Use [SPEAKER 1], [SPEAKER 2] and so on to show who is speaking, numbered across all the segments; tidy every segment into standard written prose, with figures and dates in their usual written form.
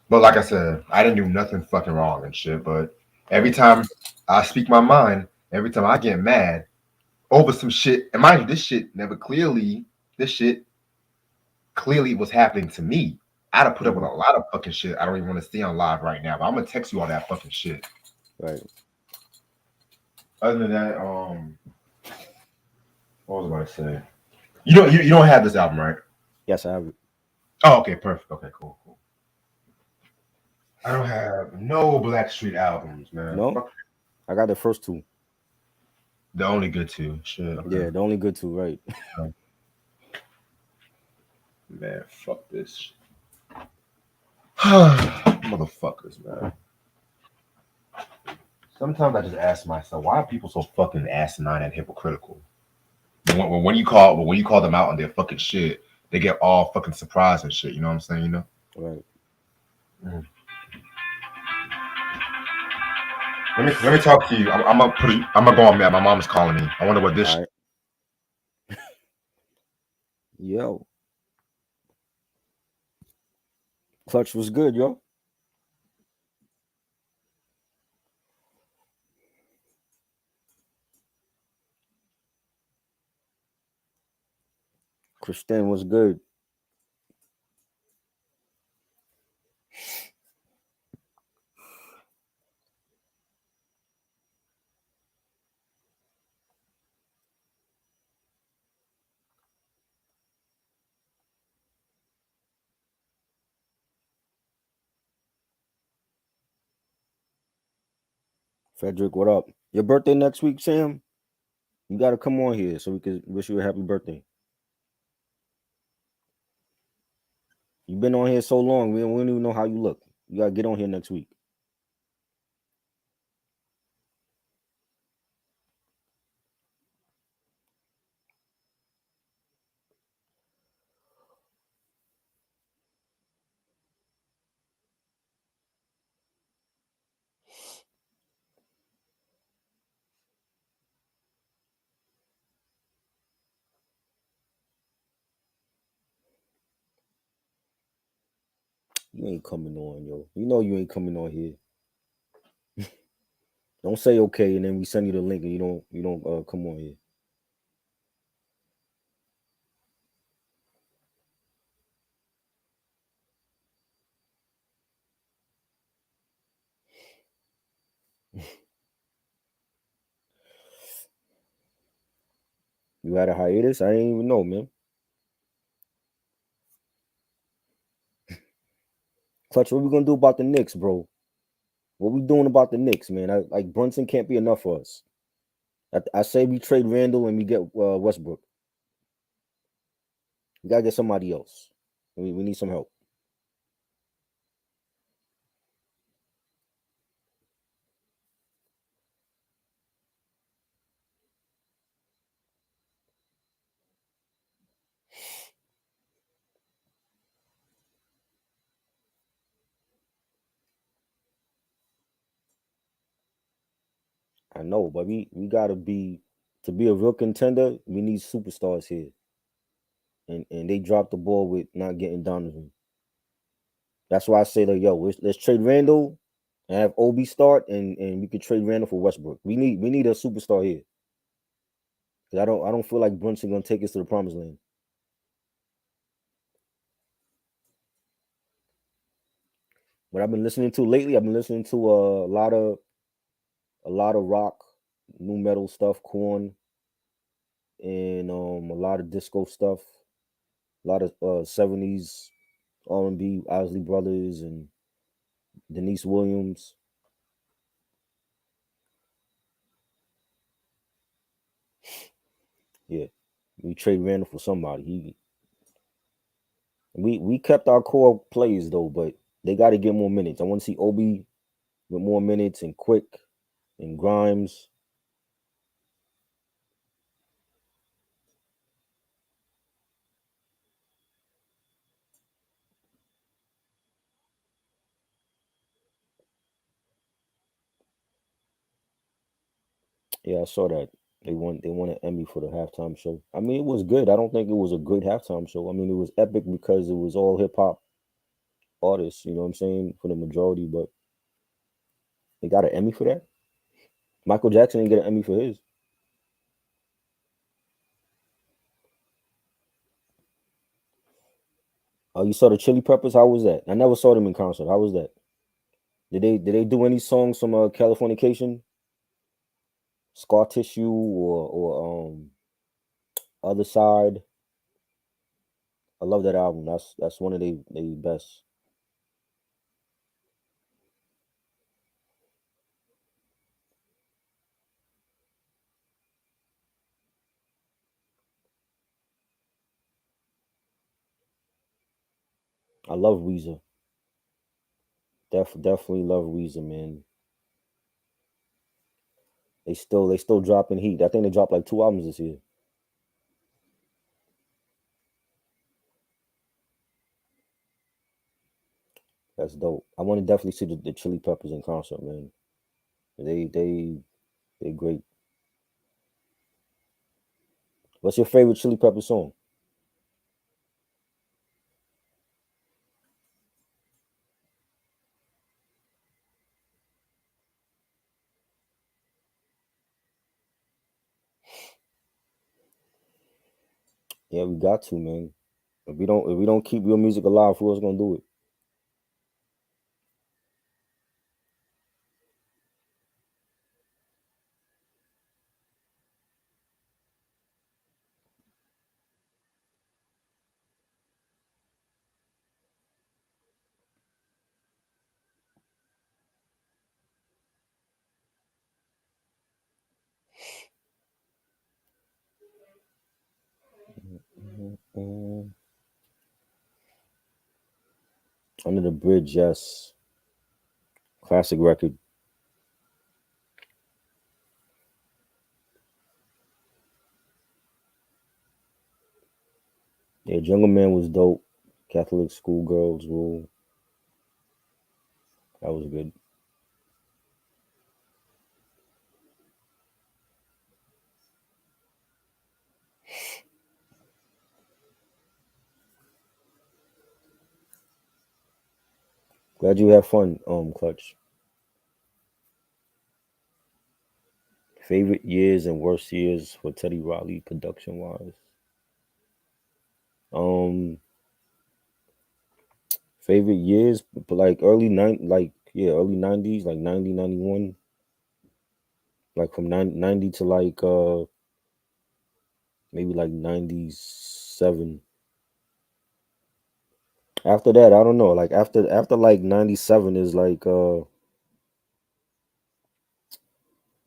[SPEAKER 1] But like I said, I didn't do nothing fucking wrong and shit. But every time I speak my mind, every time I get mad over some shit, and mind you, this shit clearly was happening to me. I'd have put up with
[SPEAKER 2] Mm-hmm.
[SPEAKER 1] a lot of fucking shit. I don't even want to see on live right now, but I'm gonna text you all that fucking shit.
[SPEAKER 2] Right.
[SPEAKER 1] Other than that, what was I about to say? You don't have this album, right?
[SPEAKER 2] Yes, I have it.
[SPEAKER 1] Oh, okay, perfect. Okay, cool, cool. I don't have no Blackstreet albums, man.
[SPEAKER 2] No,
[SPEAKER 1] Fuck,
[SPEAKER 2] I got the first two.
[SPEAKER 1] the only good two. Shit, okay.
[SPEAKER 2] Yeah, the only good two. Right.
[SPEAKER 1] Man, fuck this. Motherfuckers, man. Sometimes I just ask myself, why are people so fucking asinine and hypocritical? When you call them out on their fucking shit, they get all fucking surprised and shit. You know what I'm saying? You know.
[SPEAKER 2] Right.
[SPEAKER 1] Mm. Let me talk to you. I'm gonna put. I'm gonna go on mute. My mom's calling me. I wonder what this.
[SPEAKER 2] All right. Yo, Clutch was good, yo. Christian was good. Frederick, what up? Your birthday next week, Sam? You gotta come on here so we can wish you a happy birthday. You've been on here so long, we don't even know how you look. You gotta get on here next week. You ain't coming on, yo. You know you ain't coming on here. Don't say okay, and then we send you the link, and you don't come on here. You had a hiatus? I didn't even know, man. Clutch, what we gonna do about the Knicks, bro? What we doing about the Knicks, man? Like Brunson can't be enough for us. I say we trade Randall and we get Westbrook. We gotta get somebody else. We need some help. I know, but we gotta be to be a real contender. We need superstars here, and they dropped the ball with not getting Donovan. That's why I say like, yo, let's trade Randall and have Obi start, and we could trade Randall for Westbrook. We need a superstar here. 'Cause I don't feel like Brunson gonna take us to the promised land. What I've been listening to lately, I've been listening to a lot of rock, new metal stuff, corn, and a lot of disco stuff, a lot of 70s R&B, Isley Brothers and Denise Williams. Yeah, we trade Randall for somebody. We kept our core players though, but they got to get more minutes. I want to see Obi with more minutes and Quick and Grimes. Yeah, I saw that. They won an Emmy for the halftime show. I mean, it was good. I don't think it was a good halftime show. I mean, it was epic because it was all hip hop artists. You know what I'm saying, for the majority, but they got an Emmy for that. Michael Jackson didn't get an Emmy for his. Oh, you saw the Chili Peppers? How was that? I never saw them in concert. How was that? Did they do any songs from Californication, Scar Tissue, or Other Side? I love that album. That's one of they best. I love Weezer. Definitely love Weezer, man. They still dropping heat. I think they dropped like 2 albums this year. That's dope. I want to definitely see the Chili Peppers in concert, man. They great. What's your favorite Chili Pepper song? Yeah, we got to, man. If we don't keep real music alive, who else gonna do it? Mm, Under the Bridge, yes. Classic record. Yeah, Jungle Man was dope. Catholic Schoolgirls Rule. That was good. Glad you had fun, Clutch. Favorite years and worst years for Teddy Riley production wise. Um, Favorite years, but like early 90s, like 90, 91, like from 90 to like maybe like 97. After that, I don't know. Like after like 97 is like you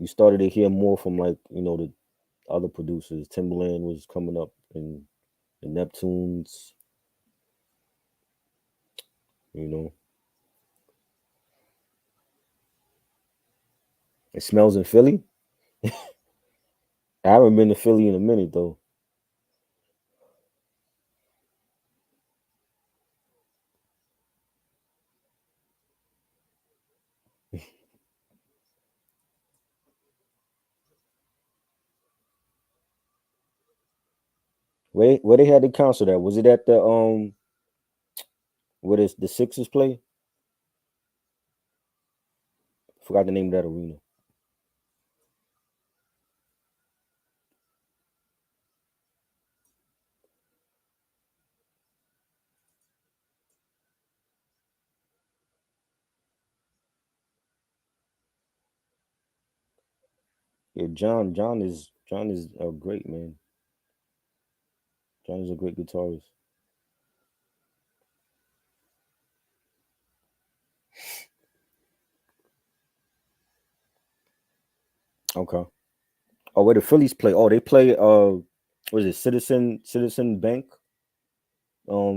[SPEAKER 2] started to hear more from like, the other producers. Timberland was coming up, and the Neptunes, you know. It smells in Philly. I haven't been to Philly in a minute though. Where they had the concert at? Was it at the where the Sixers play? Forgot the name of that arena. Yeah, John is a great man. John is a great guitarist. Okay. Oh, where the Phillies play? Oh, they play what is it, Citizen Bank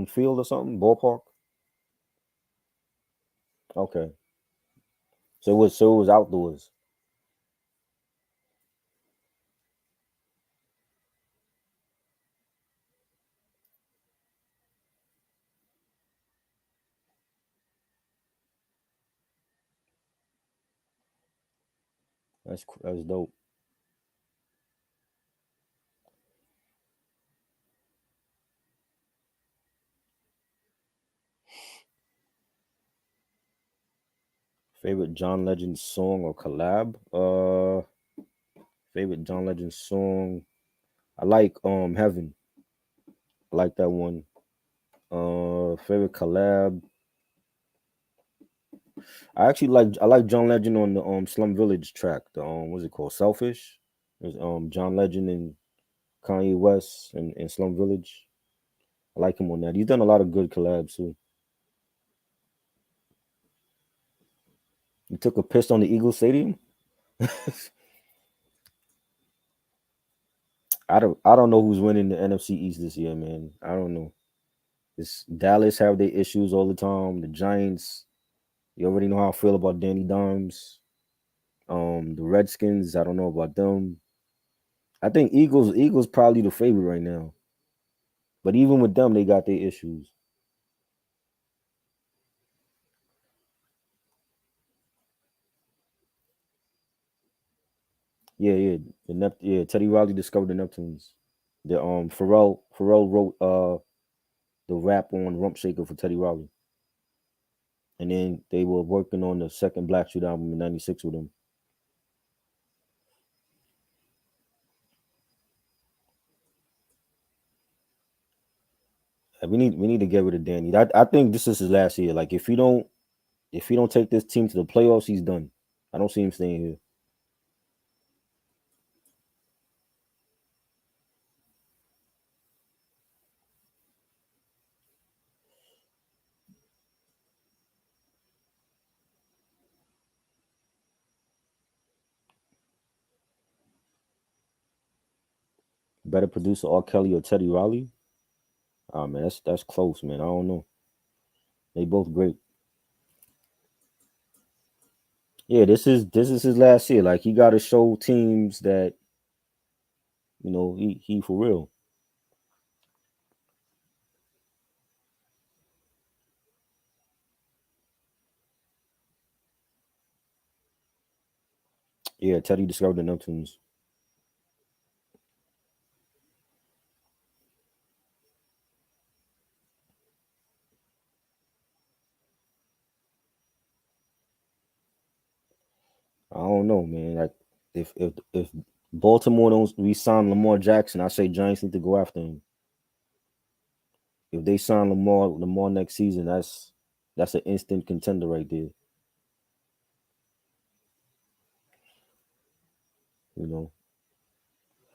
[SPEAKER 2] field or something? Ballpark? Okay. So it was outdoors. That's dope. Favorite John Legend song or collab? Favorite John Legend song. I like Heaven. I like that one. Favorite collab. I like John Legend on the Slum Village track. The what's it called? Selfish. There's John Legend and Kanye West and Slum Village. I like him on that. He's done a lot of good collabs too. He took a piss on the Eagles Stadium. I don't know who's winning the NFC East this year, man. I don't know. It's Dallas have their issues all the time. The Giants, you already know how I feel about Danny Dimes. The Redskins, I don't know about them. I think Eagles probably the favorite right now. But even with them, they got their issues. Yeah, yeah. Teddy Riley discovered the Neptunes. The Pharrell wrote the rap on Rump Shaker for Teddy Riley. And then they were working on the second Blackstreet album in '96 with him. We need to get rid of Danny. I think this is his last year. Like if he don't take this team to the playoffs, he's done. I don't see him staying here. Better producer R. Kelly or Teddy Riley? Oh man, that's close, man. I don't know. They both great. Yeah, this is his last year. Like he got to show teams that he for real. Yeah, Teddy discovered the Neptunes. I don't know, man. Like if Baltimore don't re-sign Lamar Jackson, I say Giants need to go after him. If they sign Lamar next season, that's an instant contender right there. You know,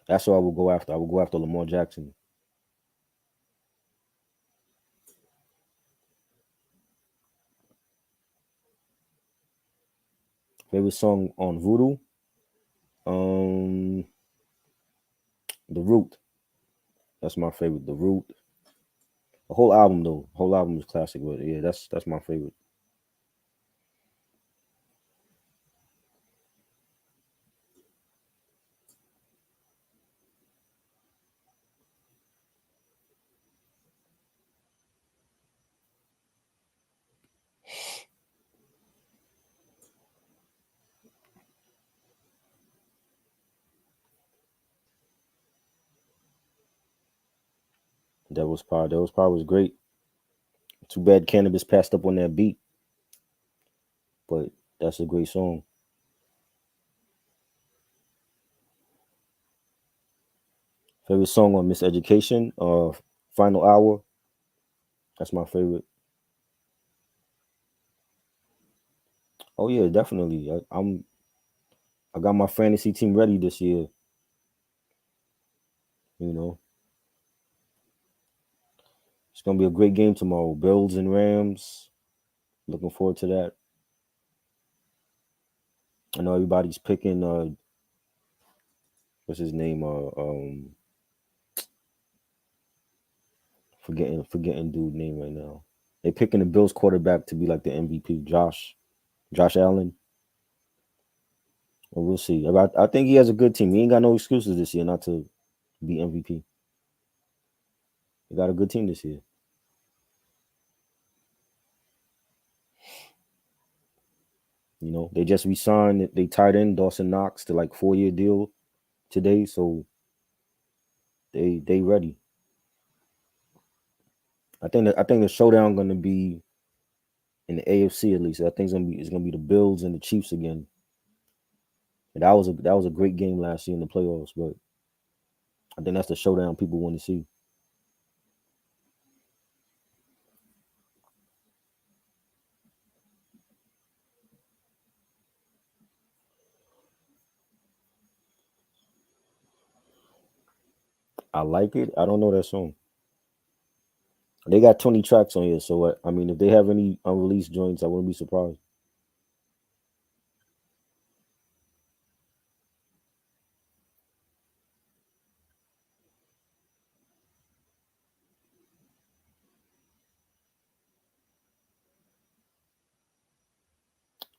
[SPEAKER 2] that's what I would go after. I would go after Lamar Jackson. Favorite song on Voodoo? Um, The Root. That's my favorite. The Root. The whole album though. Whole album is classic, but yeah, that's my favorite. That was was great. Too bad Cannabis passed up on that beat, but that's a great song. Favorite song on Miseducation? Final Hour. That's my favorite. Oh yeah, definitely. I got my fantasy team ready this year. You know, it's gonna be a great game tomorrow. Bills and Rams. Looking forward to that. I know everybody's picking what's his name? Forgetting dude name right now. They picking the Bills quarterback to be like the MVP, Josh Allen. Well, we'll see. I think he has a good team. He ain't got no excuses this year not to be MVP. He got a good team this year. They just re-signed. They tied in Dawson Knox to like 4-year deal today, so they ready. I think the showdown gonna be in the AFC at least. I think it's gonna be the Bills and the Chiefs again. And that was a great game last year in the playoffs, but I think that's the showdown people want to see. I like it. I don't know that song. They got 20 tracks on here, so I mean, if they have any unreleased joints, I wouldn't be surprised.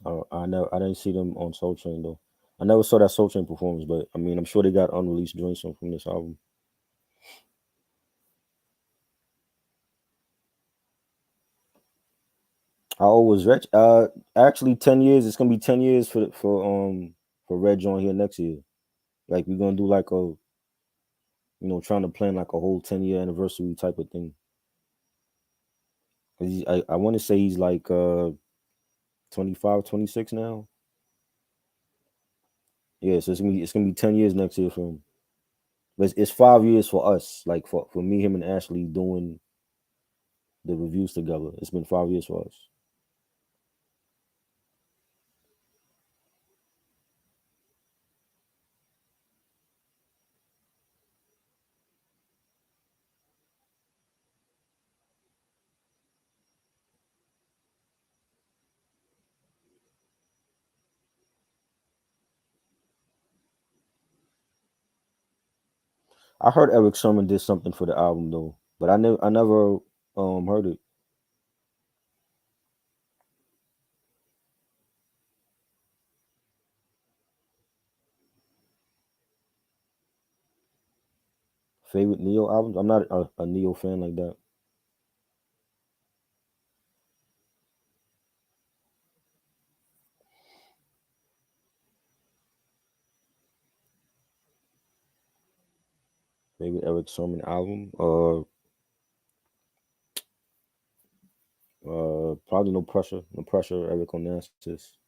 [SPEAKER 2] I didn't see them on Soul Train though. I never saw that Soul Train performance, but I mean, I'm sure they got unreleased joints on from this album. How old was Reg? Actually, 10 years. It's gonna be 10 years for Reg on here next year. Like we're gonna do like trying to plan like a whole 10-year anniversary type of thing. 'Cause I want to say he's like 25, 26 now. Yeah, so it's gonna be 10 years next year for him. But it's 5 years for us, like for me, him and Ashley doing the reviews together. It's been 5 years for us. I heard Eric Sermon did something for the album though, but I never heard it. Favorite Neo albums? I'm not a Neo fan like that. Favorite Eric Sermon album? Probably No Pressure. No Pressure. Eric Onassis.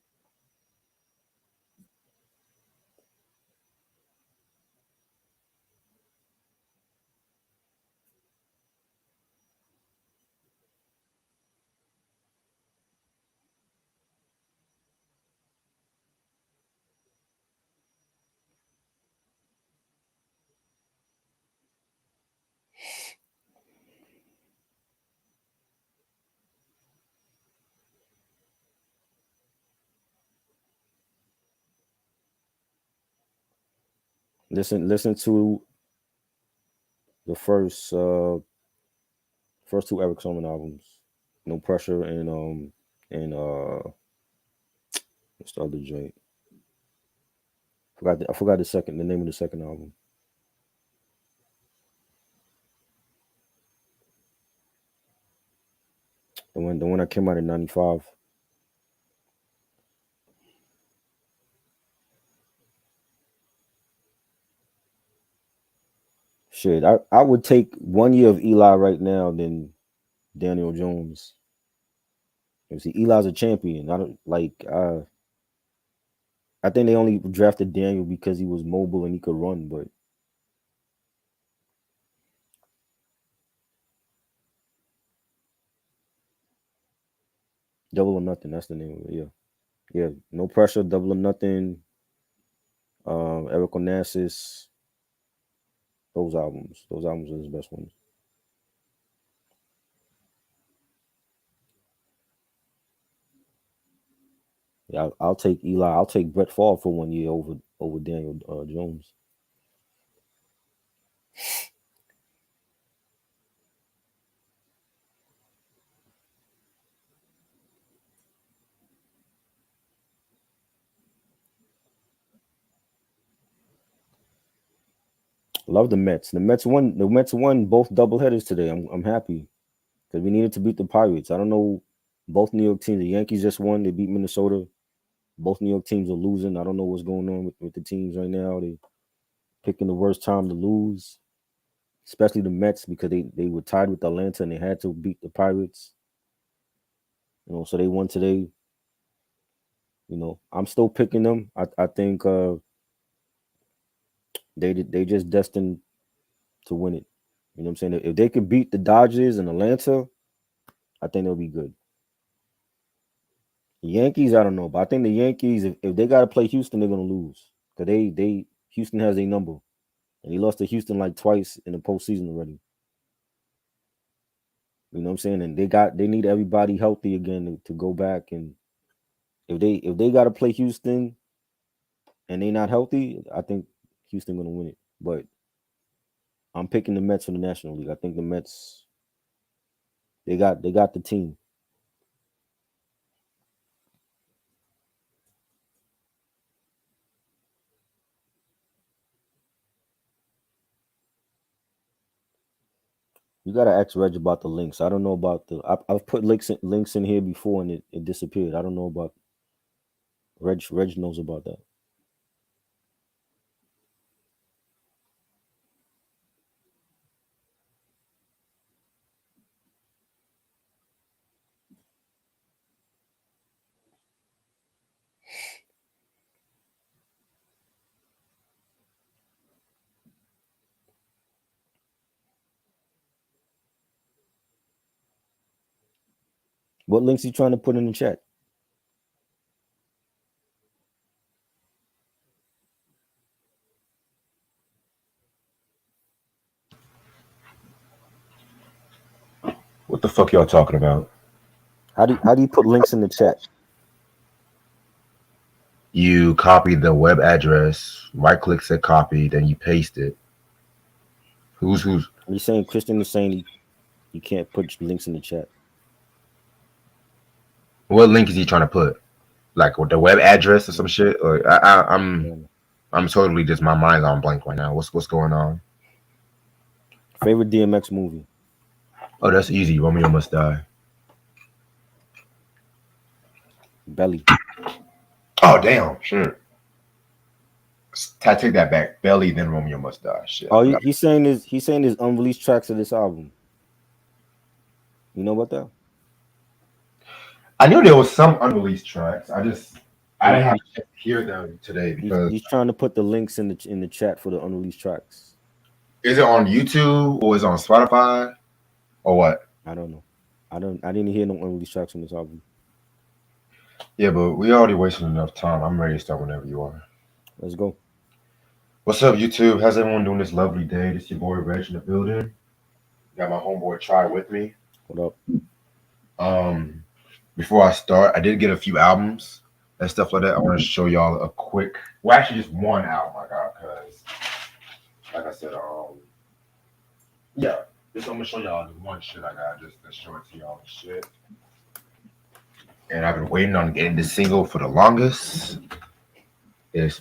[SPEAKER 2] Listen to the first two Eric Sermon albums. No Pressure and what's the other joint? I forgot the name of the second album. The one that came out in '95. Shit, I would take 1 year of Eli right now than Daniel Jones. You see, Eli's a champion. I don't like. I think they only drafted Daniel because he was mobile and he could run. But Double or Nothing. That's the name of it. Yeah, yeah. No Pressure. Double or Nothing. Eric Onassis. Those albums. Those albums are his best ones. Yeah, I'll take Eli. I'll take Brett Favre for 1 year over Daniel Jones. Love the Mets. The Mets won. The Mets won both doubleheaders today. I'm happy because we needed to beat the Pirates. I don't know. Both New York teams. The Yankees just won. They beat Minnesota. Both New York teams are losing. I don't know what's going on with the teams right now. They picking the worst time to lose, especially the Mets because they were tied with Atlanta and they had to beat the Pirates. You know, so they won today. You know, I'm still picking them. I think they just destined to win it. You know what I'm saying? If they could beat the Dodgers and Atlanta, I think they'll be good. The Yankees, I don't know, but I think the Yankees, if they got to play Houston, they're gonna lose because they Houston has a number, and he lost to Houston like twice in the postseason already. You know what I'm saying? And they need everybody healthy again to go back. And if they got to play Houston and they not healthy, I think Houston gonna win it. But I'm picking the Mets for the National League. I think the Mets they got the team. You gotta ask Reg about the links. I don't know about I've put links in here before and it disappeared. I don't know about Reg knows about that. What links you trying to put in the chat?
[SPEAKER 1] What the fuck y'all talking about?
[SPEAKER 2] How do you put links in the chat?
[SPEAKER 1] You copy the web address, right click said copy, then you paste it. Who's?
[SPEAKER 2] Are you saying Christian is saying you can't put links in the chat?
[SPEAKER 1] What link is he trying to put? Like with the web address or some shit? Or I'm totally just my mind's on blank right now. What's going on?
[SPEAKER 2] Favorite DMX movie?
[SPEAKER 1] Oh, that's easy. Romeo Must Die.
[SPEAKER 2] Belly.
[SPEAKER 1] Oh damn, sure. I take that back. Belly, then Romeo Must Die. Shit.
[SPEAKER 2] Oh, he's saying there's unreleased tracks of this album. You know about that?
[SPEAKER 1] I knew there was some unreleased tracks. I didn't have to hear them today because
[SPEAKER 2] he's trying to put the links in the chat for the unreleased tracks.
[SPEAKER 1] Is it on YouTube or is it on Spotify or what?
[SPEAKER 2] I don't know. I didn't hear no unreleased tracks on this album.
[SPEAKER 1] Yeah, but we already wasted enough time. I'm ready to start whenever you are.
[SPEAKER 2] Let's go.
[SPEAKER 1] What's up, YouTube? How's everyone doing this lovely day? This your boy Reg in the building. Got my homeboy Try with me.
[SPEAKER 2] What up?
[SPEAKER 1] Before I start, I did get a few albums and stuff like that. I want to show y'all a quick, well, actually just one album I got because, like I said, yeah, just I'm gonna show y'all the one shit I got just to show it to y'all and shit. And I've been waiting on getting this single for the longest. It's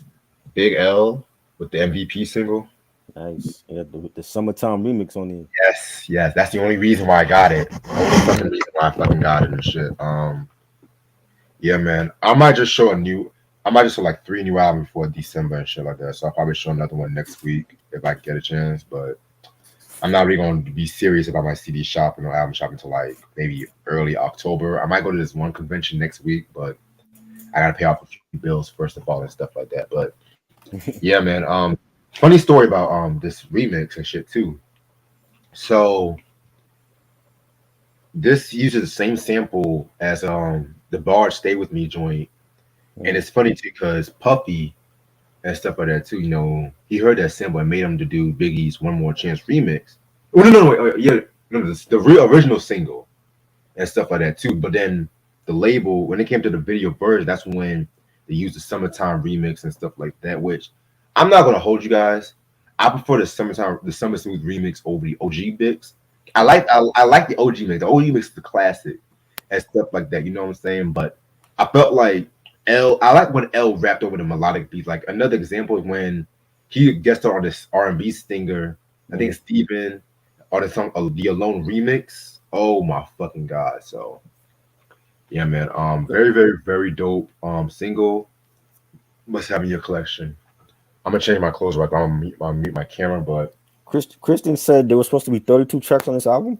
[SPEAKER 1] Big L with the MVP single.
[SPEAKER 2] Nice. Yeah, the summertime remix on it.
[SPEAKER 1] Yes. That's the only reason why I got it. The only fucking reason why I fucking got it and shit. Yeah, man. I might just show like 3 new albums before December and shit like that. So I'll probably show another one next week if I get a chance. But I'm not really going to be serious about my CD shopping or album shopping until like maybe early October. I might go to this one convention next week, but I gotta pay off a few bills first of all and stuff like that. But yeah, man. Funny story about this remix and shit too. So this uses the same sample as the Bard Stay With Me joint. And it's funny too because Puffy and stuff like that too, you know, he heard that sample and made him to do Biggie's One More Chance remix. Oh no, the real original single and stuff like that too. But then the label, when it came to the video version, that's when they used the Summertime remix and stuff like that, which I'm not gonna hold you guys. I prefer the Summer Smooth remix over the OG mix. I like the OG mix. The OG mix is the classic and stuff like that. You know what I'm saying? But I felt like I like when L rapped over the melodic beats. Like another example is when he guest starred on this R&B stinger. I think Steven on the song The Alone remix. Oh my fucking god! So yeah, man. Very, very, very dope. Single. Must have in your collection. I'm gonna change my clothes right now. I'm gonna mute my camera, but
[SPEAKER 2] Kristen said there was supposed to be 32 tracks on this album.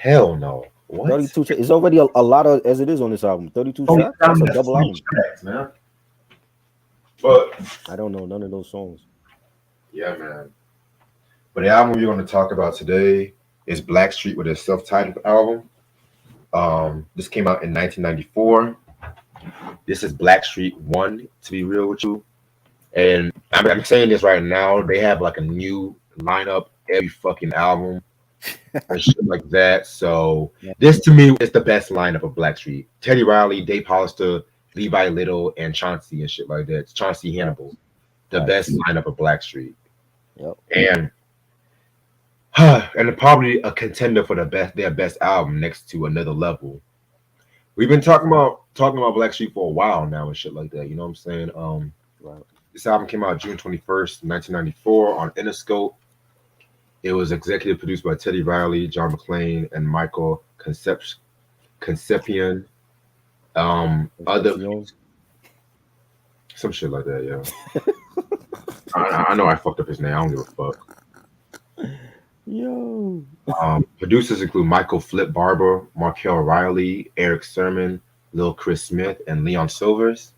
[SPEAKER 1] hell no. What?
[SPEAKER 2] 32 tracks. It's already a lot of as it is on this album. 32
[SPEAKER 1] Oh, yeah,
[SPEAKER 2] tracks. That's a
[SPEAKER 1] that's
[SPEAKER 2] double
[SPEAKER 1] 20
[SPEAKER 2] album.
[SPEAKER 1] tracks, man. But
[SPEAKER 2] I don't know none of those songs.
[SPEAKER 1] yeah, man. But the album we're going to talk about today is Blackstreet with his self-titled album. This came out in 1994. This is Blackstreet 1, to be real with you. And I'm saying this right now. They have like a new lineup every fucking album and shit like that. So
[SPEAKER 2] Yeah.
[SPEAKER 1] this to me is the best lineup of Blackstreet. Teddy Riley, Dave Hollister, Levi Little, and Chauncey and shit like that. It's Chauncey Hannibal. The best
[SPEAKER 2] Facts.
[SPEAKER 1] lineup of Blackstreet.
[SPEAKER 2] Yep.
[SPEAKER 1] And and probably a contender for their best album next to Another Level. We've been talking about Blackstreet for a while now and shit like that. You know what I'm saying?
[SPEAKER 2] Right.
[SPEAKER 1] This album came out June 21st, 1994 on Interscope. It was executive produced by Teddy Riley, John McClane, and Michael Concepcion. Other
[SPEAKER 2] Concepcion.
[SPEAKER 1] some shit like that, yeah. I know I fucked up his name. I don't give a fuck.
[SPEAKER 2] Yo.
[SPEAKER 1] Producers include Michael Flip Barber, Markel Riley, Eric Sermon, Lil Chris Smith, and Leon Silvers.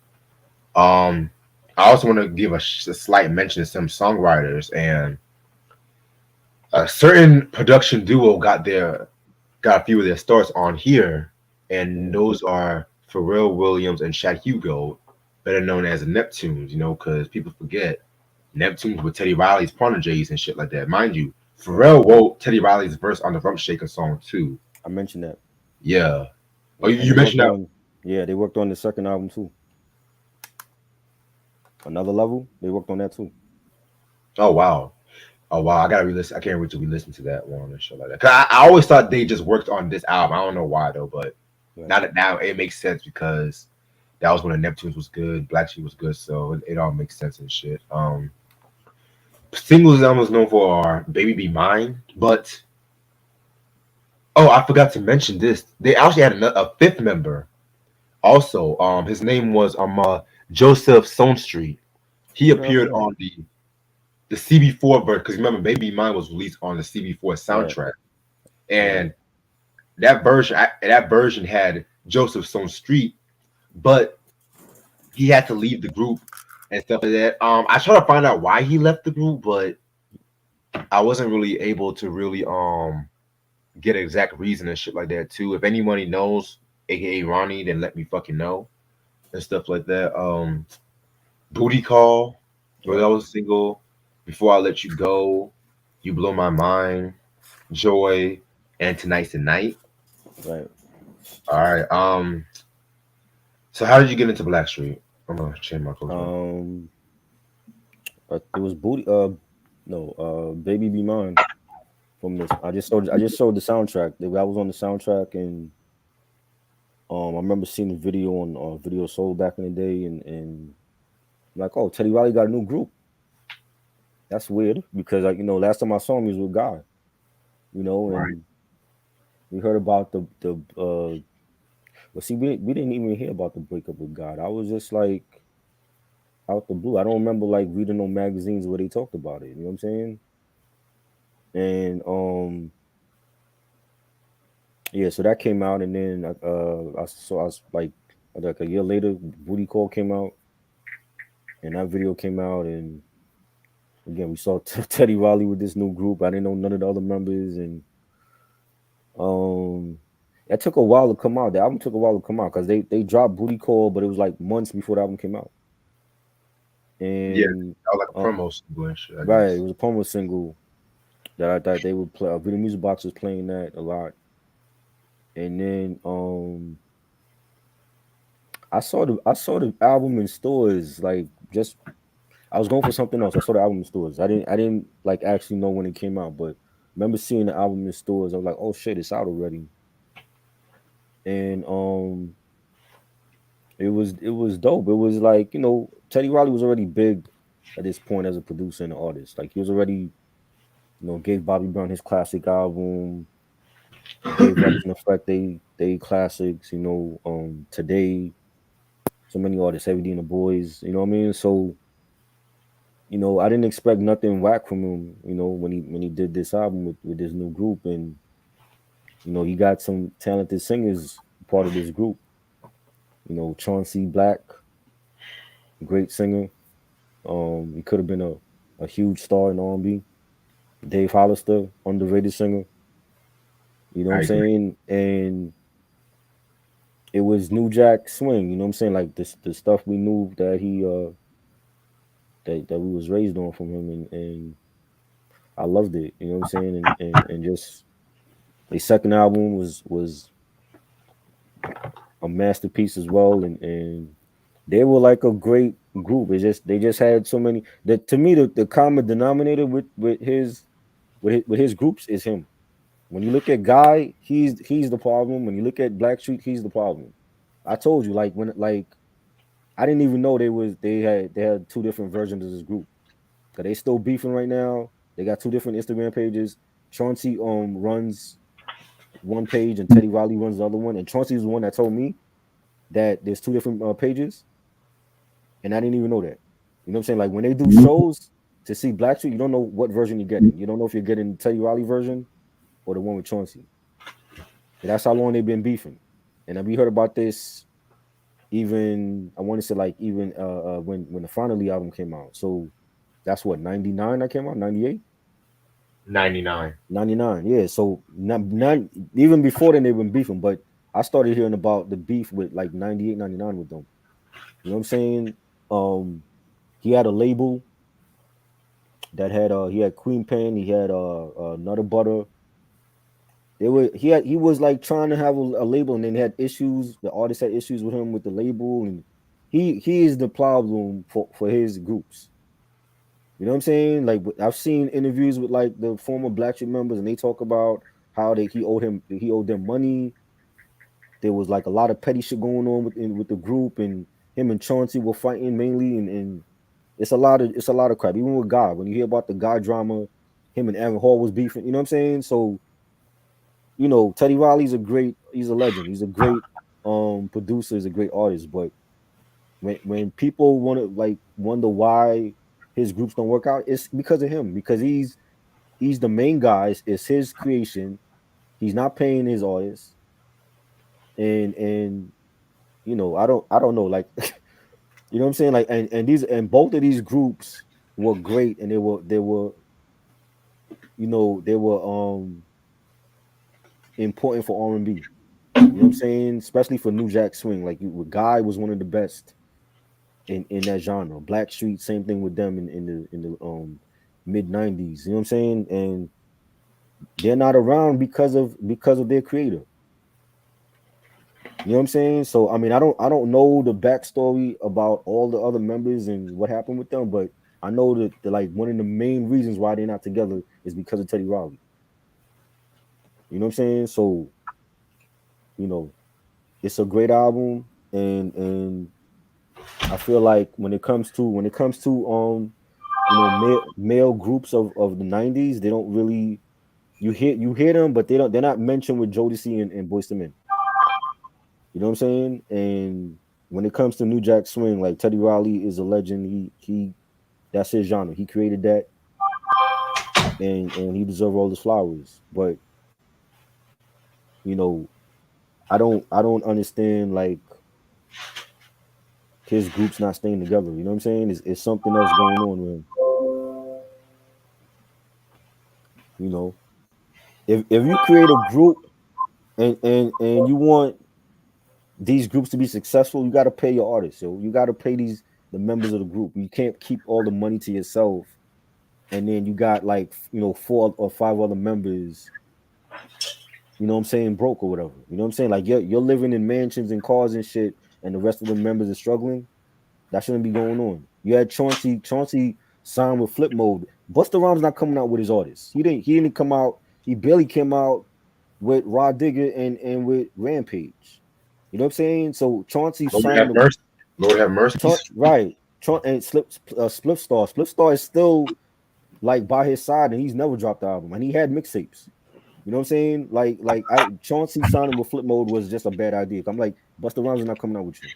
[SPEAKER 1] I also want to give a slight mention to some songwriters, and a certain production duo got a few of their starts on here, and those are Pharrell Williams and Shaq Hugo, better known as the Neptunes. You know, because people forget Neptunes with Teddy Riley's protégés and shit like that. Mind you, Pharrell wrote Teddy Riley's verse on the Rump Shaker song too.
[SPEAKER 2] I mentioned that.
[SPEAKER 1] Yeah. Oh,
[SPEAKER 2] And
[SPEAKER 1] you mentioned that.
[SPEAKER 2] They worked on the second album too. Another Level. They worked on that too.
[SPEAKER 1] Oh wow. Oh wow. I gotta re-listen. I can't wait to re-listen to that one and shit like that. Cause I always thought they just worked on this album. I don't know why though, but now it makes sense because that was when the Neptunes was good, Black Sheep was good, so it all makes sense and shit. Singles album was known for are Baby Be Mine, but oh, I forgot to mention this. They actually had a fifth member. Also, his name was Joseph Sonstreet. He appeared on the CB4 version because remember, Baby Mine was released on the CB4 soundtrack, and that version had Joseph Sonstreet, but he had to leave the group and stuff like that. I tried to find out why he left the group, but I wasn't really able to really get an exact reason and shit like that too. If anybody knows, aka Ronnie, then let me fucking know and stuff like that. Booty Call, where that was single. Before I Let You Go, You Blow My Mind, Joy, and Tonight's the Night.
[SPEAKER 2] Right.
[SPEAKER 1] All right. So how did you get into Blackstreet? I'm gonna change my clothes.
[SPEAKER 2] It was Booty. Baby Be Mine. From this, I just showed the soundtrack. That was on the soundtrack, and I remember seeing the video on Video Soul back in the day, and I'm like, oh, Teddy Riley got a new group. That's weird because last time I saw him he was with God, and we heard about the but see we didn't even hear about the breakup with God. I was just like out the blue. I don't remember like reading no magazines where they talked about it. You know what I'm saying? And yeah, so that came out, and then I was like a year later, Booty Call came out, and that video came out, and again we saw Teddy Riley with this new group. I didn't know none of the other members, and it took a while to come out. The album took a while to come out because they dropped Booty Call, but it was like months before the album came out. And
[SPEAKER 1] that was like a promo single and shit.
[SPEAKER 2] Right, it was a promo single that I thought they would play. Video Music Box was playing that a lot, and then I saw the album in stores. Like just I was going for something else. I saw the album in stores. I didn't like actually know when it came out, but remember seeing the album in stores. I was like, oh shit, it's out already. And it was dope. It was like Teddy Riley was already big at this point as a producer and an artist. Like he was already gave Bobby Brown his classic album. Gave Records in Effect they classics. Today so many artists, Heavy D and the Boys. You know what I mean? So I didn't expect nothing whack from him. When he did this album with this new group, and You know, he got some talented singers part of this group. You know, Chauncey Black, great singer. He could have been a huge star in R&B. Dave Hollister, underrated singer. You know what
[SPEAKER 1] I
[SPEAKER 2] I'm
[SPEAKER 1] agree.
[SPEAKER 2] saying? And it was New Jack Swing. You know what I'm saying? Like this, the stuff we knew that that we was raised on from him, and I loved it. You know what I'm saying? And just the second album was a masterpiece as well, and they were like a great group. It's just they just had so many. That to me, the common denominator with his groups is him. When you look at Guy, he's the problem. When you look at Blackstreet, he's the problem. I told you, like when like I didn't even know they had two different versions of this group. Cause they still beefing right now. They got two different Instagram pages. Chauncey runs one page and Teddy Riley runs the other one. And Chauncey was the one that told me that there's two different pages, and I didn't even know that. You know what I'm saying? Like when they do shows to see Blackstreet, you don't know what version you're getting. You don't know if you're getting the Teddy Riley version or the one with Chauncey. And that's how long they've been beefing. And we heard about this even I want to say like even when the Finally album came out. So that's what 99 that came out, 98?
[SPEAKER 1] 99.
[SPEAKER 2] 99. Yeah. So not even before then they've been beefing, but I started hearing about the beef with like 98, 99 with them. You know what I'm saying? He had a label that had he had Queen Pen, he had Nutter Butter. They were he was like trying to have a label, and then they had issues. The artist had issues with him with the label, and he is the problem for his groups. You know what I'm saying? Like I've seen interviews with like the former Blackstreet members, and they talk about how he owed them money. There was like a lot of petty shit going on with the group, and him and Chauncey were fighting mainly, and it's a lot of crap. Even with God, when you hear about the God drama, him and Aaron Hall was beefing. You know what I'm saying? So you know, Teddy Riley's he's a legend. He's a great producer, he's a great artist. But when people want to like wonder why his groups don't work out, it's because of him. Because he's the main guy. It's his creation. He's not paying his artists. And you know, I don't know, like you know what I'm saying? Like and both of these groups were great, and they were you know they were important for R&B. You know what I'm saying? Especially for New Jack Swing. Like Guy was one of the best in that genre. Blackstreet, same thing with them in the mid '90s. You know what I'm saying? And they're not around because of their creator. You know what I'm saying? So I mean, I don't know the backstory about all the other members and what happened with them, but I know that like one of the main reasons why they're not together is because of Teddy Riley. You know what I'm saying? So you know, it's a great album, and I feel like when it comes to you know male groups of the '90s, they don't really you hear them, but they're not mentioned with Jodeci and Boyz II Men. You know what I'm saying? And when it comes to New Jack Swing, like Teddy Riley is a legend. He that's his genre. He created that, and he deserves all his flowers. But you know, I don't understand like his groups not staying together. You know what I'm saying? It's something else going on with him. You know, if you create a group and you want these groups to be successful, you got to pay your artists. So you got to pay the members of the group. You can't keep all the money to yourself, and then you got like you know 4 or 5 other members. You know what I'm saying? Broke or whatever. You know what I'm saying? Like you're living in mansions and cars and shit, and the rest of the members are struggling. That shouldn't be going on. You had Chauncey signed with Flip Mode. Busta Rhymes not coming out with his artists. He didn't come out. He barely came out with Rod Digger and with Rampage. You know what I'm saying? So Chauncey
[SPEAKER 1] Lord
[SPEAKER 2] signed
[SPEAKER 1] have
[SPEAKER 2] the
[SPEAKER 1] mercy. Lord have mercy.
[SPEAKER 2] right. And Split Star. Split Star is still like by his side, and he's never dropped the album. And he had mixtapes. You know what I'm saying? Chauncey signing with Flip Mode was just a bad idea. I'm like, Busta Rhymes is not coming out with you.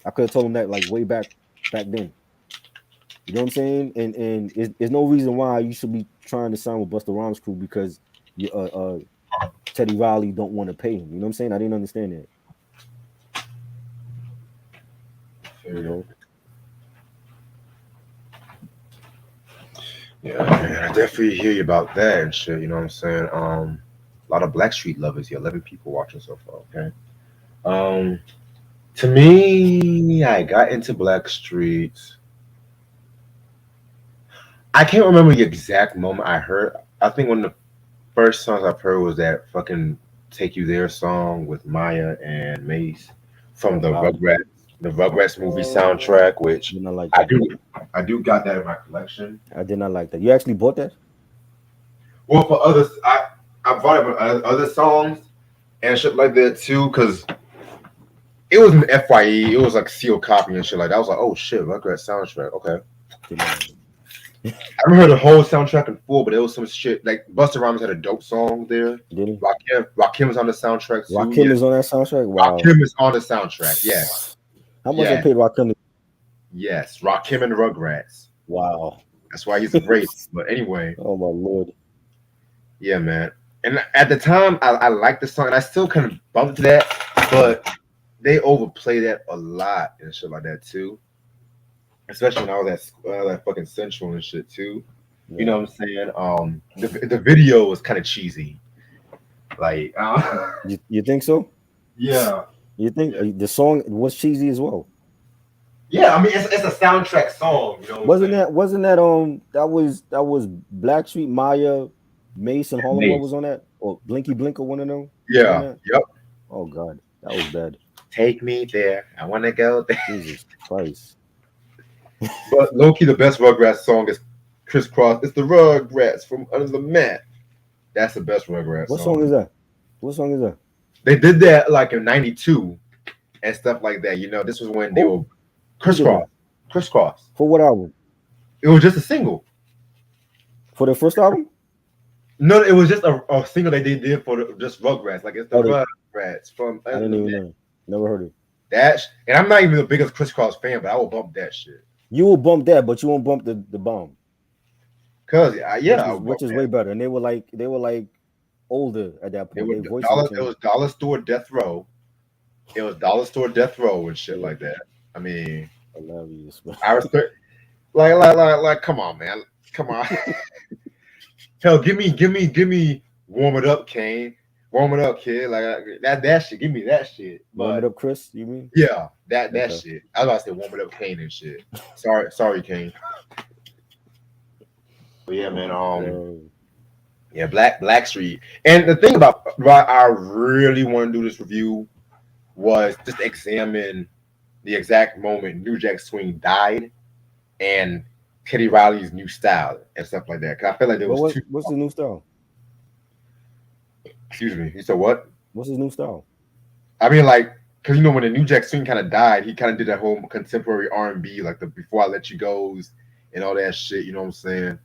[SPEAKER 2] I could have told him that like way back then. You know what I'm saying? And there's no reason why you should be trying to sign with Busta Rhymes crew because you Teddy Riley don't want to pay him. You know what I'm saying? I didn't understand that. You know,
[SPEAKER 1] Yeah, man, I definitely hear you about that and shit. You know what I'm saying? A lot of Blackstreet lovers here. 11 people watching so far. Okay. Um, to me, I got into Blackstreet. I can't remember the exact moment I heard. I think one of the first songs I've heard was that fucking "Take You There" song with Maya and Mace from
[SPEAKER 2] oh God,
[SPEAKER 1] The Rugrats movie soundtrack,
[SPEAKER 2] I
[SPEAKER 1] which
[SPEAKER 2] did not like
[SPEAKER 1] I
[SPEAKER 2] that.
[SPEAKER 1] do, I do got that in my collection.
[SPEAKER 2] I did not like that. You actually bought that?
[SPEAKER 1] Well, for others, I bought it for other songs and shit like that too, because it was an FYE. It was like sealed copy and shit like that. I was like, oh shit, Rugrats soundtrack. Okay.
[SPEAKER 2] Did not.
[SPEAKER 1] I haven't heard the whole soundtrack in full, but there was some shit like Busta Rhymes had a dope song there.
[SPEAKER 2] Did he?
[SPEAKER 1] Rakim was on the soundtrack too.
[SPEAKER 2] Rakim
[SPEAKER 1] Yeah,
[SPEAKER 2] is on that soundtrack. Wow.
[SPEAKER 1] Rakim is on the soundtrack. Yeah,
[SPEAKER 2] How much I
[SPEAKER 1] yeah,
[SPEAKER 2] paid Rakim?
[SPEAKER 1] yes. Rakim and the Rugrats.
[SPEAKER 2] Wow.
[SPEAKER 1] That's why he's a great. But anyway,
[SPEAKER 2] Oh my lord.
[SPEAKER 1] yeah, man. And at the time, I liked the song, and I still kind of bumped to that, but they overplay that a lot and shit like that too. Especially when I was at fucking Central and shit too. You
[SPEAKER 2] Yeah.
[SPEAKER 1] know what I'm saying? The video was kind of cheesy. Like,
[SPEAKER 2] You think so?
[SPEAKER 1] yeah,
[SPEAKER 2] You think
[SPEAKER 1] yeah,
[SPEAKER 2] the song was cheesy as well?
[SPEAKER 1] yeah. I mean, it's a soundtrack song. You know what I'm
[SPEAKER 2] Wasn't
[SPEAKER 1] saying?
[SPEAKER 2] that that was Blackstreet, Maya, Mace, and Harlem World
[SPEAKER 1] Mace.
[SPEAKER 2] was on that? Or Blinky Blink or one of them was on
[SPEAKER 1] Yeah.
[SPEAKER 2] that?
[SPEAKER 1] Yep.
[SPEAKER 2] Oh God, that was bad.
[SPEAKER 1] Take me there. I want to go there.
[SPEAKER 2] Jesus Christ.
[SPEAKER 1] But low key, the best Rugrats song is Crisscross. It's the Rugrats from Under the Mat. That's the best Rugrats
[SPEAKER 2] What song
[SPEAKER 1] song.
[SPEAKER 2] is that? What song is that?
[SPEAKER 1] They did that like in '92 and stuff like that. You know, this was when they
[SPEAKER 2] Who
[SPEAKER 1] were
[SPEAKER 2] who did
[SPEAKER 1] Crisscross.
[SPEAKER 2] that?
[SPEAKER 1] Crisscross.
[SPEAKER 2] For what album?
[SPEAKER 1] It was just a single.
[SPEAKER 2] For their first album?
[SPEAKER 1] No, it was just a single that they did for just Rugrats. Like it's the
[SPEAKER 2] Oh,
[SPEAKER 1] Rugrats from
[SPEAKER 2] I
[SPEAKER 1] Under
[SPEAKER 2] didn't
[SPEAKER 1] the
[SPEAKER 2] even
[SPEAKER 1] Mat.
[SPEAKER 2] know. Never heard it.
[SPEAKER 1] And I'm not even the biggest Crisscross fan, but I will bump that shit.
[SPEAKER 2] You will bump that, but you won't bump the bomb,
[SPEAKER 1] Cause yeah, I will bump
[SPEAKER 2] which is
[SPEAKER 1] that.
[SPEAKER 2] way better. And they were like older at that
[SPEAKER 1] It
[SPEAKER 2] point.
[SPEAKER 1] was
[SPEAKER 2] Their voices were
[SPEAKER 1] dollar. It
[SPEAKER 2] changing.
[SPEAKER 1] was Dollar Store Death Row. It was Dollar Store Death Row and shit
[SPEAKER 2] Yeah,
[SPEAKER 1] like that. I mean,
[SPEAKER 2] hilarious.
[SPEAKER 1] I respect. Like. Come on, man. Come on. Hell, give me. Warm it up, Kane. Warm it up, kid. Like that shit. Give me that shit.
[SPEAKER 2] Warm it
[SPEAKER 1] But
[SPEAKER 2] up, Chris. You mean?
[SPEAKER 1] yeah, that
[SPEAKER 2] Okay.
[SPEAKER 1] shit. I was about to say warm it up, Kane and shit. Sorry, Kane. But yeah, man. Yeah, Blackstreet. And the thing about why I really want to do this review was just examine the exact moment New Jack Swing died and Teddy Riley's new style and stuff like that. 'Cause I feel like there was two.
[SPEAKER 2] What's his new style?
[SPEAKER 1] Excuse me. You said what?
[SPEAKER 2] What's his new style?
[SPEAKER 1] I mean, like, because you know when the New Jack Swing kind of died, he kind of did that whole contemporary R&B, like the Before I Let You Goes and all that shit. You know what I'm saying?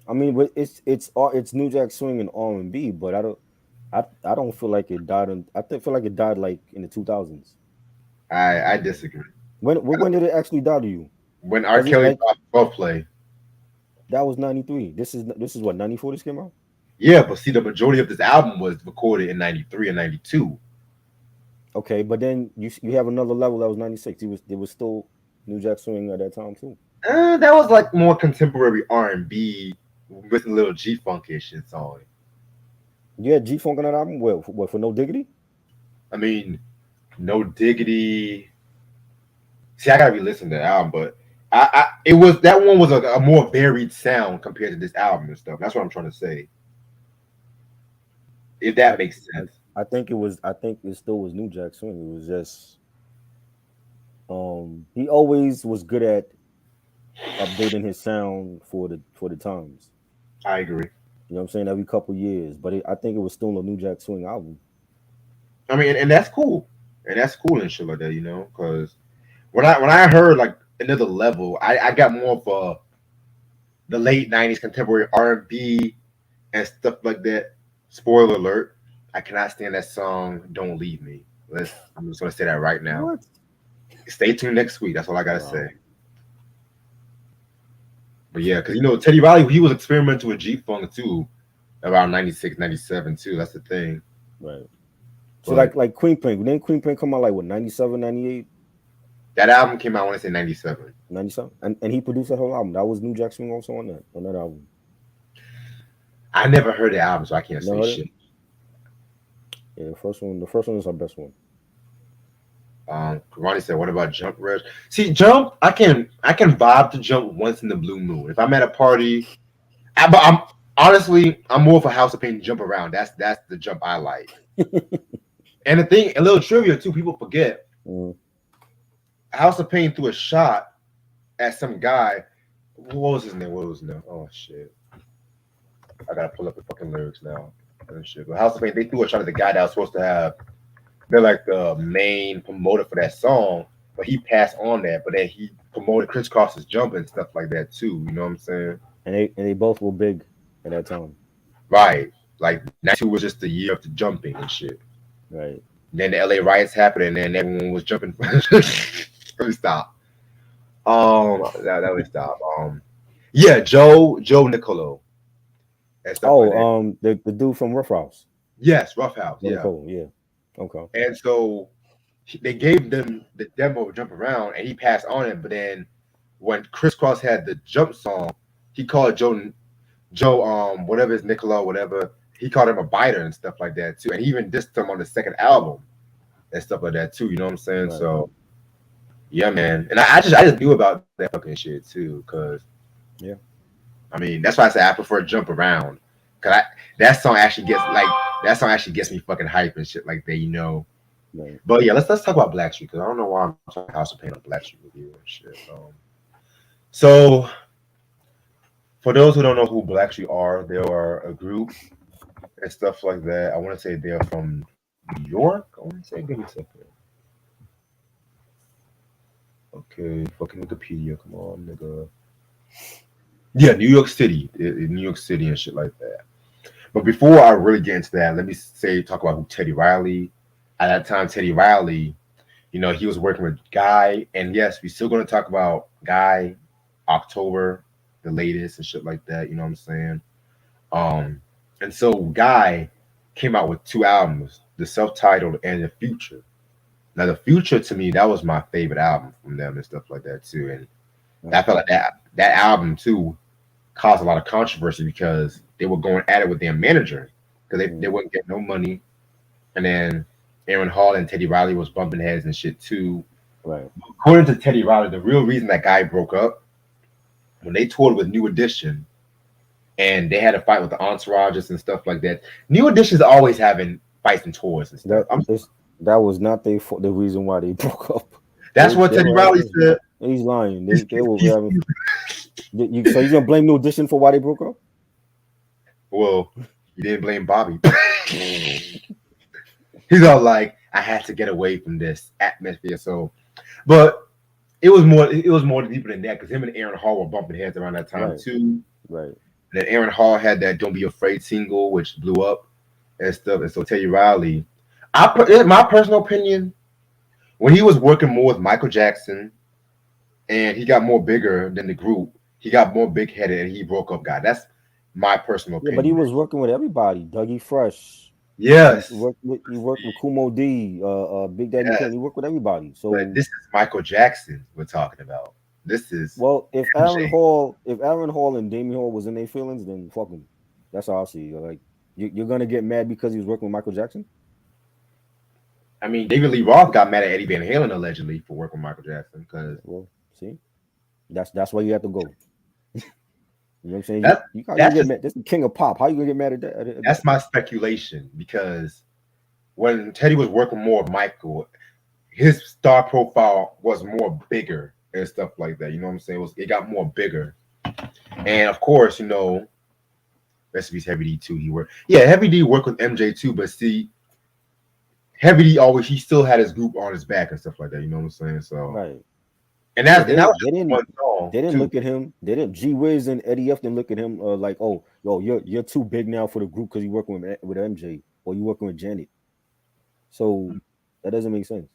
[SPEAKER 2] I mean, but it's New Jack Swing and R&B, but I don't feel like it died. Feel like it died like in the 2000s.
[SPEAKER 1] I disagree.
[SPEAKER 2] When did it actually die to you?
[SPEAKER 1] When R.
[SPEAKER 2] Because it
[SPEAKER 1] Kelly
[SPEAKER 2] like
[SPEAKER 1] dropped Love Play,
[SPEAKER 2] that was 93. This is what 94 this came out.
[SPEAKER 1] yeah, but see, the majority of this album was recorded in '93 and '92.
[SPEAKER 2] Okay, but then you have another level that was 96. There was still New Jack Swing at that time too.
[SPEAKER 1] That was like more contemporary R&B with a little G funkish and on it.
[SPEAKER 2] You had G Funk on that album. What for No Diggity?
[SPEAKER 1] I mean, No Diggity. See, I gotta re-listen to the album, but it was that one was a more varied sound compared to this album and stuff. That's what I'm trying to say. If
[SPEAKER 2] I,
[SPEAKER 1] that makes
[SPEAKER 2] I
[SPEAKER 1] sense.
[SPEAKER 2] I think it was. I think it still was New Jack Swing. It was just he always was good at updating his sound for the times.
[SPEAKER 1] I agree.
[SPEAKER 2] You know what I'm saying? Every couple years, but I think it was still a New Jack Swing album.
[SPEAKER 1] I mean, and that's cool, and that's cool and shit like that, you know. Because when I heard like another level, I got more of the late '90s contemporary R&B and stuff like that. Spoiler alert: I cannot stand that song. Don't Leave Me. I'm just gonna say that right now.
[SPEAKER 2] What?
[SPEAKER 1] Stay tuned next week. That's all I gotta
[SPEAKER 2] Wow.
[SPEAKER 1] say. But yeah, because Teddy Riley, he was experimenting with G Funk too. around 96, 97 too. That's the thing.
[SPEAKER 2] Right. So
[SPEAKER 1] But
[SPEAKER 2] like Queen Pink, didn't Queen Pink come out like what 97, 98,
[SPEAKER 1] that album came out, I want to say 97.
[SPEAKER 2] 97? And he produced that whole album. That was New Jack Swing also on that album.
[SPEAKER 1] I never heard the album, so I can't
[SPEAKER 2] You never
[SPEAKER 1] say
[SPEAKER 2] heard it?
[SPEAKER 1] shit.
[SPEAKER 2] Yeah, the first one is our best one.
[SPEAKER 1] Ronnie said, "What about Jump Rush?" See, Jump, I can vibe to Jump once in the blue moon. If I'm at a party, but I'm honestly I'm more of a House of Pain jump around. That's the jump I like. And the thing, a little trivia too, people forget
[SPEAKER 2] Mm.
[SPEAKER 1] House of Pain threw a shot at some guy. What was his name? What was his name? Oh shit! I gotta pull up the fucking lyrics now. Oh, shit. But House of Pain, they threw a shot at the guy that was supposed to have. They're like the main promoter for that song, but he passed on that. But then he promoted Chris Cross's jump and stuff like that too. You know what I'm saying?
[SPEAKER 2] And they both were big at that time.
[SPEAKER 1] Right. Like '92 was just the year of the jumping and shit.
[SPEAKER 2] Right.
[SPEAKER 1] And then the LA riots happened, and then everyone was jumping. Let me stop. That would stop. Yeah, Joe Nicolo and stuff like that.
[SPEAKER 2] The dude from Rough House.
[SPEAKER 1] Yes, Rough House.
[SPEAKER 2] Joe
[SPEAKER 1] Yeah.
[SPEAKER 2] Nicole, yeah. Okay.
[SPEAKER 1] And so they gave them the demo of Jump Around, and he passed on it. But then when Chris Cross had the jump song, he called Joe whatever his Nicolo whatever, he called him a biter and stuff like that too. And he even dissed him on the second album and stuff like that too. You know what I'm saying?
[SPEAKER 2] Right.
[SPEAKER 1] So yeah, man. And I just knew about that fucking shit too, because
[SPEAKER 2] Yeah.
[SPEAKER 1] I mean that's why I say I prefer Jump Around, because that song actually gets me fucking hype and shit like that. You know.
[SPEAKER 2] Right.
[SPEAKER 1] But yeah, let's talk about Blackstreet, because I don't know why I'm talking House of Pain on Blackstreet with you and shit. So for those who don't know who Blackstreet are, they are a group and stuff like that. I want to say they're from New York. I want to say, give me a second. Okay, fucking Wikipedia, come on, nigga. Yeah, New York City, New York City and shit like that. But before I really get into that, let me talk about who Teddy Riley. At that time, Teddy Riley, you know, he was working with Guy, and yes, we're still going to talk about Guy, October, the latest and shit like that. You know what I'm saying? And so Guy came out with two albums, the self-titled and the Future. Now, the Future to me, that was my favorite album from them and stuff like that too. And I felt like that album too caused a lot of controversy because they were going at it with their manager because they wouldn't get no money, and then Aaron Hall and Teddy Riley was bumping heads and shit too.
[SPEAKER 2] Right.
[SPEAKER 1] According to Teddy Riley, the real reason that Guy broke up, when they toured with New Edition and they had a fight with the Entourages and stuff like that. New Edition's always having fights and tours and stuff.
[SPEAKER 2] That was not the reason why they broke up.
[SPEAKER 1] That's what Teddy Riley said.
[SPEAKER 2] He's lying. They were having. So you're gonna blame New Edition for why they broke up?
[SPEAKER 1] Well, you didn't blame Bobby. He's all like, I had to get away from this atmosphere. So, but it was more deeper than that because him and Aaron Hall were bumping heads around that time too.
[SPEAKER 2] Right.
[SPEAKER 1] And then Aaron Hall had that "Don't Be Afraid" single, which blew up and stuff. And so Teddy Riley, in my personal opinion, when he was working more with Michael Jackson, and he got more bigger than the group, he got more big headed, and he broke up. Guy, that's my personal opinion.
[SPEAKER 2] But he was working with everybody. Dougie Fresh.
[SPEAKER 1] Yes.
[SPEAKER 2] He worked with Kumo D, Big Daddy Kane. He worked with everybody. So
[SPEAKER 1] but this is Michael Jackson we're talking about. This is
[SPEAKER 2] if Aaron Hall and Damian Hall was in their feelings, then fuck him. That's how I see it. Like you're gonna get mad because he was working with Michael Jackson.
[SPEAKER 1] I mean, David Lee Roth got mad at Eddie Van Halen allegedly for working with Michael Jackson because
[SPEAKER 2] see, that's why you have to go. You know what I'm saying? You can't get mad. This is the king of pop. How you gonna get mad at that?
[SPEAKER 1] That's my speculation because when Teddy was working more with Michael, his star profile was more bigger and stuff like that. You know what I'm saying? It got more bigger, and of course, you know, rest in peace, Heavy D too. Heavy D worked with MJ too, but see, Heavy D he still had his group on his back and stuff like that. You know what I'm saying? So
[SPEAKER 2] right.
[SPEAKER 1] And that was one song.
[SPEAKER 2] They didn't look at him. They didn't. G Wiz and Eddie F didn't look at him like, oh, yo, you're too big now for the group because you're working with MJ or you're working with Janet. So that doesn't make sense.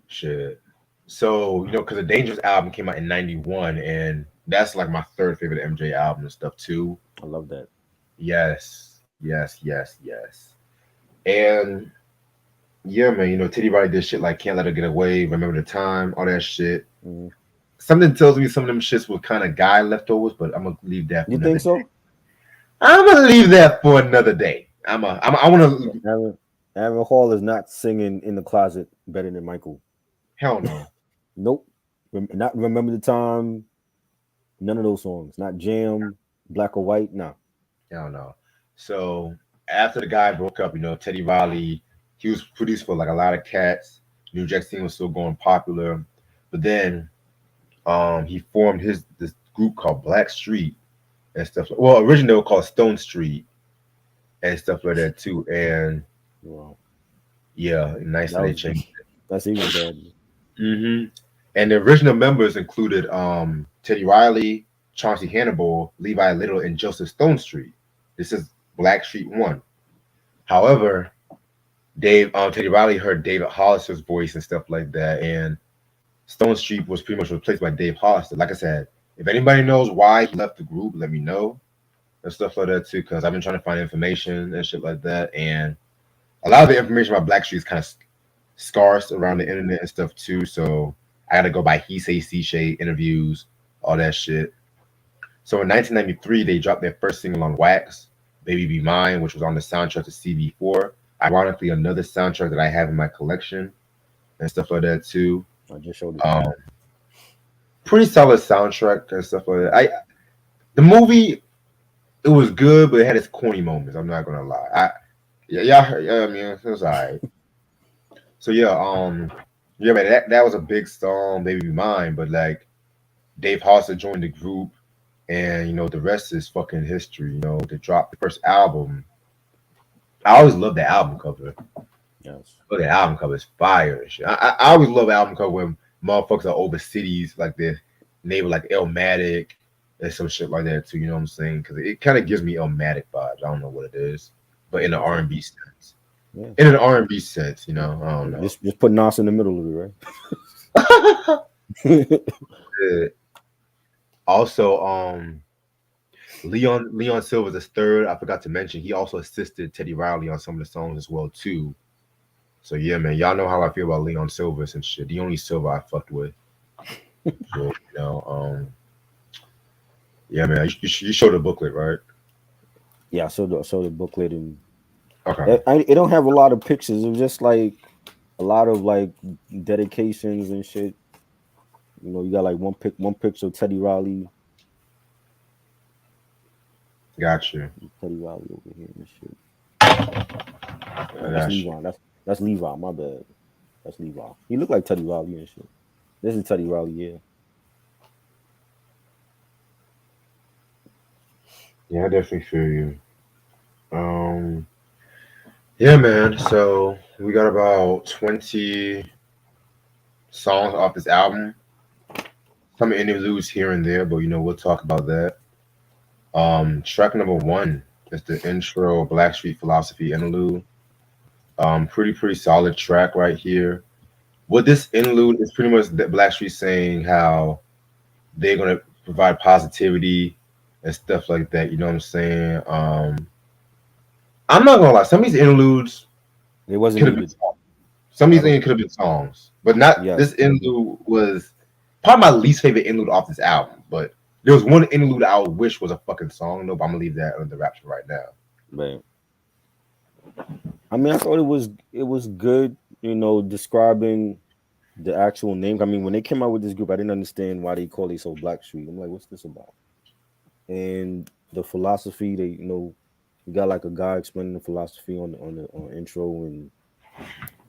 [SPEAKER 1] Shit. So you know, because the Dangerous album came out in '91, and that's like my third favorite MJ album and stuff too.
[SPEAKER 2] I love that.
[SPEAKER 1] Yes, Yes, yes, yes. And yeah, man, Titty Riley did shit like Can't Let Her Get Away, Remember the Time, all that shit.
[SPEAKER 2] Mm-hmm.
[SPEAKER 1] Something tells me some of them shits were kind of guy leftovers, but I'm gonna leave that for
[SPEAKER 2] You
[SPEAKER 1] another
[SPEAKER 2] think
[SPEAKER 1] day.
[SPEAKER 2] so?
[SPEAKER 1] I'm gonna leave that for another day. I want to.
[SPEAKER 2] Aaron, Aaron Hall is not singing in the closet better than Michael.
[SPEAKER 1] Hell no.
[SPEAKER 2] Nope. Not remember the time. None of those songs. Not Jam, Black or White. Nah.
[SPEAKER 1] Hell no. So after the guy broke up, Teddy Riley, he was produced for like a lot of cats. New Jack City was still going popular, but then he formed this group called Blackstreet and stuff. Well, originally they were called Stone Street and stuff like that too. And
[SPEAKER 2] Wow.
[SPEAKER 1] yeah, nice
[SPEAKER 2] That
[SPEAKER 1] that they
[SPEAKER 2] was
[SPEAKER 1] changed.
[SPEAKER 2] that's even bad.
[SPEAKER 1] Hmm. And the original members included Teddy Riley, Chauncey Hannibal, Levi Little, and Joseph Stone Street. This is Blackstreet One. However, Teddy Riley heard David Hollister's voice and stuff like that, and Stone Street was pretty much replaced by Dave Hollister. Like I said, if anybody knows why he left the group, let me know and stuff like that too, because I've been trying to find information and shit like that, and a lot of the information about Blackstreet is kind of scarce around the internet and stuff too. So I got to go by he say, she say, interviews, all that shit. So in 1993, they dropped their first single on Wax, "Baby Be Mine," which was on the soundtrack to CB4. Ironically, another soundtrack that I have in my collection and stuff like that too.
[SPEAKER 2] I just showed it to
[SPEAKER 1] Um,
[SPEAKER 2] you.
[SPEAKER 1] Pretty solid soundtrack and stuff like that. The movie, it was good, but it had its corny moments. I'm not gonna lie. Yeah, I mean, it was alright. So yeah, man, that was a big song, "Baby Be Mine," but like Dave Hollister joined the group, and the rest is fucking history. They dropped the first album. I always love the album cover.
[SPEAKER 2] Yes.
[SPEAKER 1] But the album cover is fire and shit. I always love album cover when motherfuckers are over cities like their neighbor, like Elmatic and some shit like that too. You know what I'm saying? Because it kind of gives me Elmatic vibes. I don't know what it is, but in an
[SPEAKER 2] Okay.
[SPEAKER 1] R&B sense.
[SPEAKER 2] Yeah.
[SPEAKER 1] In an R&B sense, I don't know.
[SPEAKER 2] Just put Nas in the middle of it, right?
[SPEAKER 1] Yeah. Also, Leon Silver's the third. I forgot to mention he also assisted Teddy Riley on some of the songs as well too. So yeah, man, y'all know how I feel about Leon Silver and shit. The only Silver I fucked with. So, yeah, man, you showed the booklet, right?
[SPEAKER 2] Yeah, I saw the booklet, and
[SPEAKER 1] Okay,
[SPEAKER 2] it don't have a lot of pictures. It was just like a lot of like dedications and shit. You got like one picture of Teddy Riley.
[SPEAKER 1] got you.
[SPEAKER 2] Teddy Riley over here and shit.
[SPEAKER 1] I
[SPEAKER 2] That's
[SPEAKER 1] got you.
[SPEAKER 2] Levi. That's Levi. My bad. That's Levi. He looked like Teddy Riley and shit. This is Teddy Riley. Yeah.
[SPEAKER 1] Yeah, I definitely feel you. Um, yeah, man. So we got about 20 songs off this album. Some interludes here and there, but we'll talk about that. Track number one is the intro Blackstreet Philosophy interlude. Pretty solid track right here. What this interlude is pretty much that Blackstreet saying how they're gonna provide positivity and stuff like that. You know what I'm saying? I'm not gonna lie. Some of these interludes
[SPEAKER 2] It wasn't
[SPEAKER 1] could have been
[SPEAKER 2] needed
[SPEAKER 1] songs. Some of these
[SPEAKER 2] at all.
[SPEAKER 1] could have been songs, but not
[SPEAKER 2] Yes.
[SPEAKER 1] this interlude was probably my least favorite interlude off this album. But there was one interlude I would wish was a fucking song. No, but I'm gonna leave that under wraps for right now.
[SPEAKER 2] Man. I mean, I thought it was good. Describing the actual name. I mean, when they came out with this group, I didn't understand why they call themselves Blackstreet. I'm like, what's this about? And the philosophy, you got like a guy explaining the philosophy on intro, and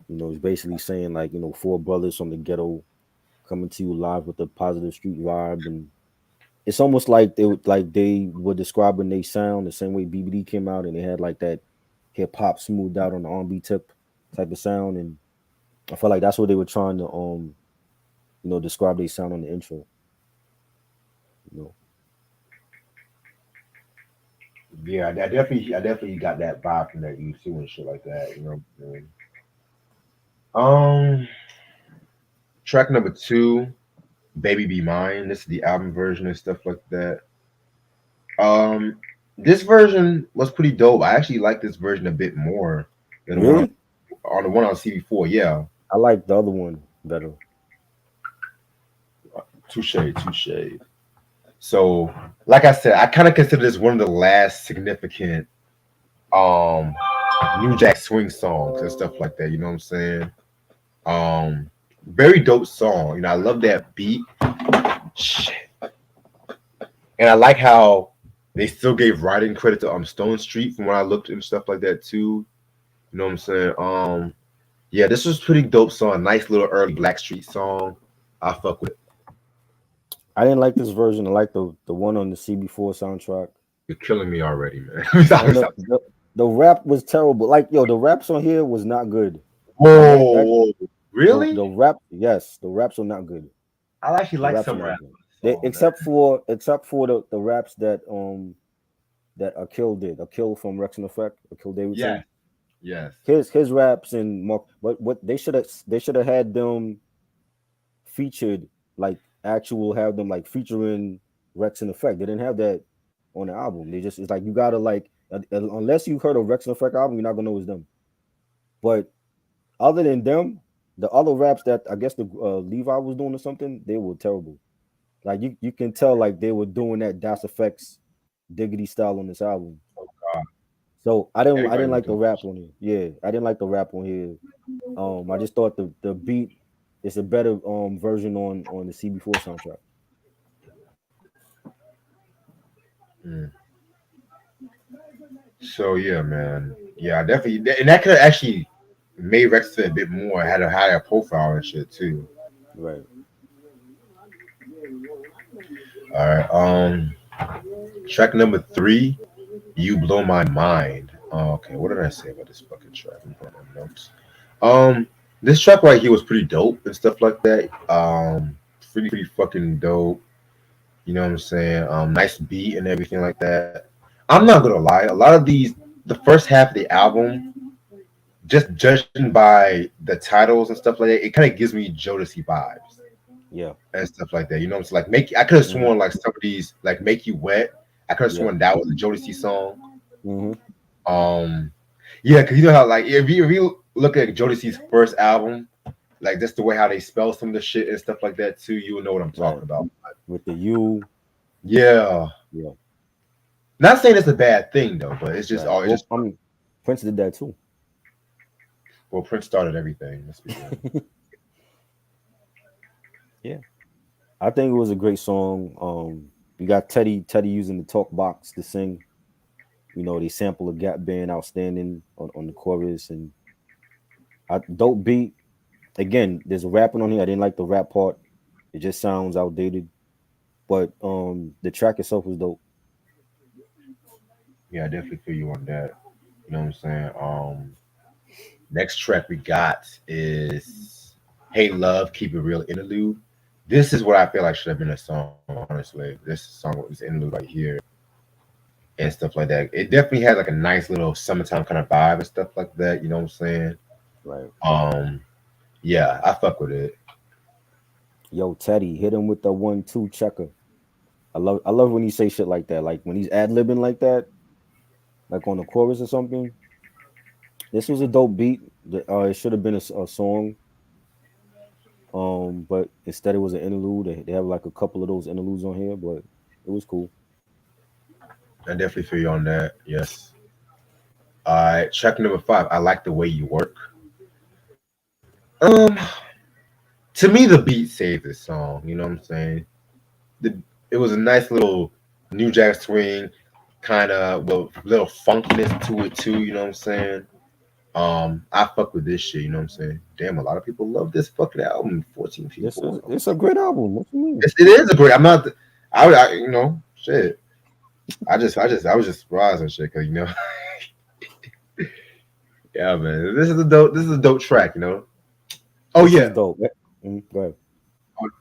[SPEAKER 2] he's basically saying like, four brothers from the ghetto coming to you live with a positive street vibe, and it's almost like they were describing they sound the same way BBD came out, and they had like that hip hop smoothed out on the R&B tip type of sound, and I felt like that's what they were trying to describe they sound on the intro. You know,
[SPEAKER 1] Yeah, I definitely got that vibe from that U2 and shit like that. Um, Track number two, "Baby Be Mine." This is the album version and stuff like that. Um, This version was pretty dope. I actually like this version a bit more than the one
[SPEAKER 2] Really?
[SPEAKER 1] on the one on CB4. Yeah,
[SPEAKER 2] I like the other one better.
[SPEAKER 1] touche, touche. So, like I said, I kind of consider this one of the last significant um New Jack Swing songs and stuff like that. You know what I'm saying? Um, very dope song. You know, I love that beat. Shit. And I like how they still gave writing credit to Stone Street from when I looked and stuff like that too. You know what I'm saying? Yeah, this was pretty dope song. Nice little early Blackstreet song. I fuck with it.
[SPEAKER 2] I didn't like this version. I like the one on the CB4 soundtrack.
[SPEAKER 1] You're killing me already, man.
[SPEAKER 2] And the rap was terrible. Like yo, the raps on here was not good. Like that
[SPEAKER 1] Whoa,
[SPEAKER 2] the
[SPEAKER 1] really?
[SPEAKER 2] rap, yes, the raps are not good.
[SPEAKER 1] I actually
[SPEAKER 2] The
[SPEAKER 1] like
[SPEAKER 2] raps are
[SPEAKER 1] some
[SPEAKER 2] not
[SPEAKER 1] rap
[SPEAKER 2] good. They,
[SPEAKER 1] on the song.
[SPEAKER 2] except for the raps that Akil did. Akil from Rex and Effect, Akil
[SPEAKER 1] Yes,
[SPEAKER 2] Davidson.
[SPEAKER 1] yes.
[SPEAKER 2] His raps and Mark, what they should have had them featured, like actual have them like featuring Rex and Effect. They didn't have that on the album. They just, it's like you gotta like unless you heard of Rex and Effect album, you're not gonna know it's them. But other than them, the other raps that I guess the Levi was doing or something, they were terrible. Like you can tell like they were doing that Das Effects diggity style on this album.
[SPEAKER 1] God,
[SPEAKER 2] So I
[SPEAKER 1] everybody
[SPEAKER 2] didn't
[SPEAKER 1] was
[SPEAKER 2] like the
[SPEAKER 1] doing
[SPEAKER 2] rap on here. Yeah, I didn't like the rap on here. I just thought the beat is a better version on the CB4 soundtrack.
[SPEAKER 1] it. So yeah, man. Yeah, I definitely, and that could have actually made Rex fit a bit more. Had a higher profile and shit too.
[SPEAKER 2] Right.
[SPEAKER 1] All right. Track number three, "You Blow My Mind." Okay, what did I say about this fucking track? Let me put my notes. This track right here was pretty dope and stuff like that. Pretty fucking dope. You know what I'm saying? Nice beat and everything like that. I'm not gonna lie. A lot of these, the first half of the album, just judging by the titles and stuff like that, it kind of gives me Jodeci vibes
[SPEAKER 2] Yeah.
[SPEAKER 1] and stuff like that. You know, it's like make. I could have
[SPEAKER 2] Hmm.
[SPEAKER 1] sworn like some of these, like "Make You Wet." I could have
[SPEAKER 2] Yeah.
[SPEAKER 1] sworn that was a Jodeci song.
[SPEAKER 2] Hmm.
[SPEAKER 1] Um, yeah, because you know how like if you look at Jodeci's first album, like just the way how they spell some of the shit and stuff like that too, you will know what I'm
[SPEAKER 2] Right.
[SPEAKER 1] talking about.
[SPEAKER 2] With the U.
[SPEAKER 1] Yeah,
[SPEAKER 2] Yeah.
[SPEAKER 1] not saying it's a bad thing though, but it's just
[SPEAKER 2] Right.
[SPEAKER 1] all it's
[SPEAKER 2] Well,
[SPEAKER 1] just
[SPEAKER 2] I mean, Prince did that too.
[SPEAKER 1] well, Prince started everything. Let's be real.
[SPEAKER 2] Yeah. I think it was a great song. You got Teddy using the talk box to sing. You know, they sample a Gap Band outstanding on the chorus and dope beat. Again, there's a rapping on here. I didn't like the rap part. It just sounds outdated. But the track itself was dope.
[SPEAKER 1] Yeah, I definitely feel you on that. You know what I'm saying? Next track we got is "Hey Love, Keep It Real" interlude. This is what I feel like should have been a song. Honestly, this song was interlude right here and stuff like that. It definitely had like a nice little summertime kind of vibe and stuff like that. You know what I'm saying?
[SPEAKER 2] Right.
[SPEAKER 1] Um, yeah, I fuck with it.
[SPEAKER 2] Yo, Teddy, hit him with the 1-2 checker. I love when he say shit like that. Like when he's ad libbing like that, like on the chorus or something. This was a dope beat. It should have been a song. But instead it was an interlude. They have like a couple of those interludes on here, but it was cool.
[SPEAKER 1] I definitely feel you on that. Yes. All right, track number five. I like the way you work. Um, to me, the beat saved this song. You know what I'm saying? It was a nice little New Jack Swing kind of little funkiness to it too. You know what I'm saying? I fuck with this shit. You know what I'm saying? Damn, a lot of people love this fucking album. 14
[SPEAKER 2] This
[SPEAKER 1] people.
[SPEAKER 2] is it's a great album. What you mean?
[SPEAKER 1] It is a great. I'm not. I you know shit. I was just surprised and shit because you know yeah man this is a dope track you know. Oh
[SPEAKER 2] This is
[SPEAKER 1] yeah.
[SPEAKER 2] dope. Go ahead.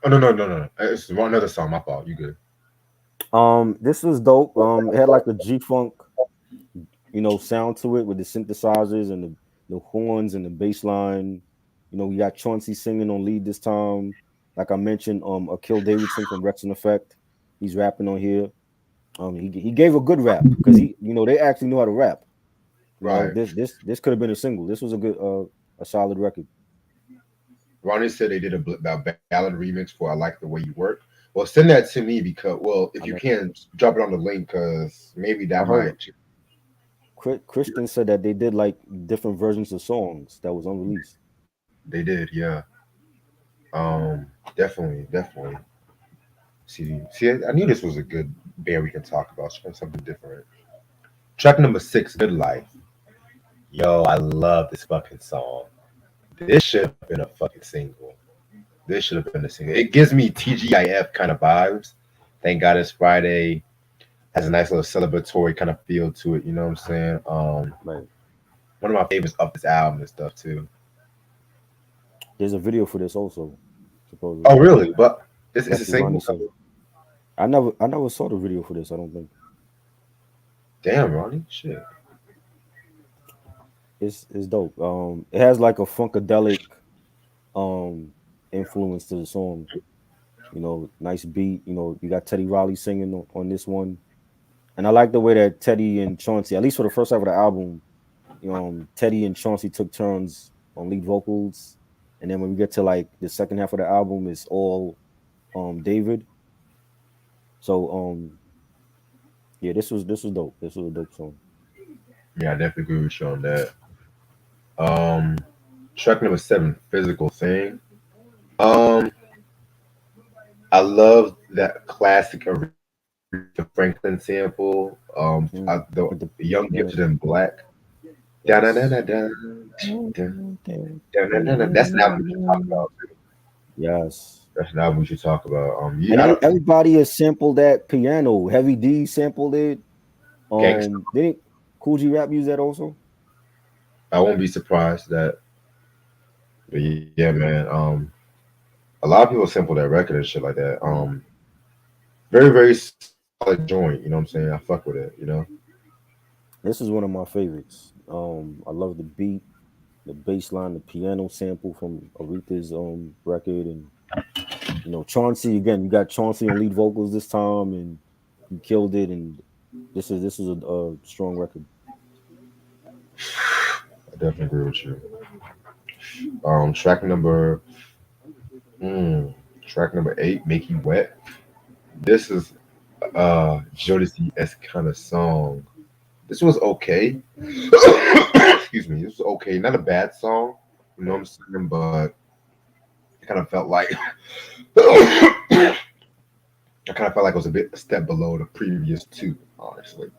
[SPEAKER 1] Oh no. It's one another song. My fault. You good?
[SPEAKER 2] This was dope. It had like a G funk, sound to it with the synthesizers and the horns and the bass line. We got Chauncey singing on lead this time. Like I mentioned, Akil Davidson from Rex and Effect. He's rapping on here. He gave a good rap because they actually knew how to rap.
[SPEAKER 1] Right.
[SPEAKER 2] This could have been a single. This was a solid record.
[SPEAKER 1] Ronnie said they did a ballad remix for "I Like the Way You Work." Well, send that to me because, well, if
[SPEAKER 2] I
[SPEAKER 1] you
[SPEAKER 2] know.
[SPEAKER 1] can, drop it on the link because maybe
[SPEAKER 2] I
[SPEAKER 1] that
[SPEAKER 2] heard
[SPEAKER 1] might.
[SPEAKER 2] Christian said that they did like different versions of songs that was unreleased.
[SPEAKER 1] They did, yeah. Definitely. I knew this was a good band we can talk about. Something different. Track number 6, "Good Life." Yo, I love this fucking song. This should have been a fucking single. This should have been a single. It gives me TGIF kind of vibes. Thank God it's Friday. Has a nice little celebratory kind of feel to it. You know what I'm saying?
[SPEAKER 2] Right.
[SPEAKER 1] One of my favorites of this album and stuff too.
[SPEAKER 2] There's a video for this also,
[SPEAKER 1] Oh,
[SPEAKER 2] supposedly.
[SPEAKER 1] really? But it's a
[SPEAKER 2] That's what Ronnie
[SPEAKER 1] single.
[SPEAKER 2] said. I never saw the video for this. I don't think
[SPEAKER 1] Damn, Ronnie. Shit.
[SPEAKER 2] it's dope. It has like a funkadelic um influence to the song. Nice beat. You got Teddy Riley singing on this one, and I like the way that Teddy and Chauncey, at least for the first half of the album, Teddy and Chauncey took turns on lead vocals, and then when we get to like the second half of the album, it's all David. So yeah, this was dope. This was a dope song.
[SPEAKER 1] Yeah, I definitely agree with you on that. Um, Track number 7, "Physical Thing." Um, I love that classic Aretha Franklin sample.
[SPEAKER 2] Mm.
[SPEAKER 1] The
[SPEAKER 2] With the
[SPEAKER 1] Young
[SPEAKER 2] piano.
[SPEAKER 1] Gifted and Black. Da da da
[SPEAKER 2] Yes.
[SPEAKER 1] da da. That's an album we should talk about.
[SPEAKER 2] Yes.
[SPEAKER 1] That's an album we should talk about.
[SPEAKER 2] And
[SPEAKER 1] I don't
[SPEAKER 2] everybody has sampled that piano. Heavy D sampled it.
[SPEAKER 1] Gangsta.
[SPEAKER 2] Didn't Cool G Rap use that also?
[SPEAKER 1] I won't be surprised that. But yeah, man. A lot of people sample that record and shit like that. Very solid joint. You know what I'm saying? I fuck with it.
[SPEAKER 2] This is one of my favorites. I love the beat, the bass line, the piano sample from Aretha's record, and Chauncey again. You got Chauncey on lead vocals this time, and he killed it. And this is a strong record.
[SPEAKER 1] I definitely agree with you. Track number, mm, track number 8, "Make You Wet." This is Jodeci s kind of song. This was okay. Excuse me. This was okay. Not a bad song. You know what I'm saying? But it kind of felt like I kind of felt like it was a step below the previous two, honestly.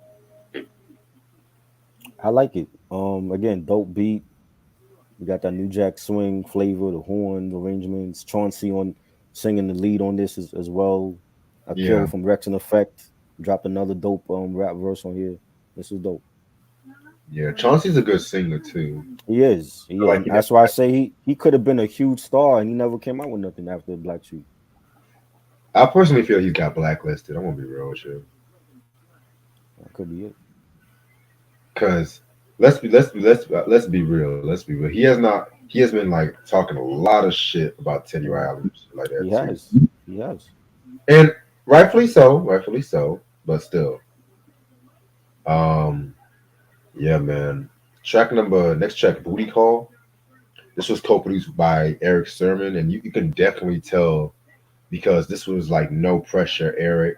[SPEAKER 2] I like it. Again, dope beat. We got that New Jack Swing flavor, the horn arrangements. Chauncey on singing the lead on this as well. A kill
[SPEAKER 1] Yeah.
[SPEAKER 2] from Rex and Effect. Dropped another dope rap verse on here. This is dope.
[SPEAKER 1] Yeah. Chauncey's a good singer too.
[SPEAKER 2] He is. He
[SPEAKER 1] I
[SPEAKER 2] is.
[SPEAKER 1] like
[SPEAKER 2] And
[SPEAKER 1] he never,
[SPEAKER 2] that's why I say he could have been a huge star and he never came out with nothing after Blackstreet.
[SPEAKER 1] I personally feel he's got blacklisted. I'm gonna be real with you.
[SPEAKER 2] That could be it.
[SPEAKER 1] Cause let's be real. Let's be real. He has been like talking a lot of shit about Teddy
[SPEAKER 2] Mhm.
[SPEAKER 1] Riley and shit like
[SPEAKER 2] He
[SPEAKER 1] that too.
[SPEAKER 2] has. He has.
[SPEAKER 1] And rightfully so, but still. Um yeah, man. Next track, "Booty Call." This was co-produced by Eric Sermon, and you can definitely tell because this was like no pressure Eric.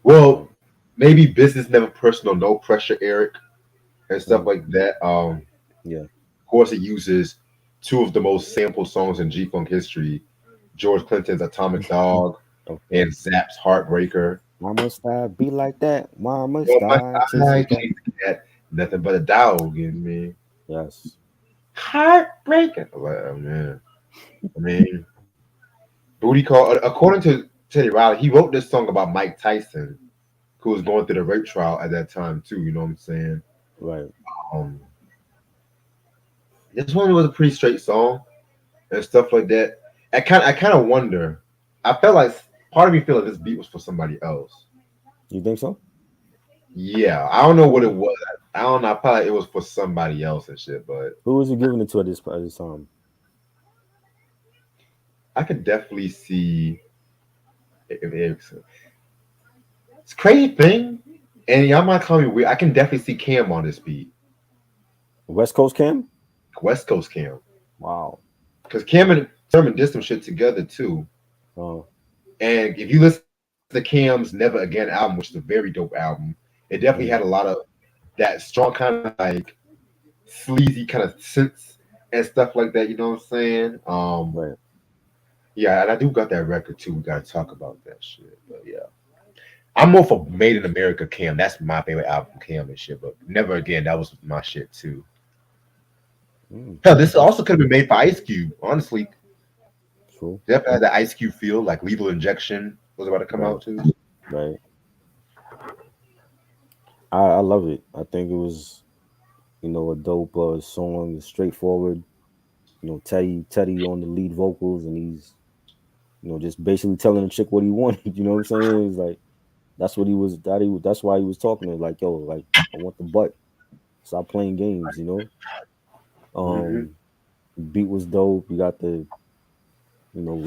[SPEAKER 1] Well,
[SPEAKER 2] Right.
[SPEAKER 1] maybe business never personal, no pressure Eric and stuff
[SPEAKER 2] Mhm.
[SPEAKER 1] like that.
[SPEAKER 2] Yeah.
[SPEAKER 1] Of course, it uses two of the most sampled songs in G Funk history: George Clinton's "Atomic Dog"
[SPEAKER 2] Of
[SPEAKER 1] and
[SPEAKER 2] course.
[SPEAKER 1] Zapp's "Heartbreaker."
[SPEAKER 2] Why must I be like that? Why
[SPEAKER 1] Oh
[SPEAKER 2] must
[SPEAKER 1] my
[SPEAKER 2] I chase a
[SPEAKER 1] God,
[SPEAKER 2] cat?
[SPEAKER 1] nothing but a dog in me.
[SPEAKER 2] Yes.
[SPEAKER 1] Heartbreaker. I'm like, oh man. I mean, "Booty Call." According to Teddy Riley, he wrote this song about Mike Tyson, who was going through the rape trial at that time too. You know what I'm saying?
[SPEAKER 2] Right.
[SPEAKER 1] Um, this one was a pretty straight song and stuff like that. I kind of wonder. I felt like part of me feel like this beat was for somebody else.
[SPEAKER 2] You think so?
[SPEAKER 1] Yeah, I don't know what it
[SPEAKER 2] Who
[SPEAKER 1] was. I don't know. I felt like it was for somebody else and shit. But
[SPEAKER 2] who was he giving it to at this time?
[SPEAKER 1] I could definitely see if it's crazy thing. And y'all might call me weird. I can definitely see Cam on this beat.
[SPEAKER 2] West Coast Cam.
[SPEAKER 1] West Coast Cam.
[SPEAKER 2] Wow.
[SPEAKER 1] Because Cam and Sermon did some shit together too.
[SPEAKER 2] Uh,
[SPEAKER 1] And if you listen to Cam's Never Again album, which is a very dope album, it definitely had a lot of that strong kind of like sleazy kind of synths and stuff like that. You know what I'm saying?
[SPEAKER 2] right.
[SPEAKER 1] Yeah, and I do got that record too. We got to talk about that shit. But yeah, I'm more for Made in America Cam. That's my favorite album, Cam and shit. But Never Again, that was my shit too.
[SPEAKER 2] Mm,
[SPEAKER 1] Hell, this also could have been made for Ice Cube. Honestly,
[SPEAKER 2] true.
[SPEAKER 1] definitely had the Ice Cube feel, like Lethal Injection was about to come
[SPEAKER 2] Right.
[SPEAKER 1] out too.
[SPEAKER 2] Right. I love it. I think it was, a dope song, straightforward. Teddy on the lead vocals, and he's, just basically telling the chick what he wanted. You know what I'm saying? It's like that's what he was. That's why he was talking to her, like, yo, like I want the butt. Stop playing games.
[SPEAKER 1] Hmm.
[SPEAKER 2] Beat was dope. You got the,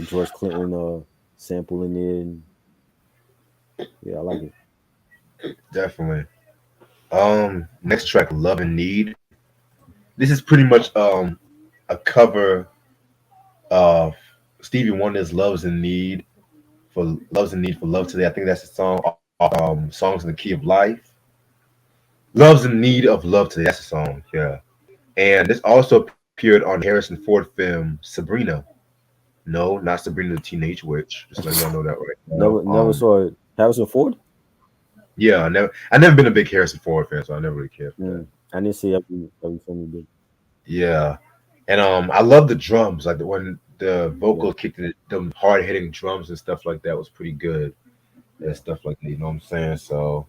[SPEAKER 2] George Clinton sample in there. And, yeah, I like it.
[SPEAKER 1] Definitely. Next track, Love and Need. This is pretty much a cover of Stevie Wonder's Loves and Need for Love Today. I think that's the song Songs in the Key of Life. Loves in Need of Love Today. That's the song, yeah. And this also appeared on the Harrison Ford film Sabrina. No, not Sabrina the Teenage Witch. Just letting y'all know that right now.
[SPEAKER 2] Never saw it. Harrison Ford.
[SPEAKER 1] Yeah, I never been a big Harrison Ford fan, so I never really cared for that.
[SPEAKER 2] I didn't see every film he did.
[SPEAKER 1] Yeah. And I love the drums, like when the
[SPEAKER 2] Yeah.
[SPEAKER 1] vocals kicked in, them hard hitting drums and stuff like that was pretty good and
[SPEAKER 2] Yeah.
[SPEAKER 1] stuff like that. You know what I'm saying? So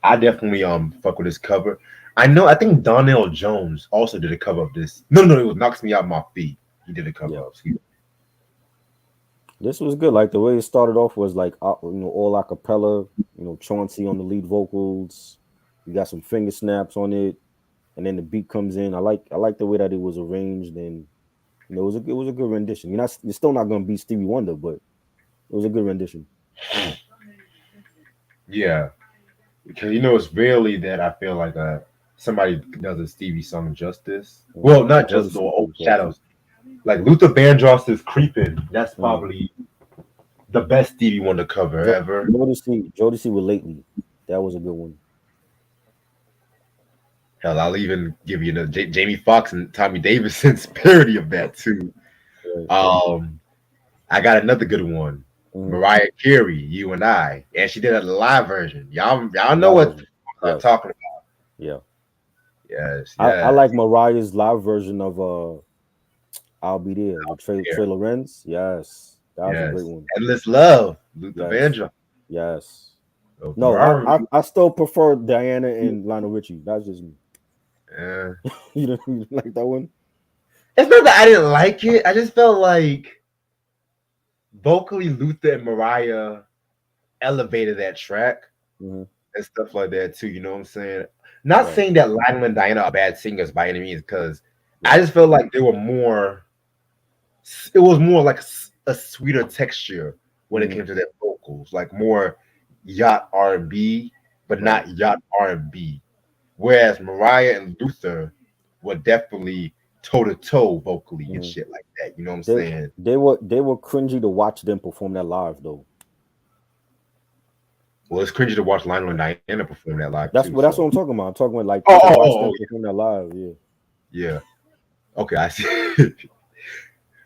[SPEAKER 1] I definitely fuck with this cover. I think Donnell Jones also did a cover of this. No, it was Knocks Me Out My Feet. He did a cover
[SPEAKER 2] Yeah.
[SPEAKER 1] of. Excuse me.
[SPEAKER 2] This was good. Like the way it started off was like all a cappella. Chauncey on the lead vocals. You got some finger snaps on it, and then the beat comes in. I like the way that it was arranged, and it was a good rendition. You're still not gonna beat Stevie Wonder, but it was a good rendition.
[SPEAKER 1] Yeah, because it's rarely that I feel like somebody does a Stevie song justice. Well, not just the
[SPEAKER 2] Jodeci did it also.
[SPEAKER 1] overshadows. Like Luther Vandross is Creeping. That's
[SPEAKER 2] Mm.
[SPEAKER 1] probably the best Stevie Wonder cover ever.
[SPEAKER 2] Jodeci with Lately. That was a good one.
[SPEAKER 1] Hell, I'll even give you the Jamie Foxx and Tommy Davidson's parody of that too.
[SPEAKER 2] Right.
[SPEAKER 1] Um, I got another good one.
[SPEAKER 2] Mhm.
[SPEAKER 1] Mariah Carey, You and I, and she did a live version. Y'all know
[SPEAKER 2] Live
[SPEAKER 1] what
[SPEAKER 2] version.
[SPEAKER 1] I'm
[SPEAKER 2] Yes.
[SPEAKER 1] talking about.
[SPEAKER 2] Yeah.
[SPEAKER 1] Yes,
[SPEAKER 2] I
[SPEAKER 1] yes.
[SPEAKER 2] like Mariah's live version of I'll Be There with
[SPEAKER 1] Here,
[SPEAKER 2] Trey Lorenz. Yes. That was a great
[SPEAKER 1] yes.
[SPEAKER 2] one.
[SPEAKER 1] Endless Love, Luther
[SPEAKER 2] Yes.
[SPEAKER 1] Vandross.
[SPEAKER 2] Yes.
[SPEAKER 1] So
[SPEAKER 2] No,
[SPEAKER 1] Mariah,
[SPEAKER 2] I still prefer Diana and Lionel Richie. That's just me.
[SPEAKER 1] yeah.
[SPEAKER 2] You didn't like that one?
[SPEAKER 1] It's not that I didn't like it. I just felt like vocally Luther and Mariah elevated that track
[SPEAKER 2] Hmm.
[SPEAKER 1] and stuff like that too. You know what I'm saying? Not
[SPEAKER 2] Right.
[SPEAKER 1] saying that Lionel and Diana are bad singers by any means, because I
[SPEAKER 2] Right.
[SPEAKER 1] just felt like they were more. It was more like a sweeter texture when it
[SPEAKER 2] Hmm.
[SPEAKER 1] came to their vocals, like more yacht R&B, but
[SPEAKER 2] Right.
[SPEAKER 1] not yacht R&B. Whereas Mariah and Luther were definitely toe to toe vocally and
[SPEAKER 2] Hmm.
[SPEAKER 1] shit like that. You know what I'm
[SPEAKER 2] They
[SPEAKER 1] saying?
[SPEAKER 2] they were cringy to watch them perform that live though.
[SPEAKER 1] Well, it's cringy to watch Lionel and Diana perform that live too.
[SPEAKER 2] That's
[SPEAKER 1] So,
[SPEAKER 2] what I'm talking about. I'm talking about like
[SPEAKER 1] oh,
[SPEAKER 2] to
[SPEAKER 1] oh,
[SPEAKER 2] watch
[SPEAKER 1] oh,
[SPEAKER 2] them
[SPEAKER 1] oh,
[SPEAKER 2] perform that live. Yeah.
[SPEAKER 1] yeah. Okay, I see.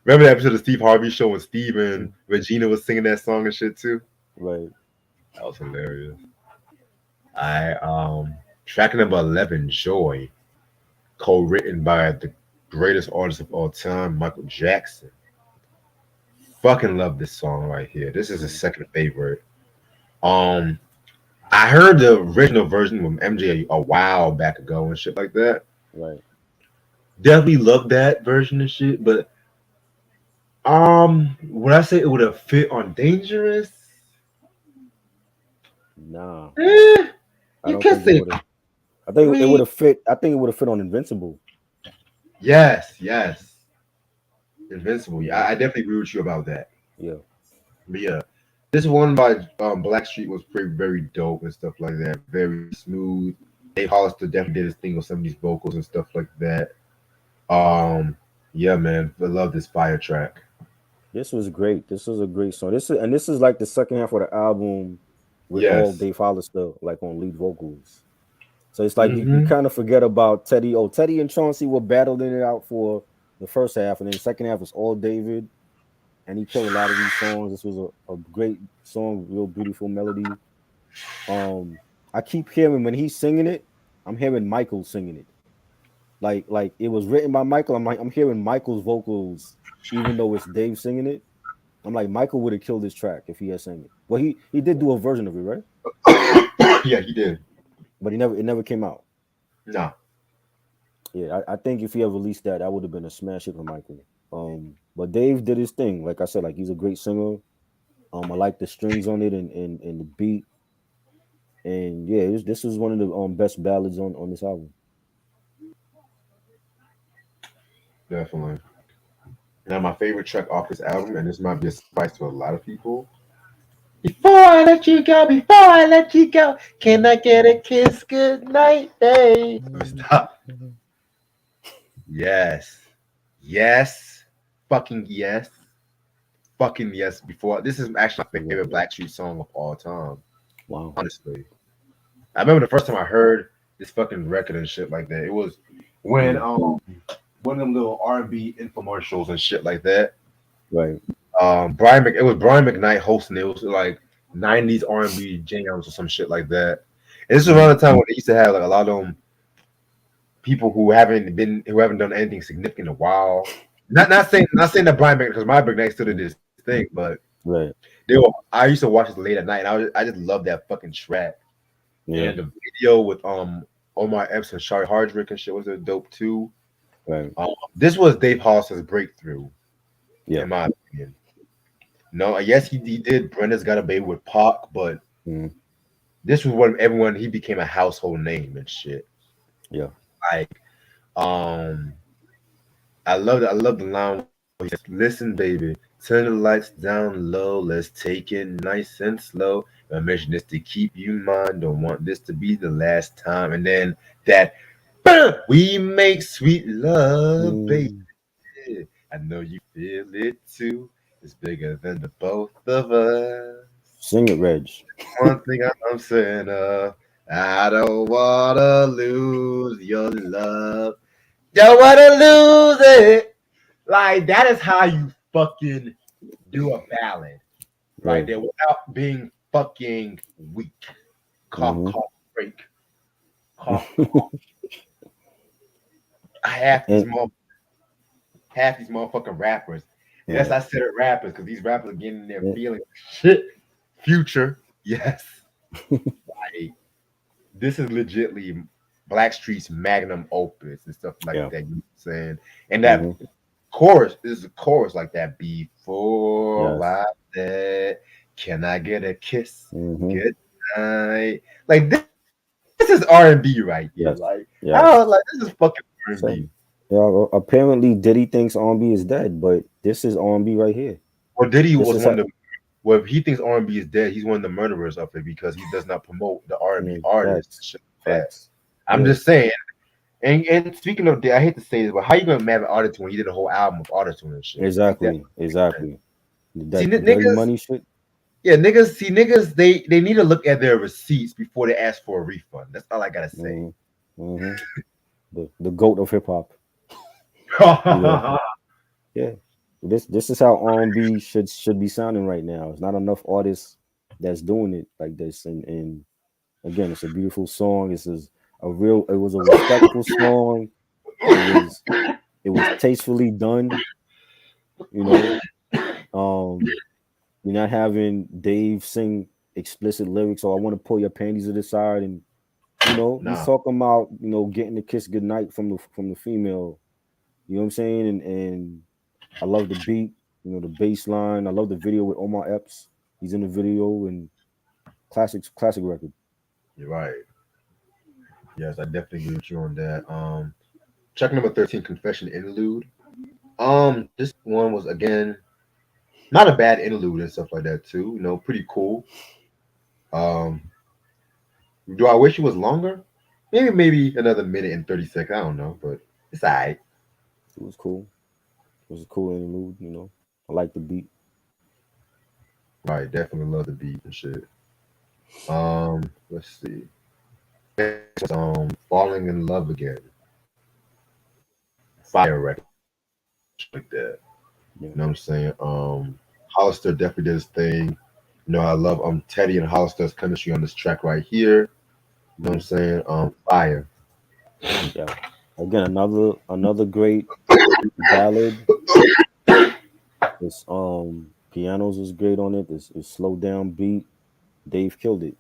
[SPEAKER 1] Remember the episode of Steve Harvey show when Steve and
[SPEAKER 2] Mhm.
[SPEAKER 1] Regina was singing that song and shit too?
[SPEAKER 2] Right.
[SPEAKER 1] That was hilarious. I track number 11, Joy, co-written by the greatest artist of all time, Michael Jackson. Fucking love this song right here. This is a
[SPEAKER 2] Mhm.
[SPEAKER 1] second favorite. Um, I heard the original version with MJ a while back ago and shit like that.
[SPEAKER 2] Right.
[SPEAKER 1] Definitely love that version and shit, but would I say it would have fit on Dangerous?
[SPEAKER 2] Nah.
[SPEAKER 1] Eh,
[SPEAKER 2] I
[SPEAKER 1] you
[SPEAKER 2] don't
[SPEAKER 1] can
[SPEAKER 2] think it
[SPEAKER 1] say.
[SPEAKER 2] would have. I
[SPEAKER 1] I
[SPEAKER 2] think it would
[SPEAKER 1] mean,
[SPEAKER 2] have fit. I think it would have fit on Invincible.
[SPEAKER 1] yes, yes. Invincible. Yeah,
[SPEAKER 2] Hmm.
[SPEAKER 1] I definitely agree with you about that.
[SPEAKER 2] Yeah.
[SPEAKER 1] But yeah. This one by Blackstreet was very dope and stuff like that. Very smooth. Dave Hollister definitely did his thing with some of these vocals and stuff like that. Um, yeah, man, I love this fire track.
[SPEAKER 2] This was great. This was a great song. This is like the second half of the album with all
[SPEAKER 1] Yes.
[SPEAKER 2] Dave Hollister like on lead vocals. So it's like you
[SPEAKER 1] Mm-hmm.
[SPEAKER 2] kind of forget about Teddy. Oh, Teddy and Chauncey were battling it out for the first half, and then the second half was all David, and he killed a lot of these songs. This was a great song, real beautiful melody. Um, I keep hearing when he's singing it, I'm hearing Michael singing it. Like it was written by Michael. I'm hearing Michael's vocals, even though it's Dave singing it. I'm like Michael would have killed this track if he had sang it. Well, he did do a version of it, right?
[SPEAKER 1] Yeah, he did.
[SPEAKER 2] But it never came out.
[SPEAKER 1] No,
[SPEAKER 2] Yeah, I think if he had released that, that would have been a smash hit for Michael. But Dave did his thing. Like I said, like he's a great singer. I like the strings on it and the beat. And yeah, this is one of the best ballads on this album.
[SPEAKER 1] definitely. Now, my favorite track off this album, and this might be a surprise to a lot of people. Before I let you go, before I let you go, can I get a kiss good night, babe? Stop. Yes. Yes. Fucking yes. Fucking yes. Before this is actually my favorite Blackstreet song of all time.
[SPEAKER 2] Wow.
[SPEAKER 1] Honestly. I remember the first time I heard this fucking record and shit like that. It was when one of them little R&B infomercials and shit like that.
[SPEAKER 2] Right.
[SPEAKER 1] It was Brian McKnight hosting. It was like 90s R&B jams or some shit like that. And this is around the time when they used to have like a lot of them people who haven't done anything significant in a while. Not saying that Brian McKnight, because Brian McKnight still did this thing, but
[SPEAKER 2] Right.
[SPEAKER 1] I used to watch this late at night, and I just love that fucking track.
[SPEAKER 2] Yeah.
[SPEAKER 1] And the video with Omar Epps and Shari Hardrick and shit was a dope too.
[SPEAKER 2] Right.
[SPEAKER 1] This was Dave Hollister's breakthrough,
[SPEAKER 2] Yeah.
[SPEAKER 1] in my opinion. No, yes, he did. Brenda's Got a Baby with Pac, but this was when he became a household name and shit.
[SPEAKER 2] Yeah.
[SPEAKER 1] Like, I love the line where he says, "Listen, baby, turn the lights down low. Let's take it nice and slow. My mission is to keep you mine. Don't want this to be the last time." And then that, we make sweet love, baby. I know you feel it too. It's bigger than the both of us.
[SPEAKER 2] Sing it, Reg.
[SPEAKER 1] One thing I'm saying, I don't wanna lose your love. Don't wanna lose it. Like that is how you fucking do a ballad, right there, without being fucking weak. Cough, break. Cough. half these motherfucking rappers. Yes, I said it rappers because these rappers are getting their feelings. Shit. Future, yes. Like, this is legitly Blackstreet's magnum opus and stuff like that. You know what I'm saying? And that chorus is a chorus like that. Before I said, can I get a kiss? Good night. Like this is R&B right here. Like, this is fucking R&B.
[SPEAKER 2] Yeah, apparently Diddy thinks R&B is dead, but this is R&B right here.
[SPEAKER 1] Well, Diddy was one of the. Well, if he thinks R&B is dead, he's one of the murderers of it because he does not promote the R&B artists.
[SPEAKER 2] Facts.
[SPEAKER 1] I'm just saying. And speaking of that, I hate to say this, but how you gonna mad at autotune when he did a whole album of autotune and shit?
[SPEAKER 2] Exactly.
[SPEAKER 1] That see,
[SPEAKER 2] niggas, money shit.
[SPEAKER 1] Yeah, niggas, they need to look at their receipts before they ask for a refund. That's all I gotta say.
[SPEAKER 2] The goat of hip hop. Yeah. This is how R&B should be sounding right now. It's not enough artists that's doing it like this, and again, it's a beautiful song. It was a respectful song. It was tastefully done. You know, you're not having Dave sing explicit lyrics. Or I want to pull your panties to the side, and he's talking about getting the kiss goodnight from the female. You know what I'm saying? And I love the beat. The bass line. I love the video with Omar Epps. He's in the video, and classic record.
[SPEAKER 1] You're right. Yes, I definitely agree with you on that. Track number 13, Confession Interlude. This one was again Not a bad interlude and stuff like that too. You know, pretty cool. Um, do I wish it was longer? Maybe another minute and 30 seconds. I don't know, but it's alright.
[SPEAKER 2] It was cool. It was a cool interlude. I like the beat.
[SPEAKER 1] Right, definitely love the beat and shit. Let's see. Falling in Love Again. Fire record like that.
[SPEAKER 2] Yeah.
[SPEAKER 1] You know what I'm saying? Hollister definitely did his thing. I love Teddy and Hollister's chemistry on this track right here. You know what I'm saying? Fire.
[SPEAKER 2] Yeah. Again, another great ballad. This pianos was great on it. This slow down beat. Dave killed it.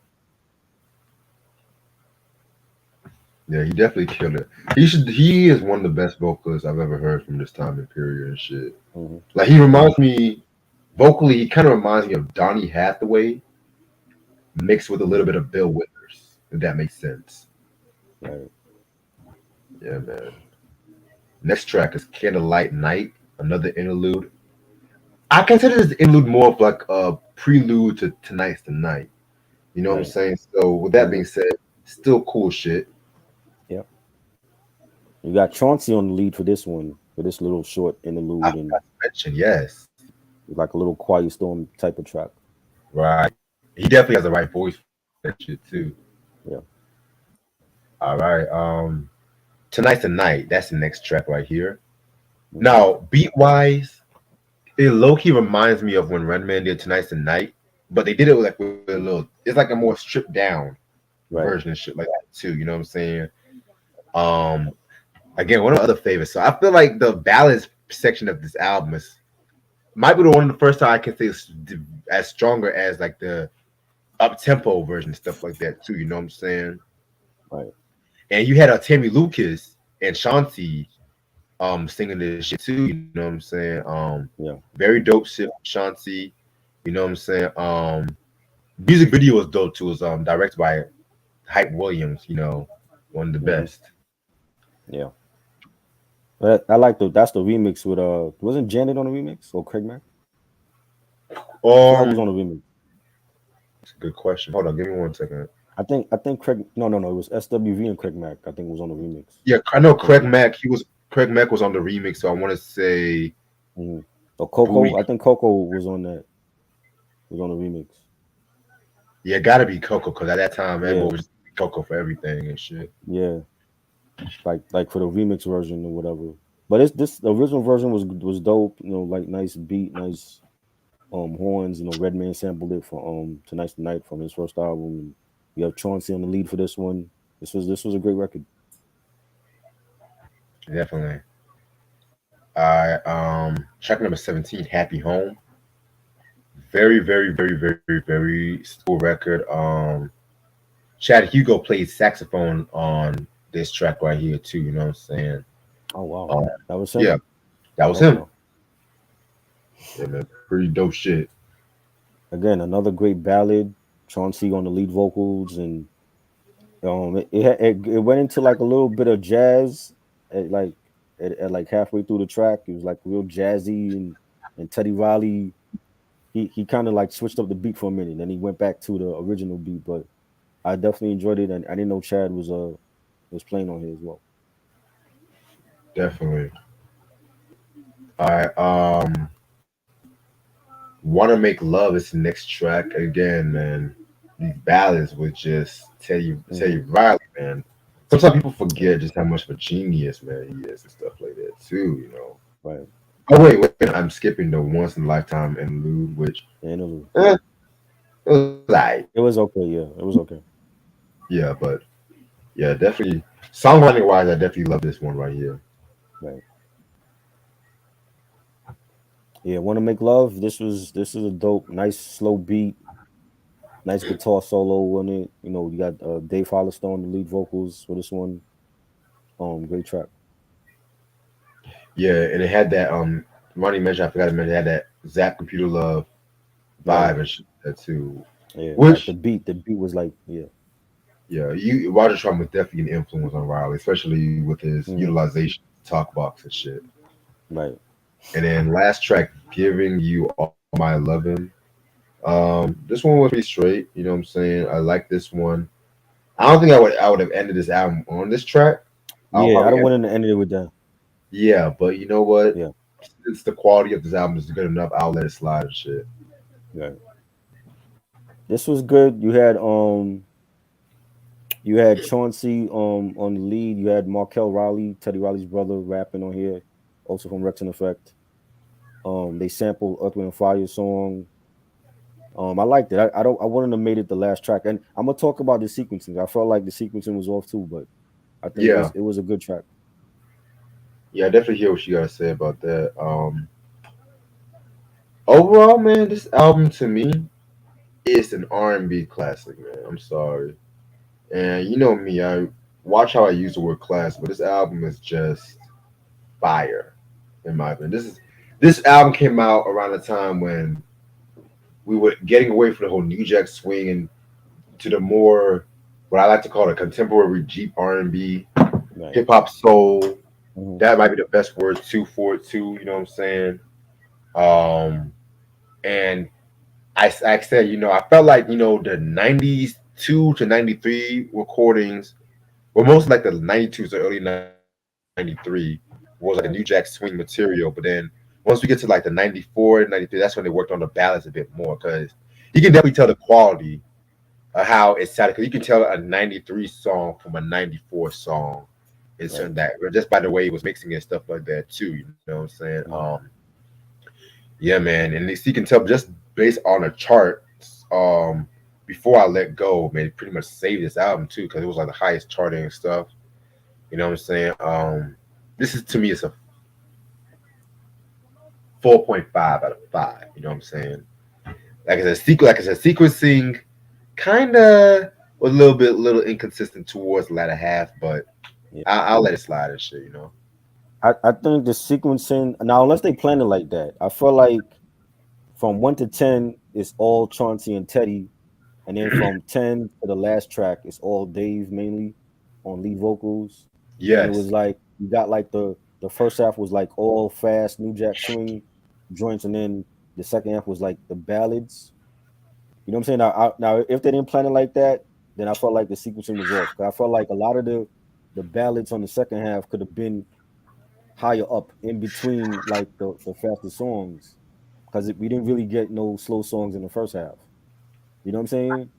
[SPEAKER 1] Yeah, he definitely killed it. He is one of the best vocalists I've ever heard from this time and period and shit.
[SPEAKER 2] Mm-hmm.
[SPEAKER 1] Like he reminds me vocally, he kind of reminds me of Donny Hathaway mixed with a little bit of Bill Withers, if that makes sense.
[SPEAKER 2] Right.
[SPEAKER 1] Yeah, man. Next track is Candlelight Night, another interlude. I consider this interlude more of like a prelude to Tonight's the Night. You know what I'm saying? So with that being said, still cool shit.
[SPEAKER 2] Yep. You got Chauncey on the lead for this one, for this little short interlude,
[SPEAKER 1] I
[SPEAKER 2] and
[SPEAKER 1] forgot to mention, yes.
[SPEAKER 2] like a little quiet storm type of track.
[SPEAKER 1] Right. He definitely has the right voice for that shit too.
[SPEAKER 2] Yeah.
[SPEAKER 1] All right. Tonight's the Night. That's the next track right here. Now, beat wise, it low key reminds me of when Redman did Tonight's the Night, but they did it like with a little. It's like a more stripped down version and shit like that too. You know what I'm saying? Again, one of the other favorites. So I feel like the ballads section of this album might be the one of the first time I can say as stronger as like the up tempo version and stuff like that too. You know what I'm saying?
[SPEAKER 2] Right.
[SPEAKER 1] And you had a Tammy Lucas and Chauncey singing this shit too. You know what I'm saying?
[SPEAKER 2] Yeah.
[SPEAKER 1] Very dope shit, Chauncey. You know what I'm saying? Music video was dope too. It was directed by Hype Williams. One of the best.
[SPEAKER 2] Yeah. But I like that's the remix with wasn't Janet on the remix or Craig Mack? Who was on the remix?
[SPEAKER 1] That's a good question. Hold on, give me 1 second.
[SPEAKER 2] I think Craig. No, it was SWV and Craig Mack. I think was on the remix.
[SPEAKER 1] Yeah, I know Craig Mack. Craig Mack was on the remix, so I want to say.
[SPEAKER 2] Or Coco. I think Coco was on that. Was on the remix.
[SPEAKER 1] Yeah, gotta be Coco because at that time everyone was Coco for everything and shit.
[SPEAKER 2] Yeah. Like for the remix version or whatever. But the original version was dope. Like nice beat, nice horns. Redman sampled it for Tonight's the Night from his first album. And you have Chauncey on the lead for this one. This was a great record.
[SPEAKER 1] Definitely. Track number 17, Happy Home. Very, very, very, very, very cool record. Chad Hugo played saxophone on this track right here too. You know what I'm saying?
[SPEAKER 2] Oh wow, that was him.
[SPEAKER 1] Yeah, that was him. Yeah, man, pretty dope shit.
[SPEAKER 2] Again, another great ballad. Chauncey on the lead vocals, and it went into like a little bit of jazz at like halfway through the track. It was like real jazzy, and Teddy Riley. He kind of like switched up the beat for a minute, then he went back to the original beat. But I definitely enjoyed it, and I didn't know Chad was playing on here as well.
[SPEAKER 1] Definitely. All right. Wanna Make Love is the next track. Again, man. These ballads would just Teddy Riley, man. Sometimes people forget just how much of a genius, man, he is and stuff like that too.
[SPEAKER 2] Right.
[SPEAKER 1] Oh wait, I'm skipping the Once in a Lifetime interlude, which
[SPEAKER 2] interlude.
[SPEAKER 1] It was like
[SPEAKER 2] it was okay. Yeah, it was okay.
[SPEAKER 1] Yeah, but yeah, definitely songwriting wise, I definitely love this one right here.
[SPEAKER 2] Right. Yeah, Wanna Make Love. This is a dope, nice slow beat, nice guitar solo on it. You got Dave Hollister on the lead vocals for this one. Great track.
[SPEAKER 1] Yeah, and it had that Ronnie mentioned, I forgot to mention, it had that Zap Computer Love vibe and shit that too.
[SPEAKER 2] Yeah, which like the beat was like,
[SPEAKER 1] yeah, Roger Trump was definitely an influence on Riley, especially with his utilization of talk box and shit.
[SPEAKER 2] Right.
[SPEAKER 1] And then last track, Giving You All My Lovin'. This one was pretty straight. You know what I'm saying? I like this one. I don't think I would have ended this album on this track. I'll
[SPEAKER 2] Yeah, I
[SPEAKER 1] probably
[SPEAKER 2] don't
[SPEAKER 1] end.
[SPEAKER 2] want to end it with that.
[SPEAKER 1] Yeah, but you know what?
[SPEAKER 2] Yeah,
[SPEAKER 1] Since the quality of this album is good enough, I'll let it slide and shit.
[SPEAKER 2] yeah. This was good. You had Chauncey on the lead. You had Markel Riley, Teddy Riley's brother, rapping on here, also from Rex and Effect. They sampled Earth, Wind and Fire song. I liked it. I don't. I wouldn't have made it the last track, and I'm gonna talk about the sequencing. I felt like the sequencing was off too, but I think
[SPEAKER 1] Yeah,
[SPEAKER 2] it was a good track.
[SPEAKER 1] yeah, I definitely hear what you gotta say about that. Overall, man, this album to me is an R&B classic, man. I'm sorry, and you know me, I watch how I use the word classic, but this album is just fire, in my opinion. This album came out around the time when we were getting away from the whole New Jack Swing and to the more what I like to call a contemporary Jeep R&B,
[SPEAKER 2] Right.
[SPEAKER 1] hip hop soul.
[SPEAKER 2] Hmm.
[SPEAKER 1] That might be the best word too for it too. You know what I'm saying? And I said, I felt like the '92 to '93 recordings were most like the '92 to early '93 was like the New Jack Swing
[SPEAKER 2] Right.
[SPEAKER 1] material. But then once we get to like the '94, '93, that's when they worked on the ballads a bit more because you can definitely tell the quality how it sounded because you can tell a '93 song from a '94 song in
[SPEAKER 2] Right.
[SPEAKER 1] certain that just by the way he was mixing and stuff like that too. You know what I'm saying?
[SPEAKER 2] Right.
[SPEAKER 1] Yeah, man, and you can tell just based on the charts. Before I let go, man, it pretty much saved this album too because it was like the highest charting and stuff. You know what I'm saying? This is to me it's a 4.5 out of 5. You know what I'm saying? Like I said, sequencing kind of was little inconsistent towards the latter half, but
[SPEAKER 2] Yeah.
[SPEAKER 1] I'll let it slide and shit.
[SPEAKER 2] I think the sequencing now, unless they plan it like that, I feel like from 1 to 10 it's all Chauncey and Teddy, and then from 10 to the last track it's all Dave mainly on lead vocals. And it was
[SPEAKER 1] Yes,
[SPEAKER 2] like you got like the first half was like all fast New Jack Swing joints, and then the second half was like the ballads. You know what I'm saying? Now if they didn't plan it like that, then I felt like the sequencing was off. Cause I felt like a lot of the ballads on the second half could have been higher up in between like the faster songs, because we didn't really get no slow songs in the first half. You know what I'm saying?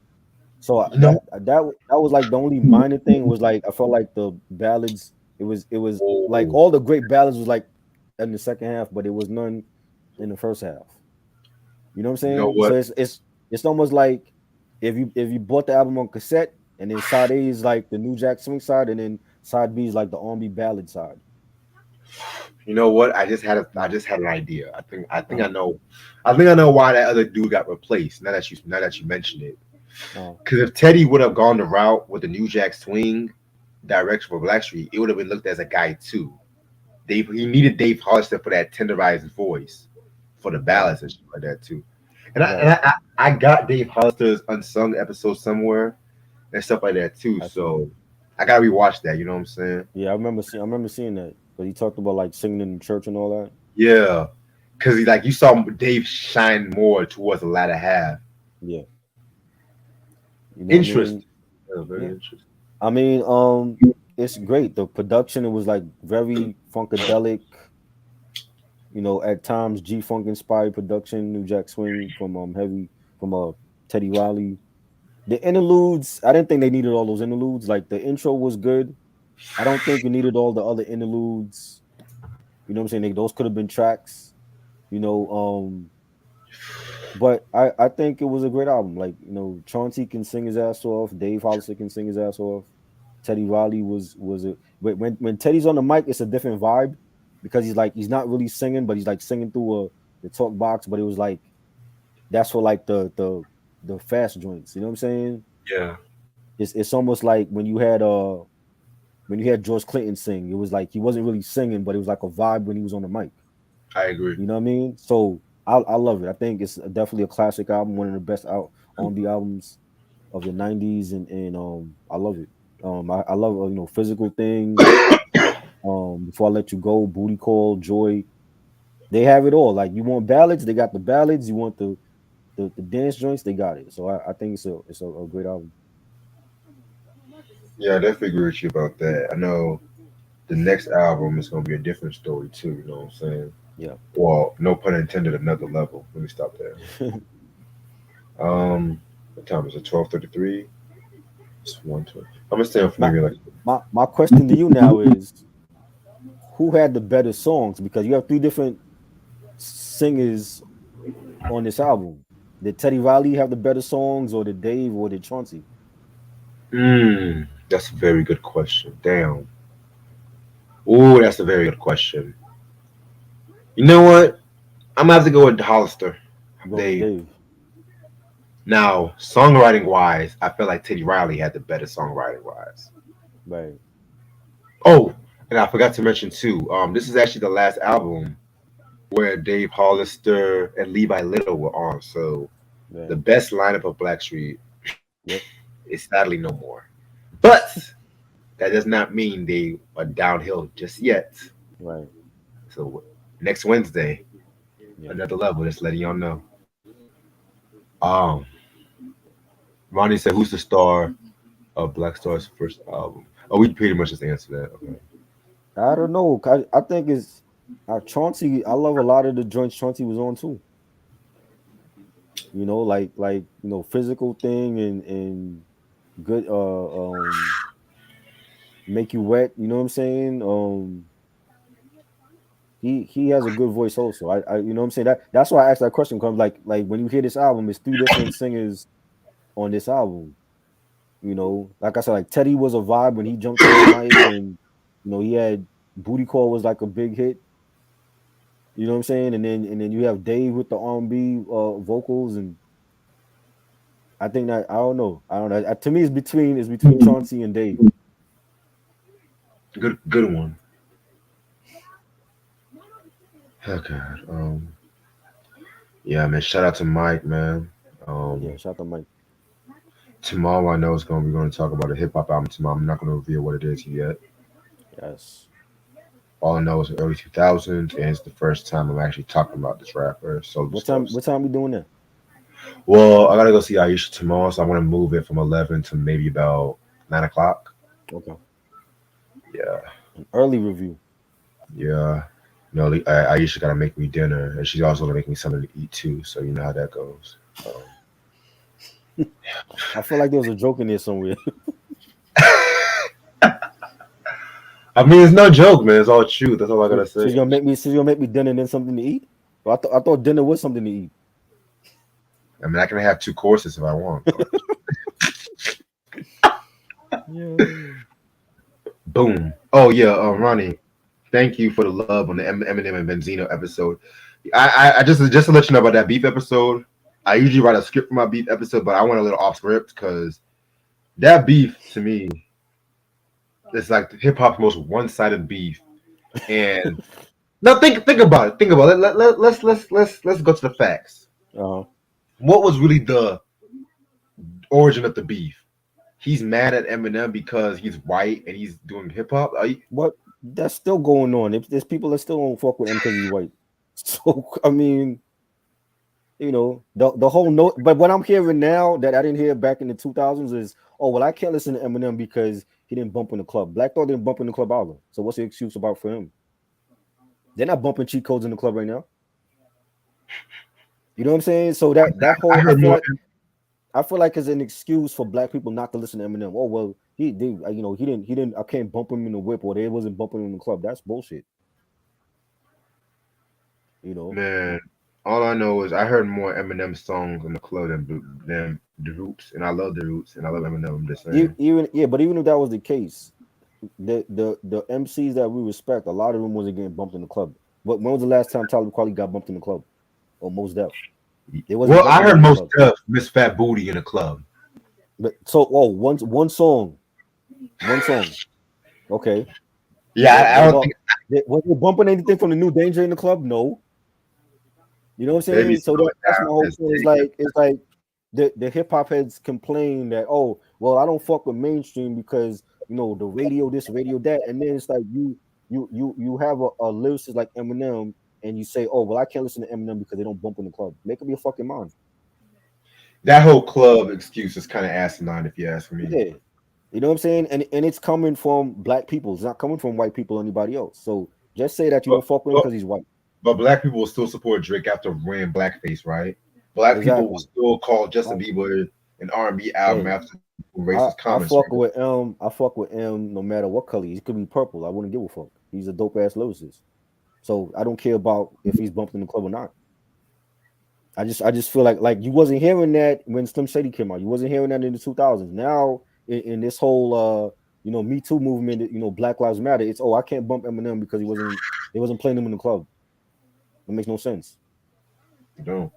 [SPEAKER 2] So
[SPEAKER 1] you know.
[SPEAKER 2] that was like the only minor thing was like I felt like the ballads. It was like
[SPEAKER 1] Oh,
[SPEAKER 2] all the great ballads was like in the second half, but it was none in the first half. You know what I'm
[SPEAKER 1] you know
[SPEAKER 2] saying? So
[SPEAKER 1] what?
[SPEAKER 2] it's almost like if you bought the album on cassette and then side A is like the New Jack Swing side and then side B is like the R&B ballad side.
[SPEAKER 1] You know what? I
[SPEAKER 2] Mm.
[SPEAKER 1] just had an idea. I think I
[SPEAKER 2] Uh-huh.
[SPEAKER 1] know. I think I know why that other dude got replaced. Now that you mentioned it,
[SPEAKER 2] Uh,
[SPEAKER 1] because if Teddy would have gone the route with the New Jack Swing direction for Blackstreet, it would have been looked as a guy too. He needed Dave Hollister for that tenderized voice for the
[SPEAKER 2] right,
[SPEAKER 1] ballads and shit like that too. And I and
[SPEAKER 2] right.
[SPEAKER 1] I, I got Dave Hollister's unsung episode somewhere and stuff like that too.
[SPEAKER 2] I see.
[SPEAKER 1] So I gotta rewatch that. You know what I'm saying?
[SPEAKER 2] Yeah, I remember seeing that. But he talked about like singing in church and all that.
[SPEAKER 1] Yeah, because he like you saw Dave shine more towards the latter half.
[SPEAKER 2] Yeah. You know what I
[SPEAKER 1] Interesting.
[SPEAKER 2] mean?
[SPEAKER 1] Yeah, very
[SPEAKER 2] Yeah.
[SPEAKER 1] interesting.
[SPEAKER 2] I mean, it's great. The production, it was like very funkadelic, at times G Funk inspired production, New Jack Swing from Heavy from Teddy Riley. The interludes, I didn't think they needed all those interludes. Like the intro was good. I don't think you needed all the other interludes. You know what I'm saying? Those could have been tracks, you know. But I think it was a great album. Like, Chauncey can sing his ass off, Dave Hollister can sing his ass off. Teddy Riley was a when Teddy's on the mic, it's a different vibe because he's not really singing, but he's like singing through the talk box. But it was like that's for like the fast joints. You know what I'm saying?
[SPEAKER 1] Yeah,
[SPEAKER 2] It's almost like when you had George Clinton sing, it was like he wasn't really singing, but it was like a vibe when he was on the mic.
[SPEAKER 1] I agree.
[SPEAKER 2] You know what I mean? So I love it. I think it's definitely a classic album, one of the best out R&B albums of the '90s, and I love it. I love physical things. Before I let you go, booty call, joy. They have it all. Like you want ballads, they got the ballads. You want the dance joints, they got it. So I think it's a great album.
[SPEAKER 1] Yeah, I definitely agree with you about that. I know the next album is gonna be a different story too. You know what I'm saying?
[SPEAKER 2] Yeah.
[SPEAKER 1] Well, no pun intended. Another level. Let me stop there. What time is it? 12:33. It's 1:20. I'm gonna stay on for
[SPEAKER 2] my
[SPEAKER 1] maybe like.
[SPEAKER 2] my question to you now is who had the better songs? Because you have three different singers on this album. Did Teddy Riley have the better songs, or did Dave, or did Chauncey?
[SPEAKER 1] That's a very good question. Damn. Ooh, that's a very good question. You know what? I'm gonna have to go with Hollister.
[SPEAKER 2] You going with
[SPEAKER 1] Dave.
[SPEAKER 2] Dave?
[SPEAKER 1] Now, songwriting wise, I feel like Teddy Riley had the better songwriting wise.
[SPEAKER 2] Right,
[SPEAKER 1] Oh, and I forgot to mention too. This is actually the last album where Dave Hollister and Levi Little were on. So the
[SPEAKER 2] right.
[SPEAKER 1] best lineup of Blackstreet
[SPEAKER 2] Yep.
[SPEAKER 1] is sadly no more. But that does not mean they are downhill just yet.
[SPEAKER 2] Right.
[SPEAKER 1] So next Wednesday,
[SPEAKER 2] Yeah.
[SPEAKER 1] another level. Just letting y'all know. Um, Ronnie said, "Who's the star of Black Star's first album?" Oh, we pretty much just answered that. Okay.
[SPEAKER 2] I don't know. I think it's Chauncey. I love a lot of the joints Chauncey was on too. Physical thing and good make you wet. You know what I'm saying? He has a good voice also. I you know what I'm saying, that's why I asked that question. Because like when you hear this album, it's three different singers on this album. Like I said, like Teddy was a vibe when he jumped on the mic, and he had Booty Call was like a big hit. You know what I'm saying? And then you have Dave with the R&B vocals, and I think that I don't know. To me, it's between Chauncey and Dave.
[SPEAKER 1] Good one. Oh God. Yeah, man. Shout out to Mike, man.
[SPEAKER 2] Yeah,
[SPEAKER 1] Um,
[SPEAKER 2] shout out to Mike.
[SPEAKER 1] Tomorrow I know we're going to talk about a hip hop album tomorrow. I'm not going to reveal what it is yet.
[SPEAKER 2] Yes.
[SPEAKER 1] All I know is early 2000s, and it's the first time I'm actually talking about this rapper solo
[SPEAKER 2] What
[SPEAKER 1] stuff.
[SPEAKER 2] time? What time we doing that?
[SPEAKER 1] Well, I gotta go see Aisha tomorrow, so I want to move it from 11 to maybe about 9 o'clock.
[SPEAKER 2] Okay.
[SPEAKER 1] Yeah,
[SPEAKER 2] An early review.
[SPEAKER 1] yeah. Aisha gotta make me dinner, and she's also gonna make me something to eat too. So you know how that goes.
[SPEAKER 2] I feel like there was a joke in there somewhere.
[SPEAKER 1] I mean, it's no joke, man. It's all truth. That's all I gotta
[SPEAKER 2] She's
[SPEAKER 1] say.
[SPEAKER 2] gonna make me dinner and then something to eat. Well, I thought dinner was something to eat.
[SPEAKER 1] I mean, I can have two courses if I want.
[SPEAKER 2] Yeah.
[SPEAKER 1] Boom. Oh yeah, Ronnie. Thank you for the love on the Eminem and Benzino episode. I just to let you know about that beef episode. I usually write a script for my beef episode, but I went a little off script because that beef to me is like hip hop's most one sided beef. And now think about it. Think about it. Let's go to the facts.
[SPEAKER 2] Uh-huh.
[SPEAKER 1] What was really the origin of the beef? He's mad at Eminem because he's white and he's doing hip hop.
[SPEAKER 2] What That's still going on. There's people that still don't fuck with him because he's white. So I mean, the whole note. But what I'm hearing now that I didn't hear back in the 2000s is, oh well, I can't listen to Eminem because he didn't bump in the club. Black Thought didn't bump in the club either. So what's the excuse about for him? They're not bumping cheat codes in the club right now. You know what I'm saying? So that
[SPEAKER 1] I
[SPEAKER 2] whole
[SPEAKER 1] heard more.
[SPEAKER 2] I feel like it's an excuse for black people not to listen to Eminem. Oh well, he didn't. I can't bump him in the whip, or they wasn't bumping him in the club. That's bullshit. You know.
[SPEAKER 1] Man, all I know is I heard more Eminem songs in the club than the Roots, and I love the Roots, and I love Eminem. I'm just saying.
[SPEAKER 2] Even yeah, but even if that was the case, the MCs that we respect, a lot of them wasn't getting bumped in the club. But when was the last time Talib Kweli got bumped in the club? Or Most Def? They wasn't
[SPEAKER 1] Well, I
[SPEAKER 2] bumping him
[SPEAKER 1] heard
[SPEAKER 2] in the
[SPEAKER 1] most
[SPEAKER 2] club.
[SPEAKER 1] stuff Miss Fat Booty in the club.
[SPEAKER 2] But so one song, one song. Okay.
[SPEAKER 1] Yeah, I
[SPEAKER 2] What
[SPEAKER 1] don't
[SPEAKER 2] about
[SPEAKER 1] think
[SPEAKER 2] was they bumping anything from the New Danger in the club? No. You know what I'm
[SPEAKER 1] Baby
[SPEAKER 2] saying? So
[SPEAKER 1] Slow It
[SPEAKER 2] that's
[SPEAKER 1] Down
[SPEAKER 2] my whole
[SPEAKER 1] is
[SPEAKER 2] thing. It's
[SPEAKER 1] taken.
[SPEAKER 2] like the hip hop heads complain that, oh well, I don't fuck with mainstream because the radio this, radio that, and then it's like you have a lyricist like Eminem, and you say, oh well, I can't listen to Eminem because they don't bump in the club. Make up your fucking mind.
[SPEAKER 1] That whole club excuse is kind of asinine, if you ask me.
[SPEAKER 2] Yeah. You know what I'm saying? And it's coming from black people. It's not coming from white people or anybody else. So just say that you
[SPEAKER 1] But,
[SPEAKER 2] don't fuck with him
[SPEAKER 1] but,
[SPEAKER 2] because he's white.
[SPEAKER 1] but black people will still support Drake after wearing blackface, right? Black people will
[SPEAKER 2] Exactly.
[SPEAKER 1] still call Justin
[SPEAKER 2] I,
[SPEAKER 1] Bieber an R&B album
[SPEAKER 2] hey,
[SPEAKER 1] after racist
[SPEAKER 2] I
[SPEAKER 1] comments,
[SPEAKER 2] fuck
[SPEAKER 1] right?
[SPEAKER 2] with M. I fuck with M no matter what color. He could be purple. I wouldn't give a fuck. He's a dope ass lyricist. So I don't care about if he's bumped in the club or not. I just feel like you wasn't hearing that when Slim Shady came out. You wasn't hearing that in the 2000s. Now in this whole Me Too movement, Black Lives Matter. It's I can't bump Eminem because they wasn't playing him in the club. It makes no sense.
[SPEAKER 1] You don't.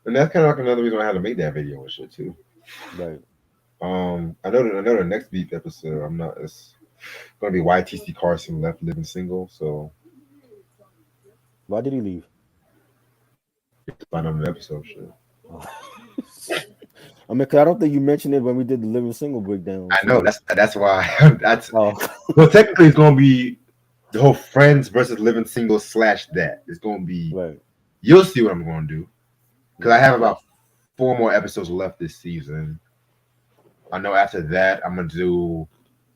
[SPEAKER 1] And that's kind of like another reason I had to make that video and shit too.
[SPEAKER 2] Right.
[SPEAKER 1] I know the next beef episode. It's gonna be YTC Carson left living single. So
[SPEAKER 2] Why did he leave?
[SPEAKER 1] find out the episode shit.
[SPEAKER 2] I mean, 'cause I don't think you mentioned it when we did the living single breakdown.
[SPEAKER 1] I know that's why that's
[SPEAKER 2] Oh,
[SPEAKER 1] well technically it's gonna be the whole friends versus living single / that. It's gonna be
[SPEAKER 2] right.
[SPEAKER 1] you'll see what I'm gonna do. Because I have about 4 more episodes left this season. I know after that I'm gonna do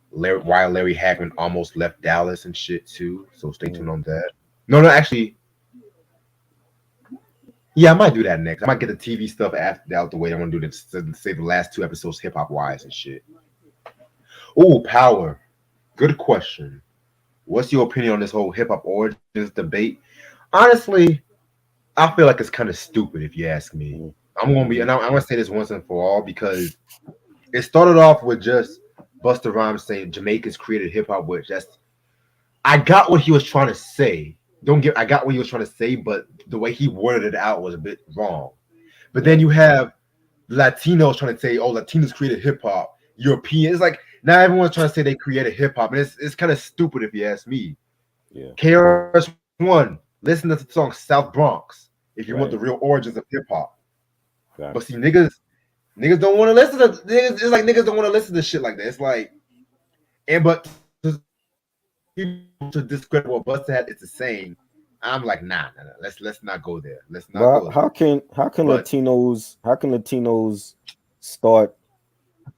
[SPEAKER 1] why Larry Hagman almost left Dallas and shit too. So stay tuned on that. No, actually, yeah, I might do that next. I might get the TV stuff out the way. I'm gonna do this. Say the last 2 episodes hip hop wise and shit. Oh, Power. Good question. What's your opinion on this whole hip hop origins debate? Honestly, I feel like it's kind of stupid if you ask me. I'm gonna say this once and for all because it started off with just Busta Rhymes saying Jamaicans created hip hop, which I got what he was trying to say. I got what he was trying to say, but the way he worded it out was a bit wrong. But then you have Latinos trying to say, "Oh, Latinos created hip hop." European, it's like now everyone's trying to say they created hip hop, and it's kind of stupid if you ask me.
[SPEAKER 2] Yeah.
[SPEAKER 1] KRS-One, listen to the song South Bronx if you want the real origins of hip hop.
[SPEAKER 2] Right.
[SPEAKER 1] But see, niggas don't want to listen to niggas. It's like niggas don't want to listen to shit like that. It's like, but to discredit what Busta had, it's the same. I'm like, nah. Let's not go there. Let's not go there.
[SPEAKER 2] How can Latinos start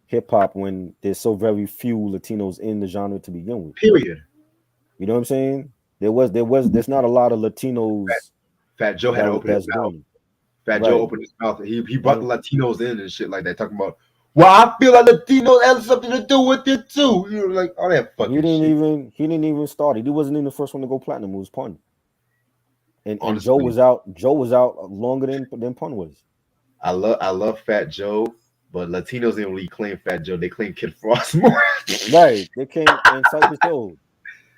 [SPEAKER 2] hip hop when there's so very few Latinos in the genre to begin with?
[SPEAKER 1] Period.
[SPEAKER 2] You know what I'm saying? There's not a lot of Latinos.
[SPEAKER 1] Fat Joe had to open his mouth. Joe opened his mouth. He brought the Latinos in and shit like that, talking about, well, I feel like Latinos have something to do with it too. You know, like all that fucking shit.
[SPEAKER 2] He didn't even start it. He wasn't even the first one to go platinum. It was Pun. And Joe was out longer than Pun was.
[SPEAKER 1] I love Fat Joe, but Latinos didn't really claim Fat Joe. They claim Kid Frost more.
[SPEAKER 2] Right. They came and Cypress Hill.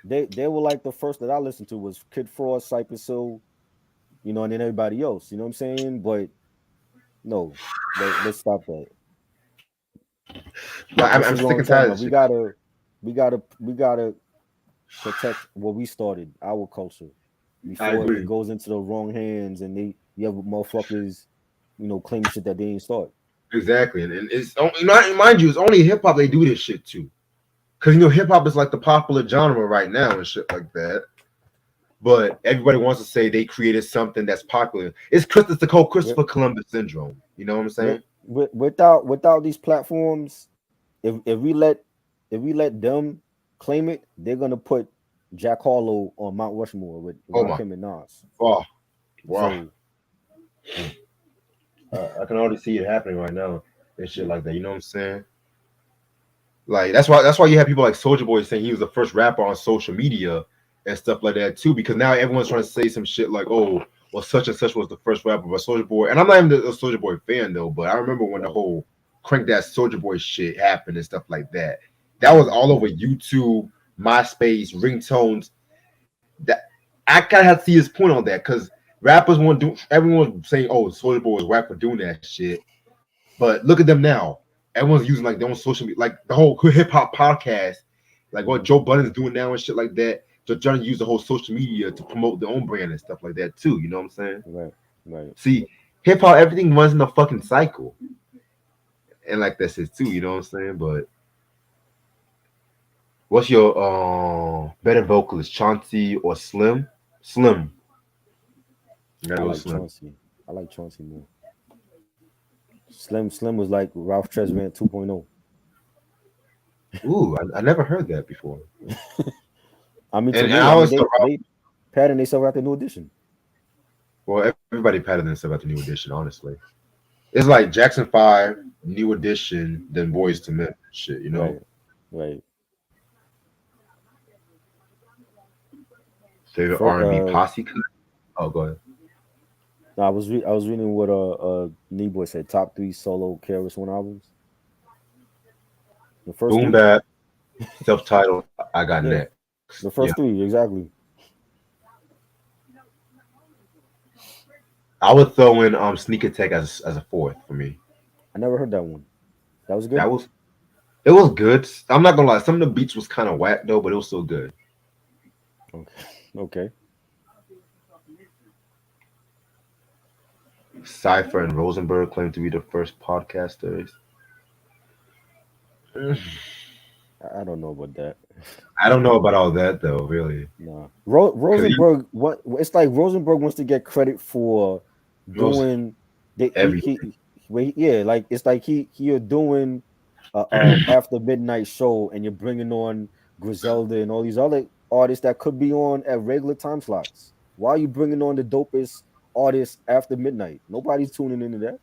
[SPEAKER 2] They were like the first that I listened to was Kid Frost, Cypress Hill, and then everybody else. You know what I'm saying? But no, let's stop that.
[SPEAKER 1] I'm sick and tired of
[SPEAKER 2] we gotta protect what we started, our culture, before it goes into the wrong hands and you have motherfuckers, claiming shit that they ain't start.
[SPEAKER 1] Exactly, and it's mind you, it's only hip hop they do this shit to, because hip hop is like the popular genre right now and shit like that. But everybody wants to say they created something that's popular. It's the whole Christopher Columbus syndrome. You know what I'm saying?
[SPEAKER 2] Without these platforms, if we let them claim it, they're gonna put Jack Harlow on Mount Rushmore with him and Nas.
[SPEAKER 1] Oh, wow! I can already see it happening right now and shit like that. You know what I'm saying? Like that's why you have people like Soulja Boy saying he was the first rapper on social media and stuff like that too. Because now everyone's trying to say some shit like, oh, well, such and such was the first rapper, but Soulja Boy. And I'm not even a Soulja Boy fan though, but I remember when the whole Crank That Soulja Boy shit happened and stuff like that. That was all over YouTube, MySpace, ringtones. That I kind of had to see his point on that because rappers want to do. Everyone was saying, "Oh, Soulja Boy was whack for doing that shit," but look at them now. Everyone's using like their own social media, like the whole hip hop podcast, like what Joe Budden's doing now and shit like that. So trying to use the whole social media to promote their own brand and stuff like that too. You know what I'm saying?
[SPEAKER 2] Right.
[SPEAKER 1] See, hip hop, everything runs in a fucking cycle, and like that's it too. You know what I'm saying? But what's your better vocalist, Chauncey or Slim? Slim. You gotta
[SPEAKER 2] I
[SPEAKER 1] go
[SPEAKER 2] like
[SPEAKER 1] Slim.
[SPEAKER 2] Chauncey. I like Chauncey more. Slim was like Ralph Tresvant 2.0.
[SPEAKER 1] Ooh, I never heard that before.
[SPEAKER 2] I mean, to
[SPEAKER 1] And
[SPEAKER 2] me,
[SPEAKER 1] I
[SPEAKER 2] I mean
[SPEAKER 1] always thought,
[SPEAKER 2] they patterned themselves after New Edition.
[SPEAKER 1] well, everybody patted themselves about the New Edition. Honestly, it's like Jackson 5, New Edition, then Boys to Men. Shit, you know.
[SPEAKER 2] Right, right.
[SPEAKER 1] Favorite
[SPEAKER 2] For,
[SPEAKER 1] R&B posse cut. Oh, go ahead.
[SPEAKER 2] no, I was reading what Knee said. Top 3 solo KRS One albums. The first
[SPEAKER 1] Boom
[SPEAKER 2] 3.
[SPEAKER 1] Bap, self-titled. I got
[SPEAKER 2] Yeah,
[SPEAKER 1] next.
[SPEAKER 2] the
[SPEAKER 1] Yeah,
[SPEAKER 2] first 3 exactly.
[SPEAKER 1] I would throw in Sneak Attack as a fourth for me.
[SPEAKER 2] I never heard that one. That was good.
[SPEAKER 1] That was it was good. I'm not gonna lie, some of the beats was kind of whack though, but it was still good.
[SPEAKER 2] Okay. Okay.
[SPEAKER 1] Cypher and Rosenberg claim to be the first podcasters.
[SPEAKER 2] I don't know about that.
[SPEAKER 1] I don't know about all that though, really,
[SPEAKER 2] Nah.
[SPEAKER 1] because
[SPEAKER 2] Rosenberg. What? It's like Rosenberg wants to get credit for
[SPEAKER 1] he knows
[SPEAKER 2] doing. They,
[SPEAKER 1] everything.
[SPEAKER 2] yeah, like it's like you're doing after midnight show, and you're bringing on Griselda and all these other artists that could be on at regular time slots. Why are you bringing on the dopest artists after midnight? Nobody's tuning into that.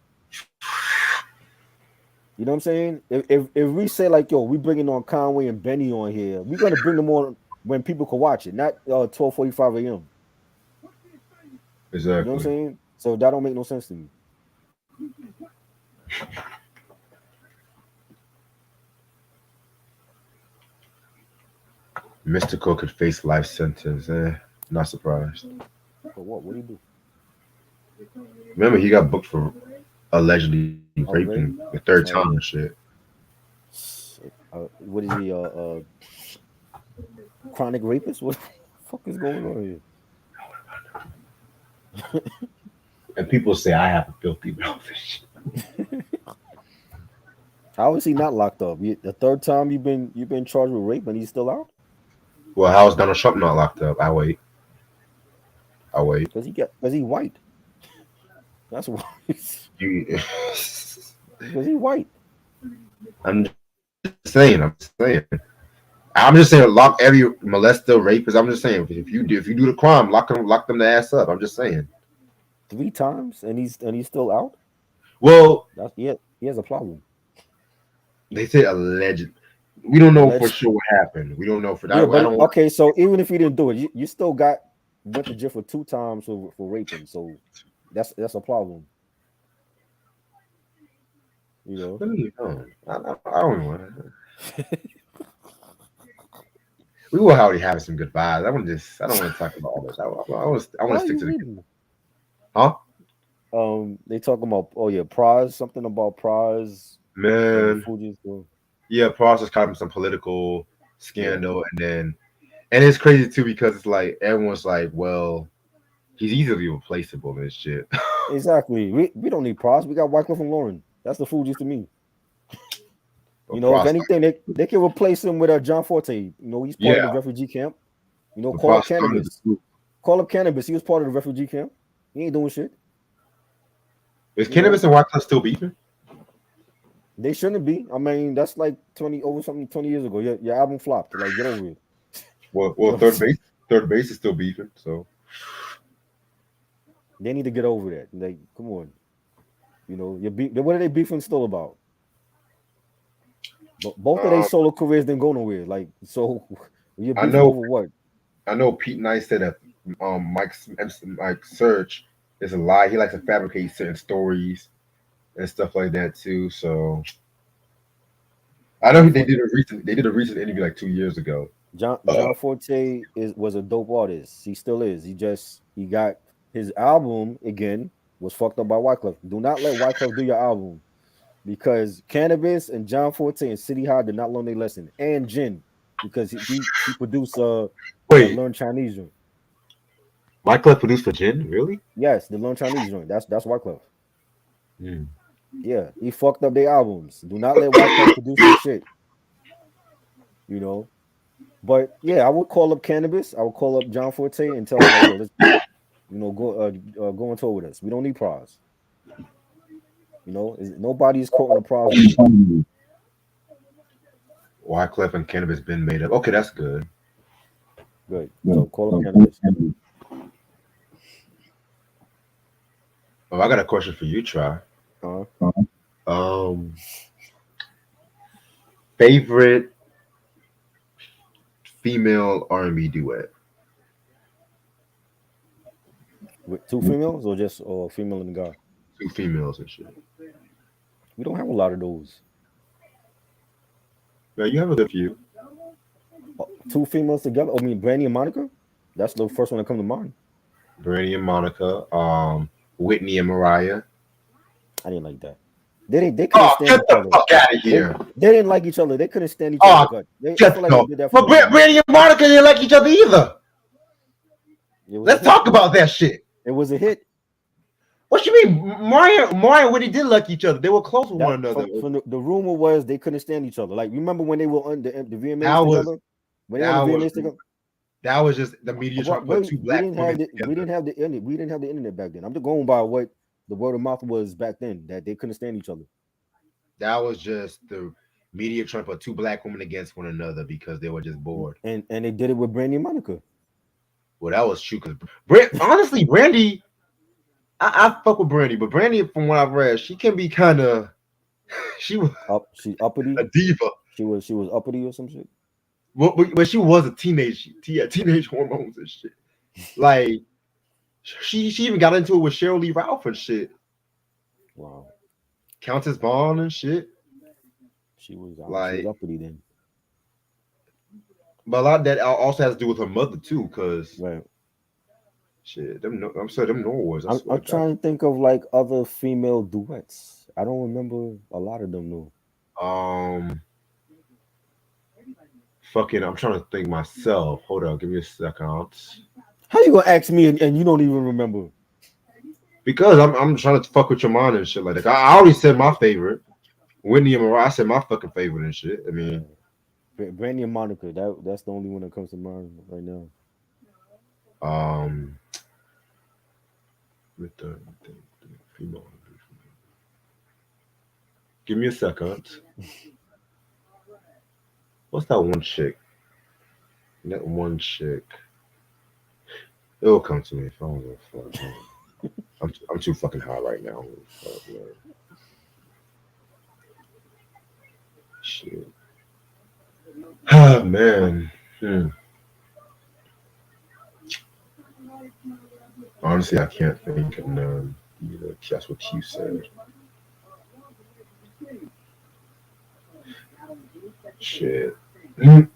[SPEAKER 2] You know what I'm saying? If we say like, yo, we bringing on Conway and Benny on here, we're gonna bring them on when people can watch it, not 12:45 a.m. You know what I'm
[SPEAKER 1] Exactly.
[SPEAKER 2] saying? So that don't make no sense to me.
[SPEAKER 1] Mystical could face life sentence. Not surprised.
[SPEAKER 2] For what? What do you do?
[SPEAKER 1] Remember, he got booked for allegedly raping
[SPEAKER 2] Already?
[SPEAKER 1] the third time
[SPEAKER 2] Oh
[SPEAKER 1] and
[SPEAKER 2] yeah.
[SPEAKER 1] shit.
[SPEAKER 2] What is he? Chronic rapist? What the fuck is going on here?
[SPEAKER 1] And people say I have a filthy mouth.
[SPEAKER 2] How is he not locked up? The third time you've been charged with rape and he's still out?
[SPEAKER 1] Well, how is Donald Trump not locked up? I wait. I wait.
[SPEAKER 2] Because he white. That's why.
[SPEAKER 1] You,
[SPEAKER 2] Because he white.
[SPEAKER 1] I'm just saying. I'm just saying. I'm just saying. Lock every molester, rapist. I'm just saying. If you do the crime, lock them the ass up. I'm just saying.
[SPEAKER 2] 3 times and he's still out?
[SPEAKER 1] Well,
[SPEAKER 2] That's he has a problem.
[SPEAKER 1] they say alleged. We don't know for
[SPEAKER 2] Alleged.
[SPEAKER 1] sure what happened. We don't know for that.
[SPEAKER 2] Yeah,
[SPEAKER 1] I
[SPEAKER 2] but
[SPEAKER 1] don't.
[SPEAKER 2] okay, so even if he didn't do it, you still went to jail for 2 times for raping. So that's a problem. You know.
[SPEAKER 1] I don't want. We were already having some good vibes. I don't want to talk about all this. I
[SPEAKER 2] Why
[SPEAKER 1] want to
[SPEAKER 2] are
[SPEAKER 1] stick
[SPEAKER 2] you
[SPEAKER 1] to the.
[SPEAKER 2] reading?
[SPEAKER 1] Huh?
[SPEAKER 2] They talking about prize, something about prize and the
[SPEAKER 1] Man,
[SPEAKER 2] Fuji's doing.
[SPEAKER 1] yeah, process caught him some political
[SPEAKER 2] Yeah,
[SPEAKER 1] scandal, and it's crazy too because it's like everyone's like, well, he's easily replaceable and shit.
[SPEAKER 2] exactly. We don't need prize. We got Wycliffe and Lauren. That's the Fuji's to me. You
[SPEAKER 1] But
[SPEAKER 2] know, if
[SPEAKER 1] Pross,
[SPEAKER 2] anything, they can replace him with John Forte. You know, he's part of the
[SPEAKER 1] yeah,
[SPEAKER 2] refugee camp. You know,
[SPEAKER 1] but
[SPEAKER 2] call up
[SPEAKER 1] Pross started the
[SPEAKER 2] cannabis.
[SPEAKER 1] group.
[SPEAKER 2] Call up cannabis. He was part of the refugee camp. He ain't doing shit.
[SPEAKER 1] Is
[SPEAKER 2] You know,
[SPEAKER 1] Cannabis and Wyclef still beefing?
[SPEAKER 2] they shouldn't be. I mean, that's like 20 years ago. Your album flopped. Like, get over it. You
[SPEAKER 1] Well,
[SPEAKER 2] know,
[SPEAKER 1] third base is still beefing. So
[SPEAKER 2] they need to get over that. Like, come on. You know, what are they beefing still about? But both of their
[SPEAKER 1] um,
[SPEAKER 2] solo careers didn't go nowhere. Like, so you're
[SPEAKER 1] I
[SPEAKER 2] beefing
[SPEAKER 1] know
[SPEAKER 2] over what?
[SPEAKER 1] Pete Knight said that Mike Search is a lie. He likes to fabricate certain stories and stuff like that too. So I know
[SPEAKER 2] For,
[SPEAKER 1] they did a recent interview like 2 years ago.
[SPEAKER 2] John Forte was a dope artist. He still is. He got his album again was fucked up by Wyclef. Do not let Wyclef do your album because Cannabis and John Forte and City High did not learn their lesson. And Jin because he produced the
[SPEAKER 1] Wait,
[SPEAKER 2] Learn Chinese joint.
[SPEAKER 1] Wyclef produced for Jin? Really?
[SPEAKER 2] Yes, the Learn Chinese joint. That's Wyclef.
[SPEAKER 1] Hmm.
[SPEAKER 2] Yeah, he fucked up their albums. Do not let Wyclef produce their shit. You know. But yeah, I would call up Cannabis. I would call up John Forte and tell him like, yo, let's go on tour with us. We don't need prize. Nobody is quoting a prize with you.
[SPEAKER 1] Wyclef and Cannabis been made up. Okay, that's good.
[SPEAKER 2] Good. So call up cannabis.
[SPEAKER 1] Oh, I got a question for you, Try.
[SPEAKER 2] Uh,
[SPEAKER 1] Um, favorite female R&B duet.
[SPEAKER 2] with two females or just female and a guy?
[SPEAKER 1] Two females and shit.
[SPEAKER 2] We don't have a lot of those.
[SPEAKER 1] Yeah, you have a good few.
[SPEAKER 2] Two females together. I mean, Brandy and Monica. That's the first one that come to mind.
[SPEAKER 1] Brandy and Monica. Whitney and Mariah.
[SPEAKER 2] I didn't like that. They couldn't
[SPEAKER 1] Oh,
[SPEAKER 2] stand
[SPEAKER 1] get
[SPEAKER 2] each
[SPEAKER 1] the
[SPEAKER 2] other.
[SPEAKER 1] fuck out of
[SPEAKER 2] They,
[SPEAKER 1] here.
[SPEAKER 2] they didn't like each other. They couldn't stand each
[SPEAKER 1] Oh,
[SPEAKER 2] other's gut. I
[SPEAKER 1] get
[SPEAKER 2] feel like
[SPEAKER 1] the.
[SPEAKER 2] they did that
[SPEAKER 1] But
[SPEAKER 2] for a reason.
[SPEAKER 1] Brandy and Monica didn't like each other either.
[SPEAKER 2] It was a
[SPEAKER 1] Let's
[SPEAKER 2] hit.
[SPEAKER 1] talk about that shit.
[SPEAKER 2] It was a hit.
[SPEAKER 1] What you mean? Mariah and Whitney did like each other. They were close with one another.
[SPEAKER 2] From the rumor was they couldn't stand each other. Like, remember when they were on the VMAs
[SPEAKER 1] That was
[SPEAKER 2] together? When they were on the VMAs together?
[SPEAKER 1] that was just the media trying to put two black women together.
[SPEAKER 2] We didn't have the internet back then. I'm just going by what the word of mouth was back then, that they couldn't stand each other.
[SPEAKER 1] That was just the media trying to put two black women against one another because they were just bored.
[SPEAKER 2] And they did it with Brandy and Monica.
[SPEAKER 1] Well, that was true because honestly, Brandy, I fuck with Brandy, but Brandy, from what I've read, she can be kind of she was
[SPEAKER 2] She uppity.
[SPEAKER 1] a diva.
[SPEAKER 2] She was uppity or some shit.
[SPEAKER 1] But she was a teenage. She had teenage hormones and shit. Like she even got into it with Cheryl Lee Ralph and shit.
[SPEAKER 2] Wow.
[SPEAKER 1] Countess Vaughn and shit.
[SPEAKER 2] She was
[SPEAKER 1] Like
[SPEAKER 2] uppity then.
[SPEAKER 1] But a lot of that also has to do with her mother too, because
[SPEAKER 2] right.
[SPEAKER 1] Shit, I'm sorry, them Norwood's.
[SPEAKER 2] I'm trying to think of like other female duets. I don't remember a lot of them though.
[SPEAKER 1] Fucking, I'm trying to think myself. Hold on, give me a second.
[SPEAKER 2] How you gonna ask me and you don't even remember?
[SPEAKER 1] Because I'm trying to fuck with your mind and shit like that. I already said my favorite, Whitney and Mariah. I said my fucking favorite and shit. I mean,
[SPEAKER 2] Brandy and Monica. That's the only one that comes to mind right now.
[SPEAKER 1] With the female. Give me a second. What's that one chick? That one chick. It'll come to me if I don't give a fuck. I'm too fucking high right now. Shit. Ah, man. Honestly, I can't think of none either. That's what you said. Shit. I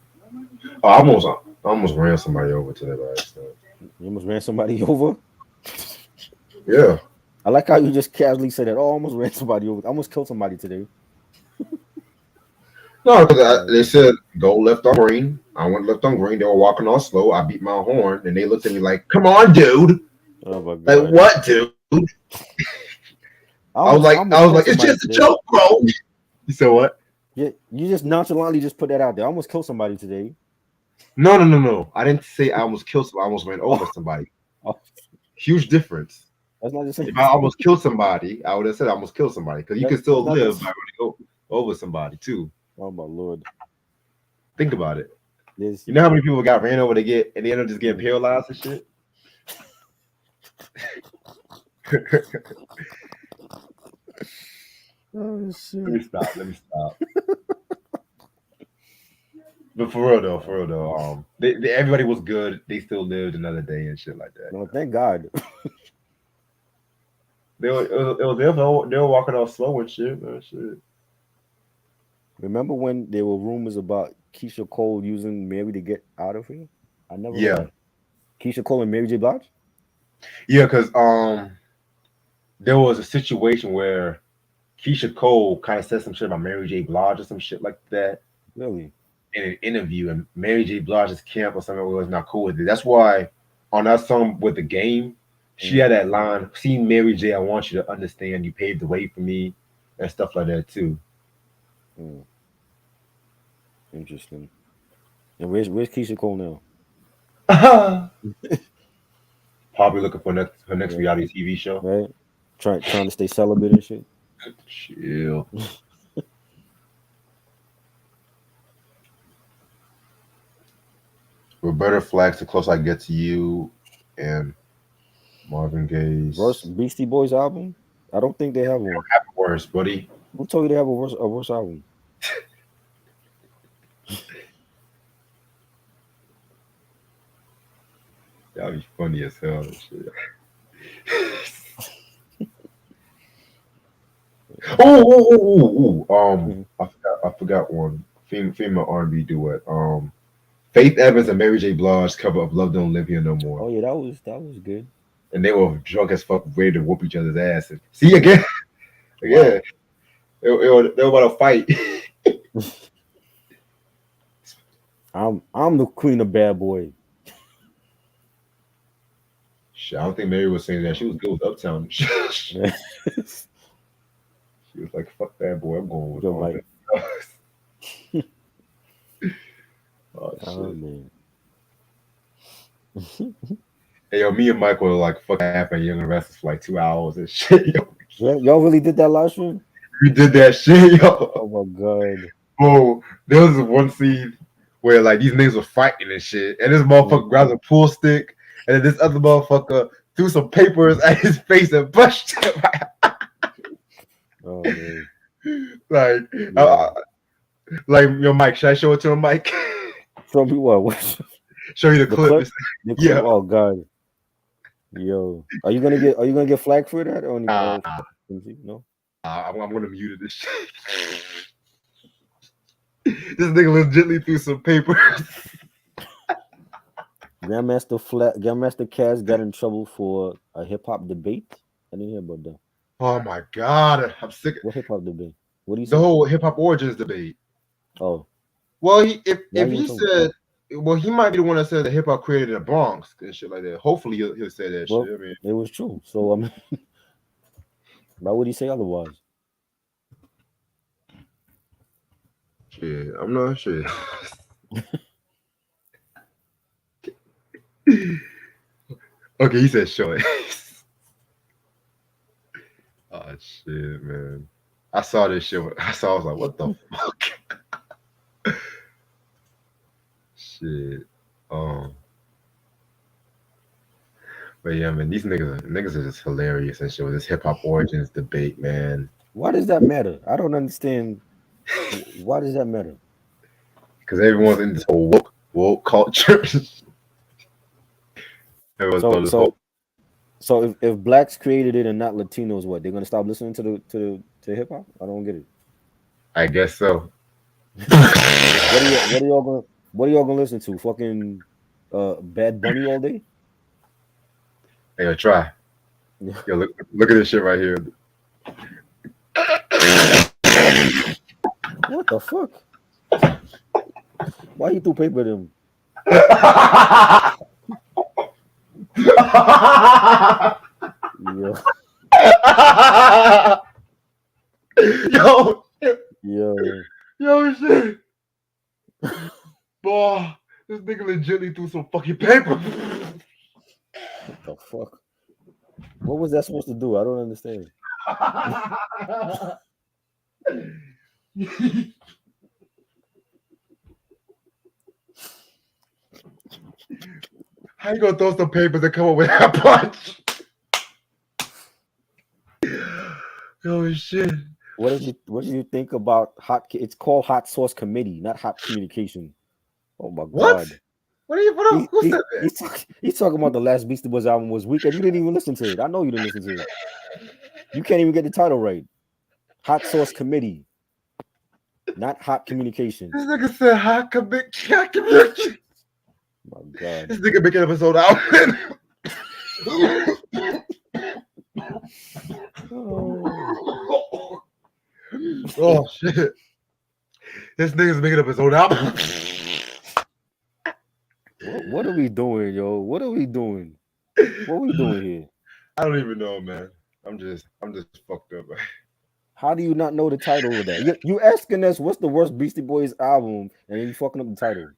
[SPEAKER 1] almost ran somebody over today by accident.
[SPEAKER 2] You almost ran somebody over?
[SPEAKER 1] Yeah.
[SPEAKER 2] I like how you just casually said that. Oh, I almost ran somebody over. I almost killed somebody today.
[SPEAKER 1] No, because they said go left on green. I went left on green. They were walking all slow. I beat my horn, and they looked at me like, "Come on, dude!"
[SPEAKER 2] Oh my God.
[SPEAKER 1] Like, what, dude? I was like, it's just a joke, bro. You said what?
[SPEAKER 2] Yeah, you just nonchalantly just put that out there. I almost killed somebody today.
[SPEAKER 1] No. I didn't say I almost killed somebody. I almost ran over somebody. Huge difference.
[SPEAKER 2] That's not the same.
[SPEAKER 1] If I almost killed somebody, I would have said I almost killed somebody because you can still live by running over somebody too.
[SPEAKER 2] Oh my Lord!
[SPEAKER 1] Think about it. You know how many people got ran over and they end up just getting paralyzed and shit.
[SPEAKER 2] Oh shit!
[SPEAKER 1] Let me stop. But for real though, everybody was good. They still lived another day and shit like that.
[SPEAKER 2] No, thank God.
[SPEAKER 1] They were walking all slow and shit, man. Shit.
[SPEAKER 2] Remember when there were rumors about Keisha Cole using Mary to get out of here? I never heard that. Keisha Cole and Mary J. Blige?
[SPEAKER 1] Yeah, because there was a situation where Keisha Cole kind of said some shit about Mary J. Blige or some shit like that.
[SPEAKER 2] Really?
[SPEAKER 1] In an interview, and Mary J. Blige's camp or something was not cool with it. That's why on that song with The Game, she had that line, "See Mary J, I want you to understand you paved the way for me," and stuff like that too.
[SPEAKER 2] Interesting. And where's Keisha Cole now?
[SPEAKER 1] Probably looking for her next
[SPEAKER 2] Yeah.
[SPEAKER 1] reality TV show.
[SPEAKER 2] Right? Trying to stay celibate and shit.
[SPEAKER 1] Chill. Roberta Flack's The Closer I Get to You, and Marvin Gaye's
[SPEAKER 2] Worst Beastie Boys album? I don't think they have one.
[SPEAKER 1] Worse, buddy.
[SPEAKER 2] Who told you they have a worse album?
[SPEAKER 1] That'd be funny as hell and shit. I forgot one female R&B duet. Faith Evans and Mary J. Blige's cover of "Love Don't Live Here No More."
[SPEAKER 2] Oh yeah, that was good.
[SPEAKER 1] And they were drunk as fuck, ready to whoop each other's ass. And see again, yeah, they were about to fight.
[SPEAKER 2] I'm the queen of bad boy.
[SPEAKER 1] Shit, I don't think Mary was saying that. She was good with Uptown. She was like, "Fuck that boy, I'm going with
[SPEAKER 2] Yo,
[SPEAKER 1] all
[SPEAKER 2] Mike.
[SPEAKER 1] that." Oh shit.
[SPEAKER 2] Man.
[SPEAKER 1] Hey, yo, me and Mike were like fucking half and Young and Restless for like 2 hours and shit. Yo,
[SPEAKER 2] Y'all really did that live stream?
[SPEAKER 1] we did that shit, yo.
[SPEAKER 2] Oh my god.
[SPEAKER 1] Bro, there was one scene where like these niggas were fighting and shit, and this motherfucker grabbed a pool stick, and then this other motherfucker threw some papers at his face and punched him.
[SPEAKER 2] Oh man.
[SPEAKER 1] Like,
[SPEAKER 2] Yeah.
[SPEAKER 1] like, yo, Mike, should I show it to him, Mike?
[SPEAKER 2] Show me what?
[SPEAKER 1] Show you the clip.
[SPEAKER 2] The clip?
[SPEAKER 1] Yeah.
[SPEAKER 2] Oh god. Yo. Are you gonna get flagged for that? Or no?
[SPEAKER 1] I'm gonna mute this shit. This nigga legitimately threw some papers.
[SPEAKER 2] Grandmaster Caz got in trouble for a hip hop debate. I didn't hear about that.
[SPEAKER 1] Oh my god, I'm sick.
[SPEAKER 2] What hip hop debate? What do you say?
[SPEAKER 1] The whole hip hop origins debate.
[SPEAKER 2] Oh.
[SPEAKER 1] Well, if he said, well, he might be the one that said that hip hop created the Bronx and shit like that. Hopefully, he'll say that shit. I mean,
[SPEAKER 2] it was true. So why would he say otherwise?
[SPEAKER 1] Shit, I'm not sure. Okay, he said show it. Oh shit, man! I saw this shit. I was like, what the fuck? Shit. But yeah, man, these niggas are just hilarious and shit with this hip hop origins debate, man.
[SPEAKER 2] Why does that matter? I don't understand. Why does that matter?
[SPEAKER 1] Because everyone's in this whole woke culture.
[SPEAKER 2] So if blacks created it and not Latinos, what, they're gonna stop listening to hip hop? I don't get it.
[SPEAKER 1] I guess so.
[SPEAKER 2] What are y'all gonna listen to? Fucking Bad Bunny all day?
[SPEAKER 1] Hey, yo, try. Yo, look at this shit right here.
[SPEAKER 2] What the fuck? Why you threw paper at him? Yo,
[SPEAKER 1] shit. Boy, this nigga legitimately threw some fucking paper.
[SPEAKER 2] What the fuck? What was that supposed to do? I don't understand.
[SPEAKER 1] How you gonna throw some papers and come up with that punch? Oh shit!
[SPEAKER 2] What did you think about It's called Hot Sauce Committee, not Hot Communication. Oh my god!
[SPEAKER 1] What are you? Who said that?
[SPEAKER 2] He's talking about the last Beastie Boys album was weak, and you didn't even listen to it. I know you didn't listen to it. You can't even get the title right. Hot Sauce Committee, not Hot Communication.
[SPEAKER 1] This nigga said Hot Communication.
[SPEAKER 2] My god!
[SPEAKER 1] This nigga making episode out. Oh shit! This nigga's making up his own album.
[SPEAKER 2] What are we doing, yo? What are we doing? What are we doing here?
[SPEAKER 1] I don't even know, man. I'm just fucked up.
[SPEAKER 2] How do you not know the title of that? You asking us what's the worst Beastie Boys album, and you fucking up the title.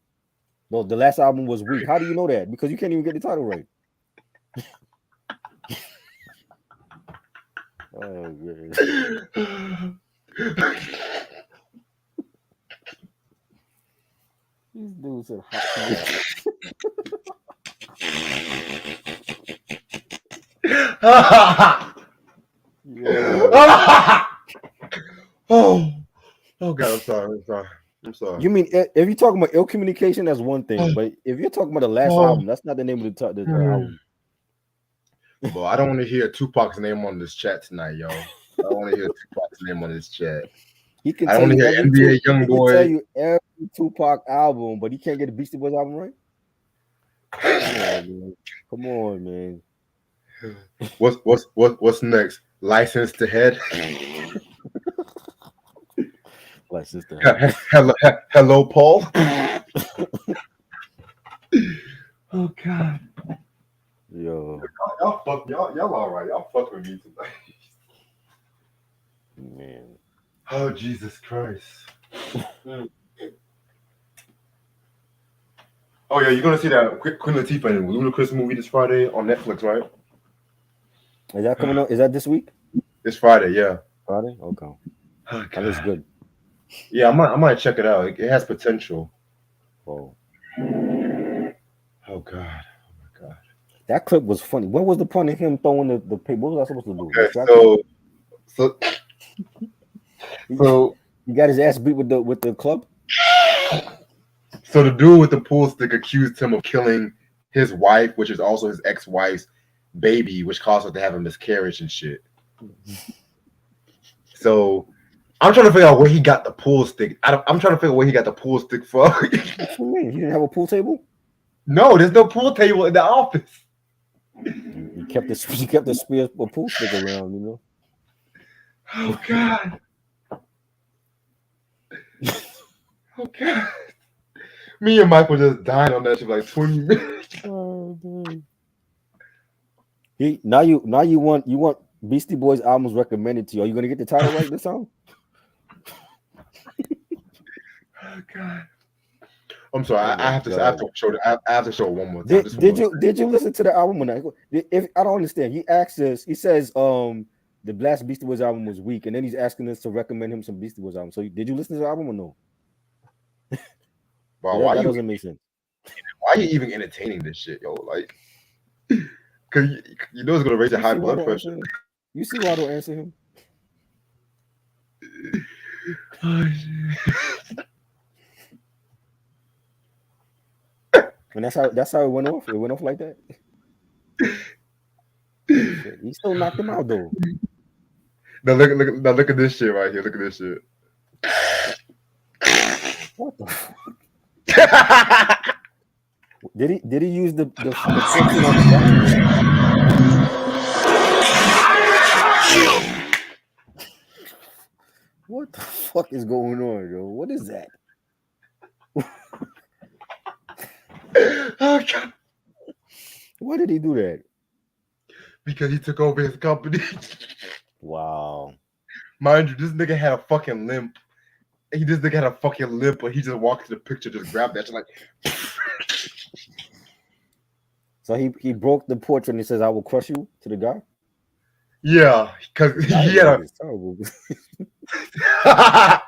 [SPEAKER 2] No, the last album was weak. How do you know that? Because you can't even get the title right. Oh man. These dudes said hot together. Yo.
[SPEAKER 1] oh, oh God, I'm sorry. I'm sorry. I'm sorry.
[SPEAKER 2] You mean if you're talking about ill communication, that's one thing.
[SPEAKER 1] Oh,
[SPEAKER 2] But if you're talking about the last
[SPEAKER 1] oh.
[SPEAKER 2] album, that's not the name of the album.
[SPEAKER 1] But I don't want to hear Tupac's name on this chat tonight, yo. I don't want to hear Tupac's name on this chat.
[SPEAKER 2] He can
[SPEAKER 1] I
[SPEAKER 2] tell
[SPEAKER 1] don't want
[SPEAKER 2] you
[SPEAKER 1] to hear
[SPEAKER 2] every
[SPEAKER 1] NBA
[SPEAKER 2] he can tell
[SPEAKER 1] YoungBoy.
[SPEAKER 2] you every Tupac album, but he can't get the Beastie Boys album right. Come on, man.
[SPEAKER 1] What's next? License to Head.
[SPEAKER 2] License to Head.
[SPEAKER 1] Hello, Paul. Oh God.
[SPEAKER 2] Yo.
[SPEAKER 1] Y'all all right. Y'all fuck with me tonight.
[SPEAKER 2] Man.
[SPEAKER 1] Oh Jesus Christ. Oh yeah, you're gonna see that Queen Latifah and Ludacris movie this Friday on Netflix, right?
[SPEAKER 2] Is that coming up? Is that this week?
[SPEAKER 1] This Friday, yeah.
[SPEAKER 2] Friday? Okay.
[SPEAKER 1] Oh,
[SPEAKER 2] that looks good.
[SPEAKER 1] Yeah, I might check it out. It has potential.
[SPEAKER 2] Oh.
[SPEAKER 1] Oh God. Oh my God.
[SPEAKER 2] That clip was funny. What was the point of him throwing the paper? What was I supposed to do?
[SPEAKER 1] Okay, so
[SPEAKER 2] he got his ass beat with the club.
[SPEAKER 1] So the dude with the pool stick accused him of killing his wife, which is also his ex-wife's baby, which caused her to have a miscarriage and shit. So I'm trying to figure out where he got the pool stick. I'm trying to figure out where he got the pool stick from.
[SPEAKER 2] What you mean? He didn't have a pool table?
[SPEAKER 1] No, there's no pool table in the office.
[SPEAKER 2] He kept the spear or pool stick around, you know.
[SPEAKER 1] Oh God. Oh God. Me and Mike were just dying on that shit for like 20 minutes.
[SPEAKER 2] Oh, now you want Beastie Boys albums recommended to you. Are you gonna get the title right this time?
[SPEAKER 1] Oh God. I'm sorry.
[SPEAKER 2] Oh,
[SPEAKER 1] I have to show it one more time.
[SPEAKER 2] Did you listen to the album or not? If I don't understand, he asks us. He says the last Beastie Boys album was weak, and then he's asking us to recommend him some Beastie Boys album. So did you listen to the album or no?
[SPEAKER 1] Wow,
[SPEAKER 2] that doesn't make sense.
[SPEAKER 1] Why are you even entertaining this shit, yo? Like, because you know it's gonna raise your high blood pressure.
[SPEAKER 2] You see why I don't answer him?
[SPEAKER 1] Oh, shit.
[SPEAKER 2] And that's how it went off. It went off like that. Shit. He still knocked him out though.
[SPEAKER 1] Now look at this shit right here. Look at this shit.
[SPEAKER 2] What the fuck? Did he use the on the What the fuck is going on, yo? What is that?
[SPEAKER 1] Oh, God.
[SPEAKER 2] Why did he do that?
[SPEAKER 1] Because he took over his company.
[SPEAKER 2] Wow.
[SPEAKER 1] Mind you, this nigga had a fucking limp. This nigga had a fucking limp, but he just walked to the picture, just grabbed that shit like.
[SPEAKER 2] So he broke the portrait and he says, "I will crush you" to the guy.
[SPEAKER 1] Yeah, because he had
[SPEAKER 2] is terrible. That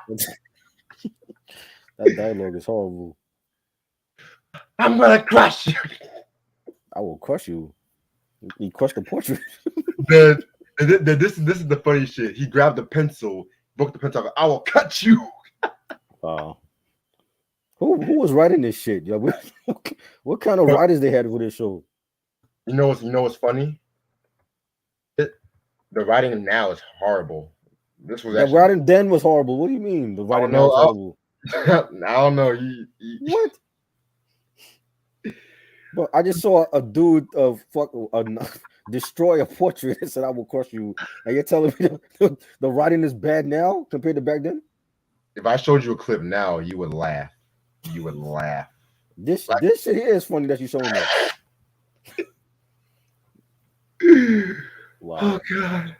[SPEAKER 2] dialogue is horrible.
[SPEAKER 1] I'm gonna crush you.
[SPEAKER 2] I will crush you. He crushed the portrait.
[SPEAKER 1] Then this is the funny shit. He grabbed the pencil, broke the pencil. I will cut you.
[SPEAKER 2] Wow. Who was writing this shit? Yo? What kind of writers they had for this show?
[SPEAKER 1] You know what's funny? The writing now is horrible. This was
[SPEAKER 2] the writing then was horrible. What do you mean? The writing now is horrible.
[SPEAKER 1] I don't know.
[SPEAKER 2] What? But I just saw a dude destroy a portrait and said, "I will crush you." And you're telling me the writing is bad now compared to back then?
[SPEAKER 1] If I showed you a clip now, you would laugh. You would laugh.
[SPEAKER 2] This shit here is funny that you're showing that. Wow.
[SPEAKER 1] Oh God.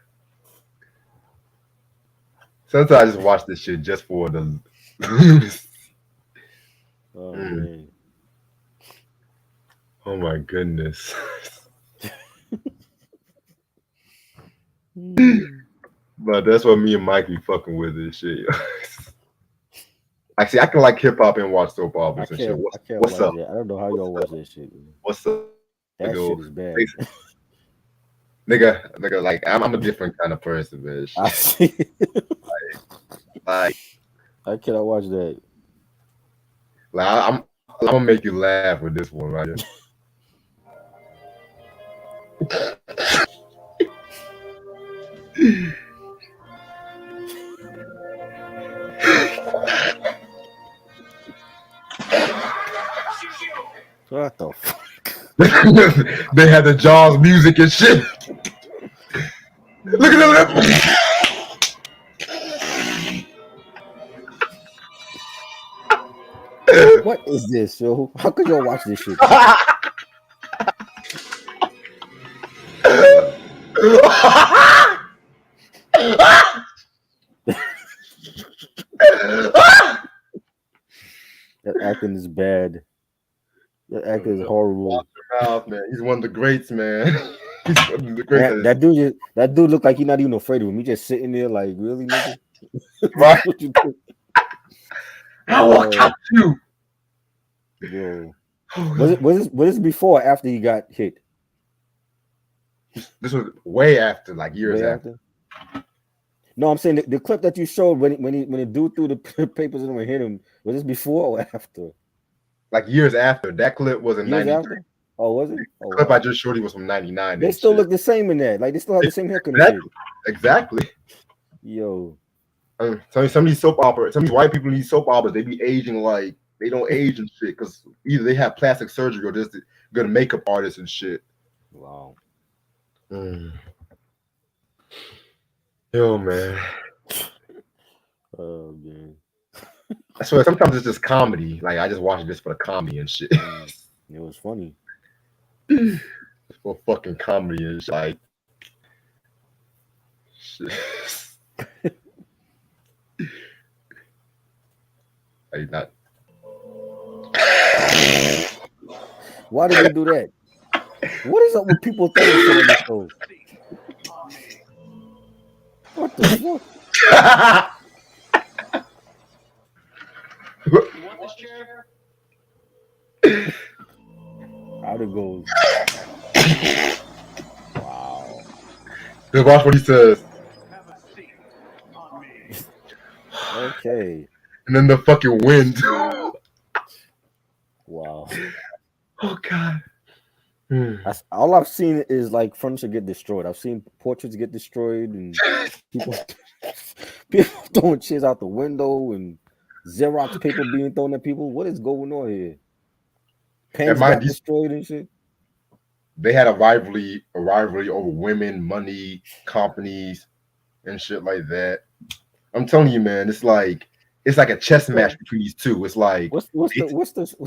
[SPEAKER 1] Sometimes I just watch this shit just for the.
[SPEAKER 2] Oh man.
[SPEAKER 1] Oh my goodness. But that's what me and Mike be fucking with this shit. Actually, I can like hip hop and watch soap operas and shit.
[SPEAKER 2] I can't
[SPEAKER 1] What's
[SPEAKER 2] watch
[SPEAKER 1] up?
[SPEAKER 2] that. I don't know how y'all watch that shit. Man.
[SPEAKER 1] What's up?
[SPEAKER 2] That
[SPEAKER 1] Nigga,
[SPEAKER 2] shit is bad.
[SPEAKER 1] nigga, like I'm a different kind of person, man.
[SPEAKER 2] I see.
[SPEAKER 1] Like,
[SPEAKER 2] I cannot watch that.
[SPEAKER 1] like I'm gonna make you laugh with this one right here.
[SPEAKER 2] What the fuck?
[SPEAKER 1] They had the Jaws music and shit. Look at them.
[SPEAKER 2] What is this, yo? How could y'all watch this shit? That acting is bad. That acting is horrible.
[SPEAKER 1] Mouth, man. He's one of the greats, man. He's one of the greats.
[SPEAKER 2] That dude looked like he's not even afraid of him. He just sitting there like, really, nigga?
[SPEAKER 1] Right.
[SPEAKER 2] What you do?
[SPEAKER 1] I will catch you.
[SPEAKER 2] Yo. Was this before or after he got hit?
[SPEAKER 1] This was way after, like years after.
[SPEAKER 2] No, I'm saying the clip that you showed when the dude threw the papers and hit him, was this before or after?
[SPEAKER 1] Like years after. That clip was in 93.
[SPEAKER 2] Oh, was it?
[SPEAKER 1] The clip I just showed you was from 99.
[SPEAKER 2] They still look the same in that. Like they still have the same haircut.
[SPEAKER 1] Exactly.
[SPEAKER 2] Yo.
[SPEAKER 1] Some of these soap operas, some of these white people in these soap operas, they be aging like they don't age and shit because either they have plastic surgery or just good makeup artists and shit.
[SPEAKER 2] Wow.
[SPEAKER 1] Yo, man.
[SPEAKER 2] Oh man.
[SPEAKER 1] I swear sometimes it's just comedy. Like I just watch it just for the comedy and shit.
[SPEAKER 2] It was funny.
[SPEAKER 1] For fucking comedy and shit. Like shit. Like not.
[SPEAKER 2] Why did they do that? What is up with people throwing shit on the stove? What the fuck?
[SPEAKER 3] You want this chair?
[SPEAKER 2] How'd it go? Wow.
[SPEAKER 1] Just watch what he says.
[SPEAKER 3] Have a seat on me.
[SPEAKER 2] Okay.
[SPEAKER 1] And then the fucking wind.
[SPEAKER 2] Wow.
[SPEAKER 1] Oh God.
[SPEAKER 2] All I've seen is like furniture get destroyed. I've seen portraits get destroyed and people throwing shit out the window and Xerox paper being thrown at people. What is going on here? Pens got destroyed and shit.
[SPEAKER 1] They had a rivalry over women, money, companies, and shit like that. I'm telling you, man, it's like a chess match between these two. It's like
[SPEAKER 2] what's the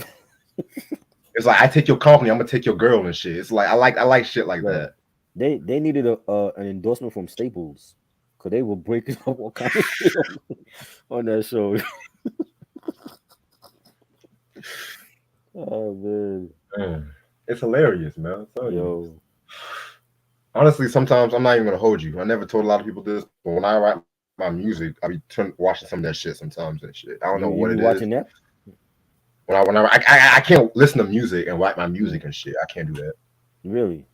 [SPEAKER 1] It's like I take your company, I'm gonna take your girl and shit. It's like I like shit like that.
[SPEAKER 2] They needed an endorsement from Staples because they were breaking up all kinds of shit on that show. Oh man,
[SPEAKER 1] it's hilarious, man.
[SPEAKER 2] Yo,
[SPEAKER 1] honestly, sometimes I'm not even gonna hold you. I never told a lot of people this, but when I write my music, I be watching some of that shit sometimes and shit. I don't know what it is.
[SPEAKER 2] Watching that?
[SPEAKER 1] I can't listen to music and write my music and shit. I can't do that.
[SPEAKER 2] Really?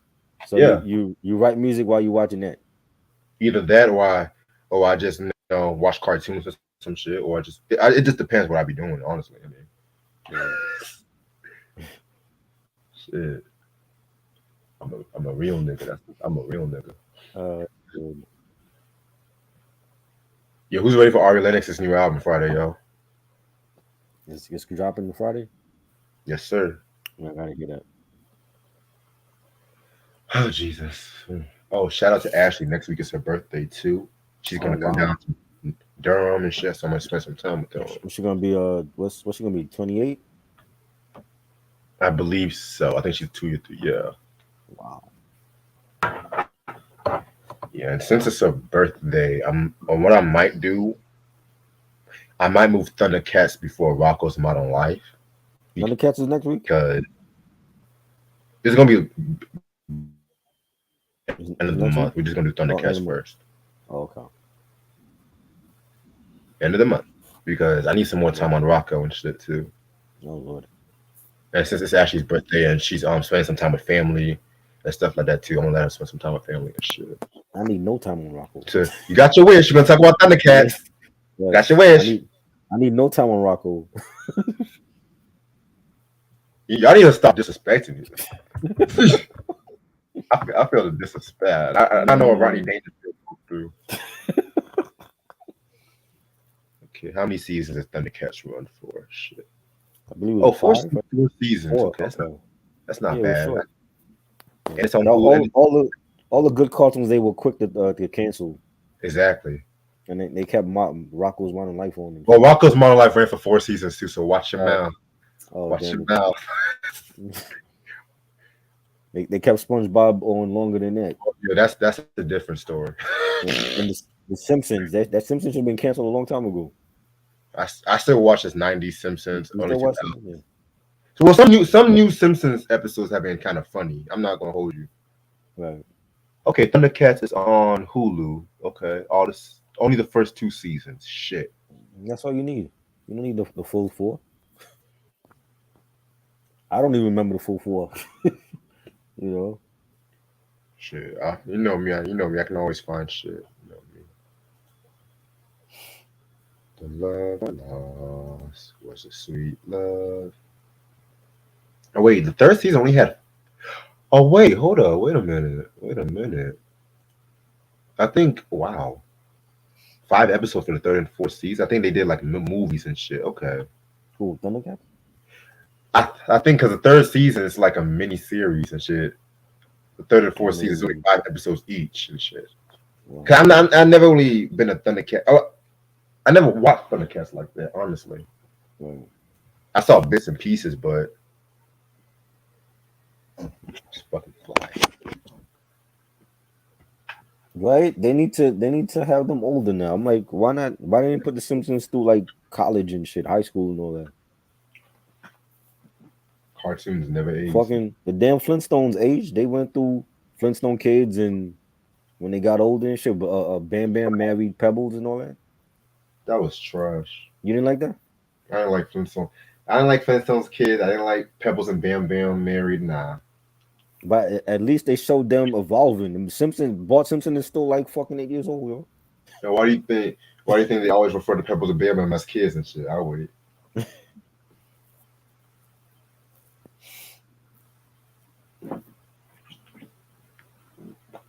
[SPEAKER 2] So
[SPEAKER 1] yeah,
[SPEAKER 2] you write music while you watching that?
[SPEAKER 1] Either that or I just watch cartoons or some shit, or it just depends what I be doing. Honestly, I mean, shit. I'm a real nigga. I'm a real nigga. Yeah, who's ready for Ari Lennox's new album Friday, yo?
[SPEAKER 2] It's dropping on Friday?
[SPEAKER 1] Yes, sir.
[SPEAKER 2] I gotta hear that.
[SPEAKER 1] Oh, Jesus. Oh, shout out to Ashley. Next week is her birthday, too. She's going to come down to Durham and shit, so I'm going to spend some time with her.
[SPEAKER 2] What's she going to be, what's she going to be, 28?
[SPEAKER 1] I believe so. I think she's 2 or 3, yeah.
[SPEAKER 2] Wow.
[SPEAKER 1] Yeah, and since it's her birthday, what I might do, I might move Thundercats before Rocco's Modern Life.
[SPEAKER 2] Thundercats is next week?
[SPEAKER 1] Because it's going to be end of the month. We're just going to do Thundercats first.
[SPEAKER 2] Oh, okay.
[SPEAKER 1] End of the month. Because I need some more time on Rocco and shit too.
[SPEAKER 2] Oh Lord.
[SPEAKER 1] And since it's Ashley's birthday and she's spending some time with family and stuff like that too, I'm gonna let her spend some time with family and shit.
[SPEAKER 2] I need no time on Rocco.
[SPEAKER 1] So you got your wish. You're gonna talk about Thundercats.
[SPEAKER 2] Yeah.
[SPEAKER 1] Got your wish.
[SPEAKER 2] I need no time on Rocco.
[SPEAKER 1] Y'all need to stop disrespecting me. I feel the disrespect. I know what Rodney Dangerfield go through. Okay, how many seasons does Thundercats run for? Shit.
[SPEAKER 2] I believe it was
[SPEAKER 1] four seasons.
[SPEAKER 2] Four.
[SPEAKER 1] Okay, that's not
[SPEAKER 2] Yeah,
[SPEAKER 1] bad.
[SPEAKER 2] Sure.
[SPEAKER 1] And it's on
[SPEAKER 2] all the good cartoons they were quick to cancel.
[SPEAKER 1] Exactly.
[SPEAKER 2] And they kept Rocco's Modern Life on them.
[SPEAKER 1] Well, Rocco's Modern Life ran for 4 seasons too, so watch your mouth.
[SPEAKER 2] Oh,
[SPEAKER 1] watch your mouth.
[SPEAKER 2] They kept SpongeBob on longer than that.
[SPEAKER 1] Yeah, that's a different story.
[SPEAKER 2] And the Simpsons, that Simpsons should have been canceled a long time ago.
[SPEAKER 1] I still watch this 90s Simpsons.
[SPEAKER 2] You still watch it? Yeah.
[SPEAKER 1] So well, some new Simpsons episodes have been kind of funny. I'm not gonna hold you.
[SPEAKER 2] Right.
[SPEAKER 1] Okay, Thundercats is on Hulu. Okay, only the first 2 seasons. Shit.
[SPEAKER 2] That's all you need. You don't need the full 4. I don't even remember the full 4. You know.
[SPEAKER 1] Shit. You know me. I can always find shit. You know me. The love I lost was a sweet love. Oh wait, the 3rd season only had. Oh wait, hold up. Wait a minute. I think 5 episodes for the 3rd and 4th season. I think they did like movies and shit. Okay.
[SPEAKER 2] Cool. Thundercats?
[SPEAKER 1] I think because the 3rd season is like a mini series and shit. The 3rd and 4th season is only 5 episodes each and shit. Wow. Cause I've never really been a Thundercat. I never watched Thundercats like that, honestly.
[SPEAKER 2] Right.
[SPEAKER 1] I saw bits and pieces, but just fucking fly.
[SPEAKER 2] Right? They need to have them older now. I'm like, why not? Why didn't they put the Simpsons through like college and shit, high school and all that?
[SPEAKER 1] Cartoons never age.
[SPEAKER 2] Fucking the damn Flintstones age. They went through Flintstone Kids and when they got older and shit. Bam Bam married Pebbles and all that.
[SPEAKER 1] That was trash.
[SPEAKER 2] You didn't like that?
[SPEAKER 1] I didn't like Flintstones. I didn't like Flintstones Kids. I didn't like Pebbles and Bam Bam married. Nah.
[SPEAKER 2] But at least they showed them evolving. And Bart Simpson is still like fucking 8 years old, yo.
[SPEAKER 1] Now, why do you think they always refer to Pebbles and Bam Bam as kids and shit? I'll wait.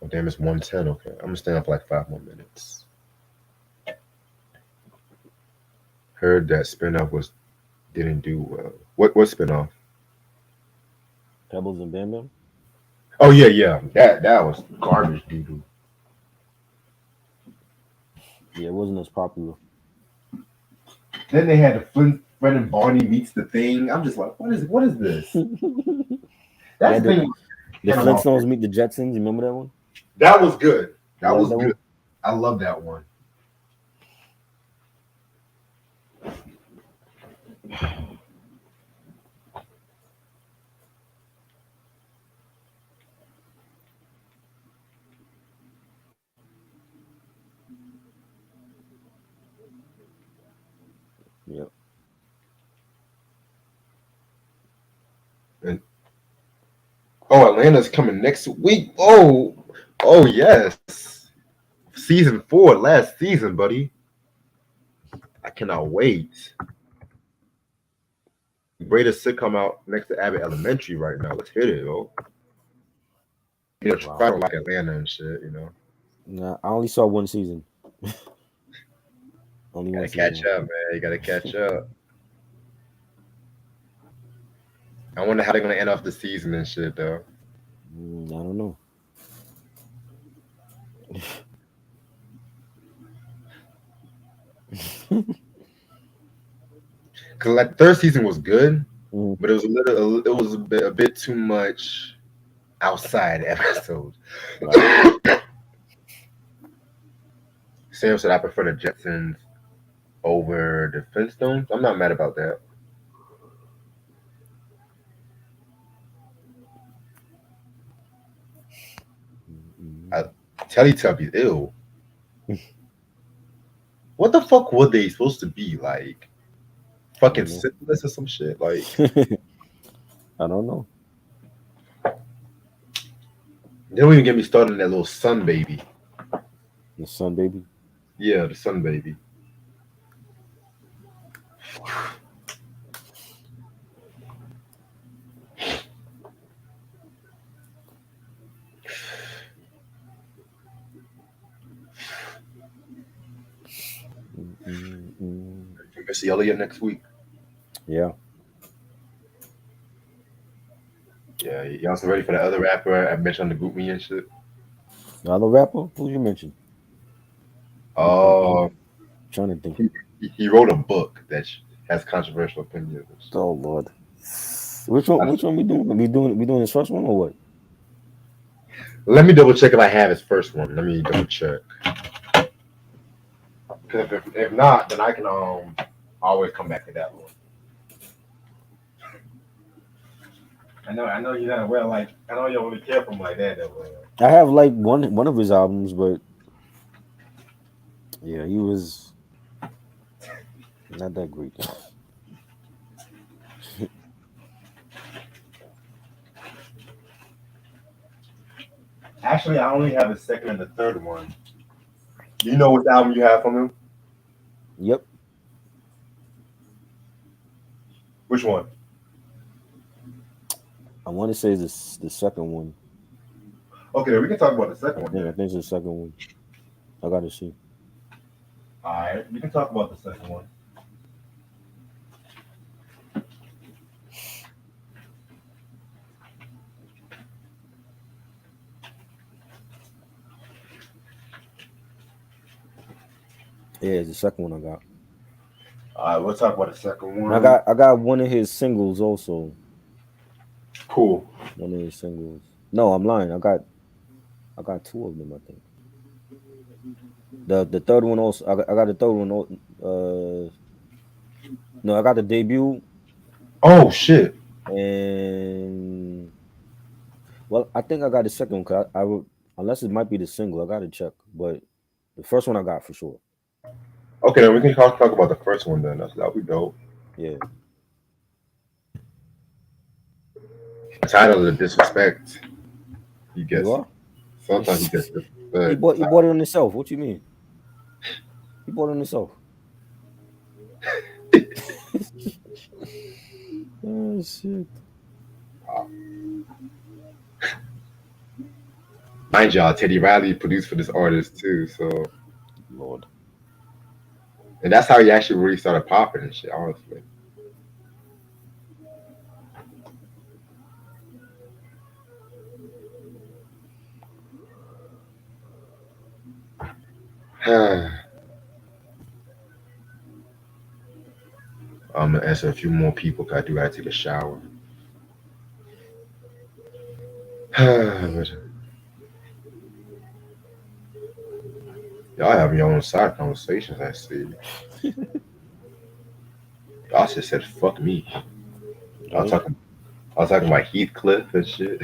[SPEAKER 1] Oh, damn, it's 1:10. Okay, I'm gonna stay up for like 5 more minutes. Heard that spinoff didn't do well. What spinoff?
[SPEAKER 2] Pebbles and Bam Bam?
[SPEAKER 1] Oh yeah. That was garbage, dude.
[SPEAKER 2] Yeah, it wasn't as popular.
[SPEAKER 1] Then they had the Fred and Barney meets the Thing. I'm just like, what is this? That thing.
[SPEAKER 2] The Flintstones meet the Jetsons. You remember that one?
[SPEAKER 1] That was good. That was good.
[SPEAKER 2] One?
[SPEAKER 1] I love that one.
[SPEAKER 2] Yep.
[SPEAKER 1] And Atlanta's coming next week. Oh yes. Season 4, last season, buddy. I cannot wait. Greatest sitcom out next to Abbott Elementary right now. Let's hit it, yo. You know, I don't like Atlanta and shit, you know.
[SPEAKER 2] Nah, I only saw 1 season. Only
[SPEAKER 1] you
[SPEAKER 2] one
[SPEAKER 1] gotta catch
[SPEAKER 2] season.
[SPEAKER 1] up, man. You gotta catch up. I wonder how they're gonna end off the season and shit, though.
[SPEAKER 2] I don't know.
[SPEAKER 1] Cause like 3rd season was good, but it was a bit too much outside episodes. Right. Sam said I prefer the Jetsons over the Flintstones. I'm not mad about that. Teletubbies, ew. What the fuck were they supposed to be like? Fucking
[SPEAKER 2] don't know.
[SPEAKER 1] syphilis or some shit? Like,
[SPEAKER 2] I don't know.
[SPEAKER 1] they don't even get me started on that little sun baby.
[SPEAKER 2] The sun baby.
[SPEAKER 1] Yeah, the sun baby.
[SPEAKER 2] Mm-mm-mm.
[SPEAKER 1] Missy Elliott next week.
[SPEAKER 2] Yeah.
[SPEAKER 1] Yeah, y'all also ready for the other rapper I mentioned on the group me and shit?
[SPEAKER 2] The other rapper? Who you mentioned?
[SPEAKER 1] Oh,
[SPEAKER 2] Trying to think.
[SPEAKER 1] he wrote a book that has controversial opinions and shit.
[SPEAKER 2] Oh Lord. Which one?
[SPEAKER 1] I-
[SPEAKER 2] Which one we doing? We doing his first one or what?
[SPEAKER 1] Let me double check if I have his first one. Let me double check. Because if not, then I can always come back to that one. I know you're not aware. Like I know you don't really care for him like that.
[SPEAKER 2] I have like one of his albums, but yeah, he was not that great.
[SPEAKER 1] Actually, I only have the second and the third one. Do you know what album you have from him?
[SPEAKER 2] Yep.
[SPEAKER 1] Which one?
[SPEAKER 2] I want to say this the second one.
[SPEAKER 1] Okay, we can talk about the
[SPEAKER 2] I
[SPEAKER 1] second one.
[SPEAKER 2] think
[SPEAKER 1] Then.
[SPEAKER 2] I think it's the second one. I gotta see.
[SPEAKER 1] All right, we can talk about the second one.
[SPEAKER 2] Yeah, it's the second one I got.
[SPEAKER 1] All right, we'll talk about the second
[SPEAKER 2] And
[SPEAKER 1] one.
[SPEAKER 2] I got one of his singles also.
[SPEAKER 1] Cool.
[SPEAKER 2] One of his singles. No, I'm lying. I got two of them. I think the third one also. I got the third one. No, I got the debut
[SPEAKER 1] Oh shit.
[SPEAKER 2] and well, I think I got the second one. Cause I would unless it might be the single. I got to check, but the first one I got for sure.
[SPEAKER 1] Okay, then we can talk about the first one then. That'll be dope.
[SPEAKER 2] Yeah,
[SPEAKER 1] Title of the disrespect. He
[SPEAKER 2] you
[SPEAKER 1] gets
[SPEAKER 2] are.
[SPEAKER 1] sometimes he gets
[SPEAKER 2] He
[SPEAKER 1] disrespect.
[SPEAKER 2] bought it on himself. What you mean? He bought it on himself. Oh shit!
[SPEAKER 1] Mind y'all, Teddy Riley produced for this artist too, so
[SPEAKER 2] Lord.
[SPEAKER 1] and that's how he actually really started popping and shit, honestly. I'm gonna answer a few more people because I do gotta take a shower. But y'all having your own side conversations, I see. Y'all just said fuck me. I was
[SPEAKER 2] Right?
[SPEAKER 1] talking I was talking about Heathcliff and shit.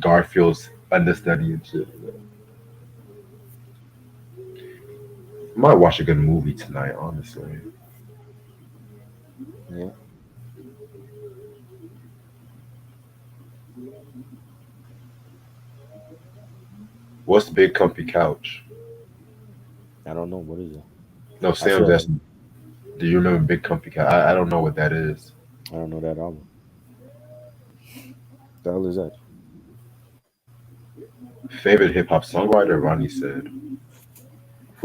[SPEAKER 1] Garfield's understudy and shit. I might watch a good movie tonight, honestly.
[SPEAKER 2] Yeah.
[SPEAKER 1] What's the big comfy couch?
[SPEAKER 2] I don't know what is it.
[SPEAKER 1] No,
[SPEAKER 2] I
[SPEAKER 1] Sam's
[SPEAKER 2] feel
[SPEAKER 1] asking. Do you remember Big Comfy Couch? I don't know what that is.
[SPEAKER 2] I don't know that album. The hell is that?
[SPEAKER 1] Favorite hip hop songwriter? Ronnie said.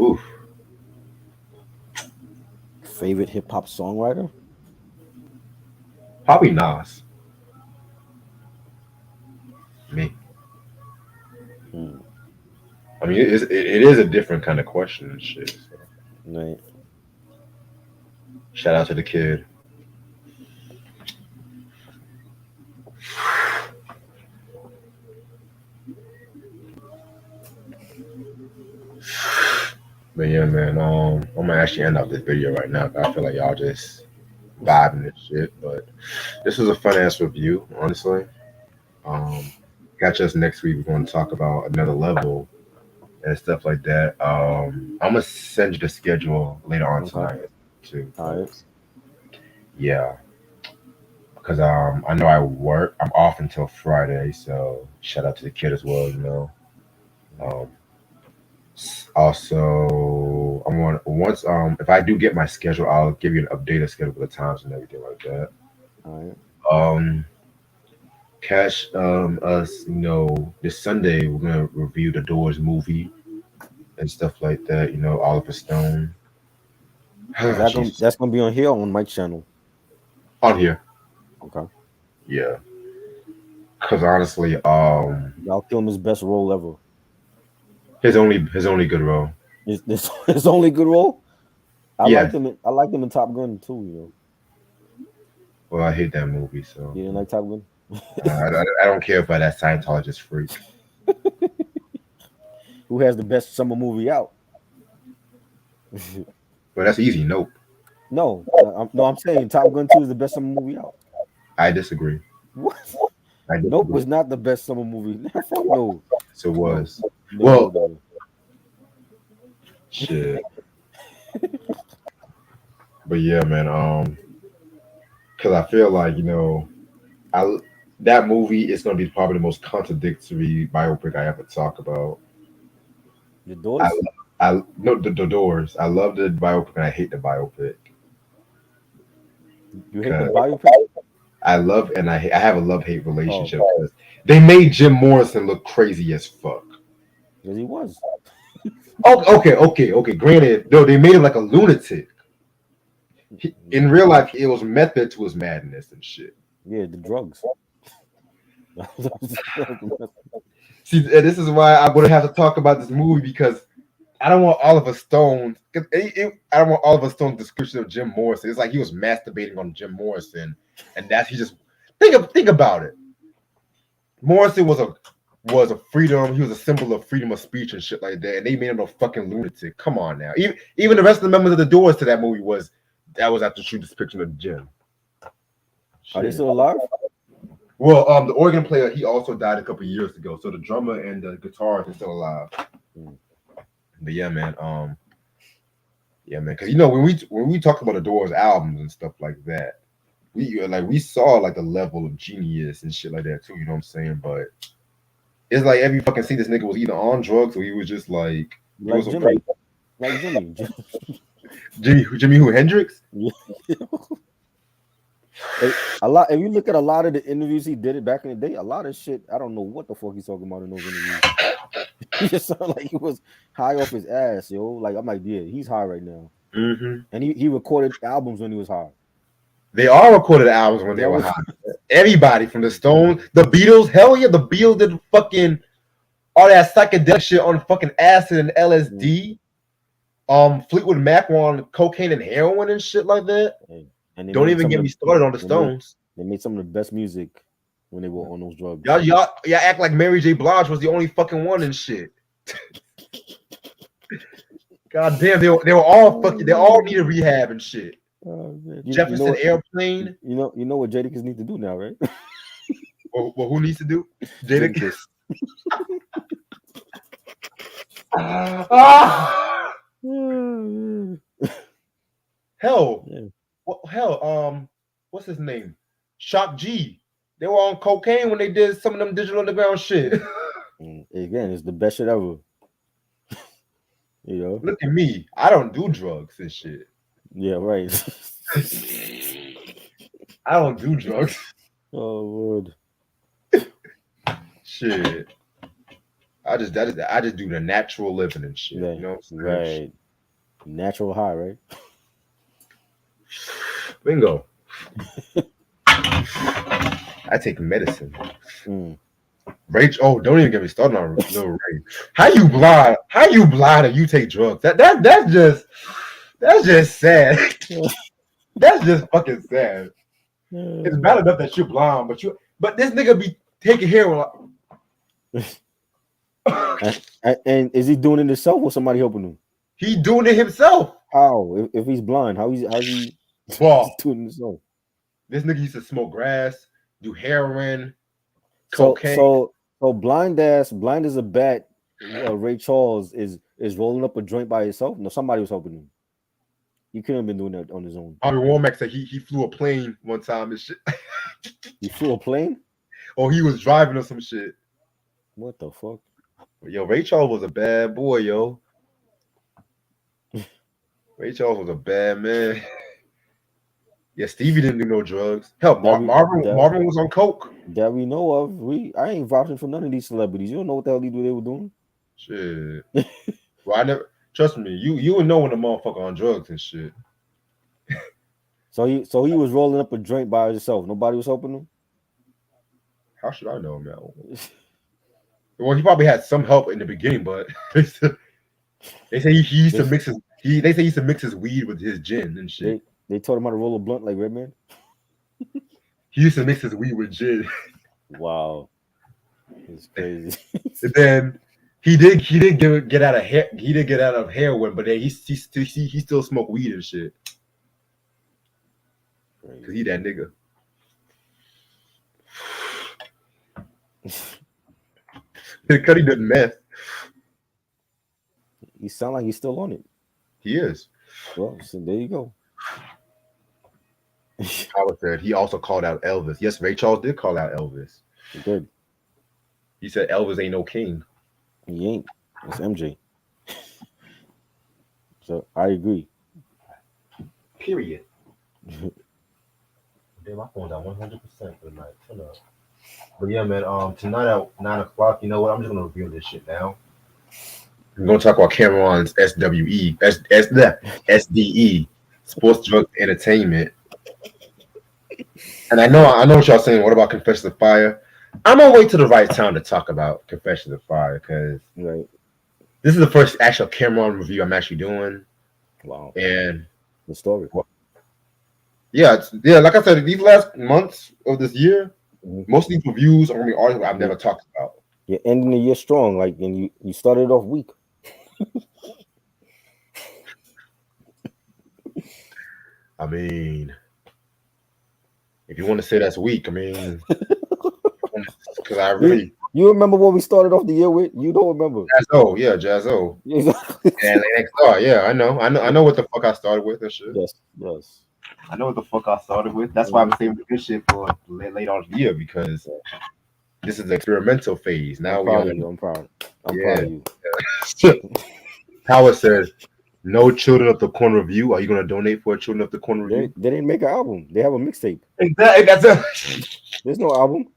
[SPEAKER 1] Oof.
[SPEAKER 2] Favorite hip hop songwriter?
[SPEAKER 1] Probably Nas. Me.
[SPEAKER 2] Hmm.
[SPEAKER 1] I mean, it is a different kind of question and shit. So.
[SPEAKER 2] Right.
[SPEAKER 1] Shout out to the kid. But yeah, man. I'm gonna actually end up this video right now. 'Cause I feel like y'all just vibing and shit. But this was a fun ass review, honestly. Um, catch us next week. We're going to talk about another level and stuff like that. I'm gonna send you the schedule later on
[SPEAKER 2] Okay.
[SPEAKER 1] tonight too.
[SPEAKER 2] All right.
[SPEAKER 1] Yeah, because I know I work. I'm off until Friday, so shout out to the kid as well. Um, also, I want once if I do get my schedule, I'll give you an updated schedule for the times and everything like that.
[SPEAKER 2] All right.
[SPEAKER 1] Um, catch us, this Sunday we're gonna review the Doors movie and stuff like that. Oliver Stone.
[SPEAKER 2] Is that gonna
[SPEAKER 1] Jesus,
[SPEAKER 2] that's gonna be on here or on my channel?
[SPEAKER 1] on here,
[SPEAKER 2] Okay.
[SPEAKER 1] yeah. Because honestly,
[SPEAKER 2] Y'all film his best role ever.
[SPEAKER 1] his only good role.
[SPEAKER 2] Is this his only good role? I
[SPEAKER 1] Yeah.
[SPEAKER 2] liked him. I liked him in Top Gun too.
[SPEAKER 1] Well, I hate that movie, so
[SPEAKER 2] You didn't like Top Gun?
[SPEAKER 1] I don't care about that Scientologist freak.
[SPEAKER 2] Who has the best summer movie out?
[SPEAKER 1] But that's easy. Nope.
[SPEAKER 2] No, I'm saying Top Gun 2 is the best summer movie out.
[SPEAKER 1] I disagree.
[SPEAKER 2] What?
[SPEAKER 1] I disagree.
[SPEAKER 2] Nope was not the best summer movie. Fuck no.
[SPEAKER 1] So it was.
[SPEAKER 2] No,
[SPEAKER 1] Well,
[SPEAKER 2] no.
[SPEAKER 1] shit. But yeah, man. Because I feel like I that movie is going to be probably the most contradictory biopic I ever talk about.
[SPEAKER 2] The Doors?
[SPEAKER 1] I no the Doors. I love the biopic and I hate the biopic.
[SPEAKER 2] You hate the biopic?
[SPEAKER 1] I love and I have a love-hate relationship because they made Jim Morrison look crazy as fuck.
[SPEAKER 2] Because he was.
[SPEAKER 1] Okay. Granted, though they made him like a lunatic. In real life, it was method to his madness and shit.
[SPEAKER 2] Yeah, the drugs.
[SPEAKER 1] See, this is why I'm gonna have to talk about this movie because I don't want Oliver Stone. I don't want Oliver Stone's description of Jim Morrison. It's like he was masturbating on Jim Morrison, and that's he just think about it. Morrison was a freedom. He was a symbol of freedom of speech and shit like that, and they made him a fucking lunatic. Come on now. Even the rest of the members of the Doors to that movie was after true depiction of Jim.
[SPEAKER 2] Are they still alive?
[SPEAKER 1] Well, the organ player, he also died a couple years ago. So the drummer and the guitarist are still alive. But yeah, man. Because when we talked about the Doors albums and stuff like that, we saw like the level of genius and shit like that too. You know what I'm saying? But it's like every fucking scene this nigga was either on drugs or he was just like
[SPEAKER 2] Jimmy. Like Jimmy.
[SPEAKER 1] Jimmy who Hendrix?
[SPEAKER 2] A lot. If you look at a lot of the interviews he did it back in the day, a lot of shit. I don't know what the fuck he's talking about in those interviews. He just sounded like he was high off his ass, yo. Like I'm like, yeah, he's high right now.
[SPEAKER 1] Mm-hmm.
[SPEAKER 2] And he recorded albums when he was high.
[SPEAKER 1] They all recorded albums when they were high. Everybody from the Stones, the Beatles, hell yeah, the Beatles did fucking all that psychedelic shit on fucking acid and LSD. Fleetwood Mac were on cocaine and heroin and shit like that.
[SPEAKER 2] And
[SPEAKER 1] don't even get me started on the Stones.
[SPEAKER 2] They made some of the best music when they were on those drugs.
[SPEAKER 1] Y'all act like Mary J. Blige was the only fucking one and shit. God damn, they were all fucking. They all needed rehab and shit. Jefferson Airplane.
[SPEAKER 2] You know what Jadakiss need to do now, right?
[SPEAKER 1] Well, who needs to do? Jadakiss. Hell, yeah. What's his name? Shock G. They were on cocaine when they did some of them Digital Underground shit.
[SPEAKER 2] Again, it's the best shit ever.
[SPEAKER 1] Look at me. I don't do drugs and shit.
[SPEAKER 2] Yeah, right.
[SPEAKER 1] I don't do drugs.
[SPEAKER 2] Oh Lord.
[SPEAKER 1] Shit. I just do the natural living and shit.
[SPEAKER 2] Yeah,
[SPEAKER 1] you know what I'm
[SPEAKER 2] saying? Right. Natural high, right?
[SPEAKER 1] Bingo. I take medicine. Rach, don't even get me started on little Ray. How you blind and you take drugs? That's just sad. That's just fucking sad. It's bad enough that you're blind, but this nigga be taking heroin.
[SPEAKER 2] And is he doing it himself or somebody helping him?
[SPEAKER 1] He doing it himself.
[SPEAKER 2] How? If he's blind, how's he doing it himself?
[SPEAKER 1] This nigga used to smoke grass, do heroin, cocaine.
[SPEAKER 2] So blind as a bat Ray Charles is rolling up a joint by himself. No, somebody was helping him. He couldn't have been doing that on his own.
[SPEAKER 1] Bobby Womack said he flew a plane one time and shit.
[SPEAKER 2] He flew a plane?
[SPEAKER 1] Or he was driving or some shit.
[SPEAKER 2] What the fuck?
[SPEAKER 1] Yo, Ray Charles was a bad boy, yo. Ray Charles was a bad man. Yeah, Stevie didn't do no drugs. Hell, Marvin was on coke.
[SPEAKER 2] That we know of. I ain't vouching for none of these celebrities. You don't know what the hell they were doing.
[SPEAKER 1] Shit. Well, I never trust me. You would know when the motherfucker on drugs and shit.
[SPEAKER 2] So he was rolling up a joint by himself. Nobody was helping him.
[SPEAKER 1] How should I know, man? Well, he probably had some help in the beginning, but they say he used to mix his they say he used to mix his weed with his gin and shit.
[SPEAKER 2] They told him how to roll a blunt like Redman.
[SPEAKER 1] He used to mix his weed with gin.
[SPEAKER 2] Wow, it's crazy.
[SPEAKER 1] And then he did get out of heroin, but then he still smoked weed and shit. Cause he that nigga. Cuddy did meth.
[SPEAKER 2] He sound like he's still on it.
[SPEAKER 1] He is.
[SPEAKER 2] Well, so there you go.
[SPEAKER 1] Howard said he also called out Elvis. Yes, Ray Charles did call out Elvis.
[SPEAKER 2] He did.
[SPEAKER 1] He said Elvis ain't no king.
[SPEAKER 2] He ain't. It's MJ. So I agree.
[SPEAKER 1] Period. Damn, my phone's at 100% for the night. Shut up. But yeah, man. Tonight at 9:00. You know what? I'm just gonna review this shit now. We're gonna talk about Cameron's SDE, Sports Drug Entertainment. And I know what y'all saying. What about Confessions of Fire? I'm gonna wait till the right time to talk about Confessions of Fire because this is the first actual Cameron review I'm actually doing.
[SPEAKER 2] Wow.
[SPEAKER 1] And
[SPEAKER 2] the story.
[SPEAKER 1] Yeah, like I said, these last months of this year, most of these reviews are only articles I've never talked about.
[SPEAKER 2] You're ending the year strong, and you started off weak.
[SPEAKER 1] I mean, if you want to say that's weak, I mean, because I really.
[SPEAKER 2] You remember what we started off the year with? You don't remember?
[SPEAKER 1] Jazzo, yeah, Jazzo.
[SPEAKER 2] Exactly.
[SPEAKER 1] And XR, yeah, I know what the fuck I started with and shit.
[SPEAKER 2] Yes.
[SPEAKER 1] I know what the fuck I started with. That's why I'm saving this shit for late on the year because this is the experimental phase. Now
[SPEAKER 2] I'm proud. I'm proud of you.
[SPEAKER 1] Howard says, "No Children of the Corn review. Are you going to donate for a Children of the Corn review?"
[SPEAKER 2] They didn't make an album. They have a mixtape.
[SPEAKER 1] Exactly.
[SPEAKER 2] There's no album.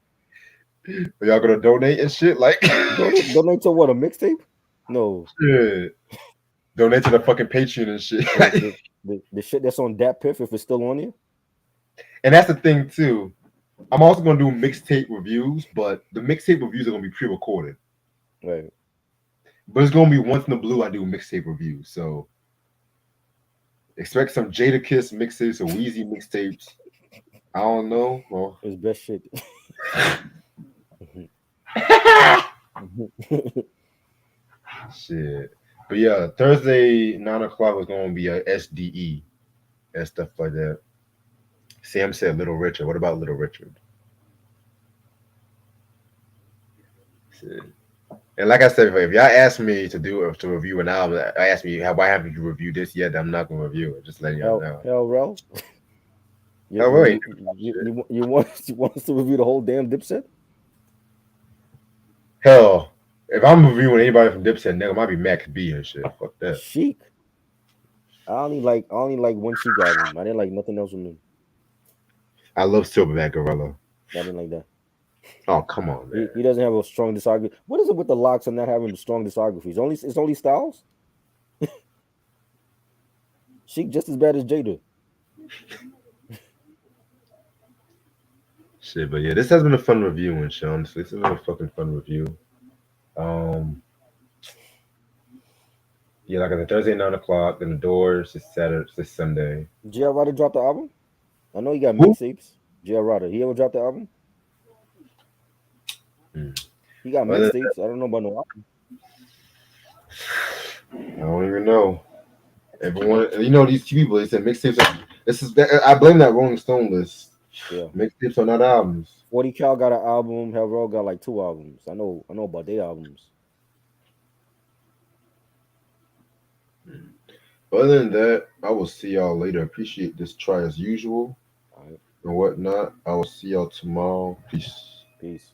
[SPEAKER 1] Are y'all gonna donate and shit? Like
[SPEAKER 2] donate to what? A mixtape? No.
[SPEAKER 1] Shit. Donate to the fucking Patreon and shit.
[SPEAKER 2] the shit that's on Dat Piff, if it's still on here.
[SPEAKER 1] And that's the thing too. I'm also gonna do mixtape reviews, but the mixtape reviews are gonna be pre-recorded.
[SPEAKER 2] Right.
[SPEAKER 1] But it's gonna be once in the blue I do mixtape reviews. So expect some Jadakiss mixtapes or Weezy mixtapes. I don't know. Well,
[SPEAKER 2] it's best shit.
[SPEAKER 1] Shit. But yeah, Thursday 9:00 is gonna be a SDE and stuff like that. Sam said Little Richard. What about Little Richard? Shit. And like I said, if y'all ask me to review an album, I ask me why haven't you reviewed this yet? I'm not gonna review it. Just letting y'all know.
[SPEAKER 2] Hell, Rel. You want us to review the whole damn Dipset?
[SPEAKER 1] Hell, if I'm reviewing anybody from Dipset, nigga, might be Max B and shit. Fuck that.
[SPEAKER 2] Chic. I only like one Chic album. I didn't like nothing else from them.
[SPEAKER 1] I love Silverback Gorilla.
[SPEAKER 2] I didn't like that.
[SPEAKER 1] Oh, come on, man.
[SPEAKER 2] He doesn't have a strong discography. What is it with the Locks and not having strong discographies? It's only Styles? Chic just as bad as Jada.
[SPEAKER 1] Shit, but yeah, this has been a fun review, and shit, honestly. This has been a fucking fun review. Yeah, like I said, Thursday 9:00, then the Doors is Saturday, this Sunday.
[SPEAKER 2] J.R. Rodder dropped the album? I know he got mixtapes. J.R. Rodder, he ever dropped the album? He got mixtapes. I don't know about no album.
[SPEAKER 1] I don't even know. Everyone, these people, they said mixtapes. I blame that Rolling Stone list.
[SPEAKER 2] Yeah,
[SPEAKER 1] mixtapes are not albums.
[SPEAKER 2] 40 Cal got an album. Hell, Row got like 2 albums. I know about their albums.
[SPEAKER 1] Other than that, I will see y'all later. Appreciate this try as usual
[SPEAKER 2] All right,
[SPEAKER 1] and whatnot. I will see y'all tomorrow. Peace.
[SPEAKER 2] peace.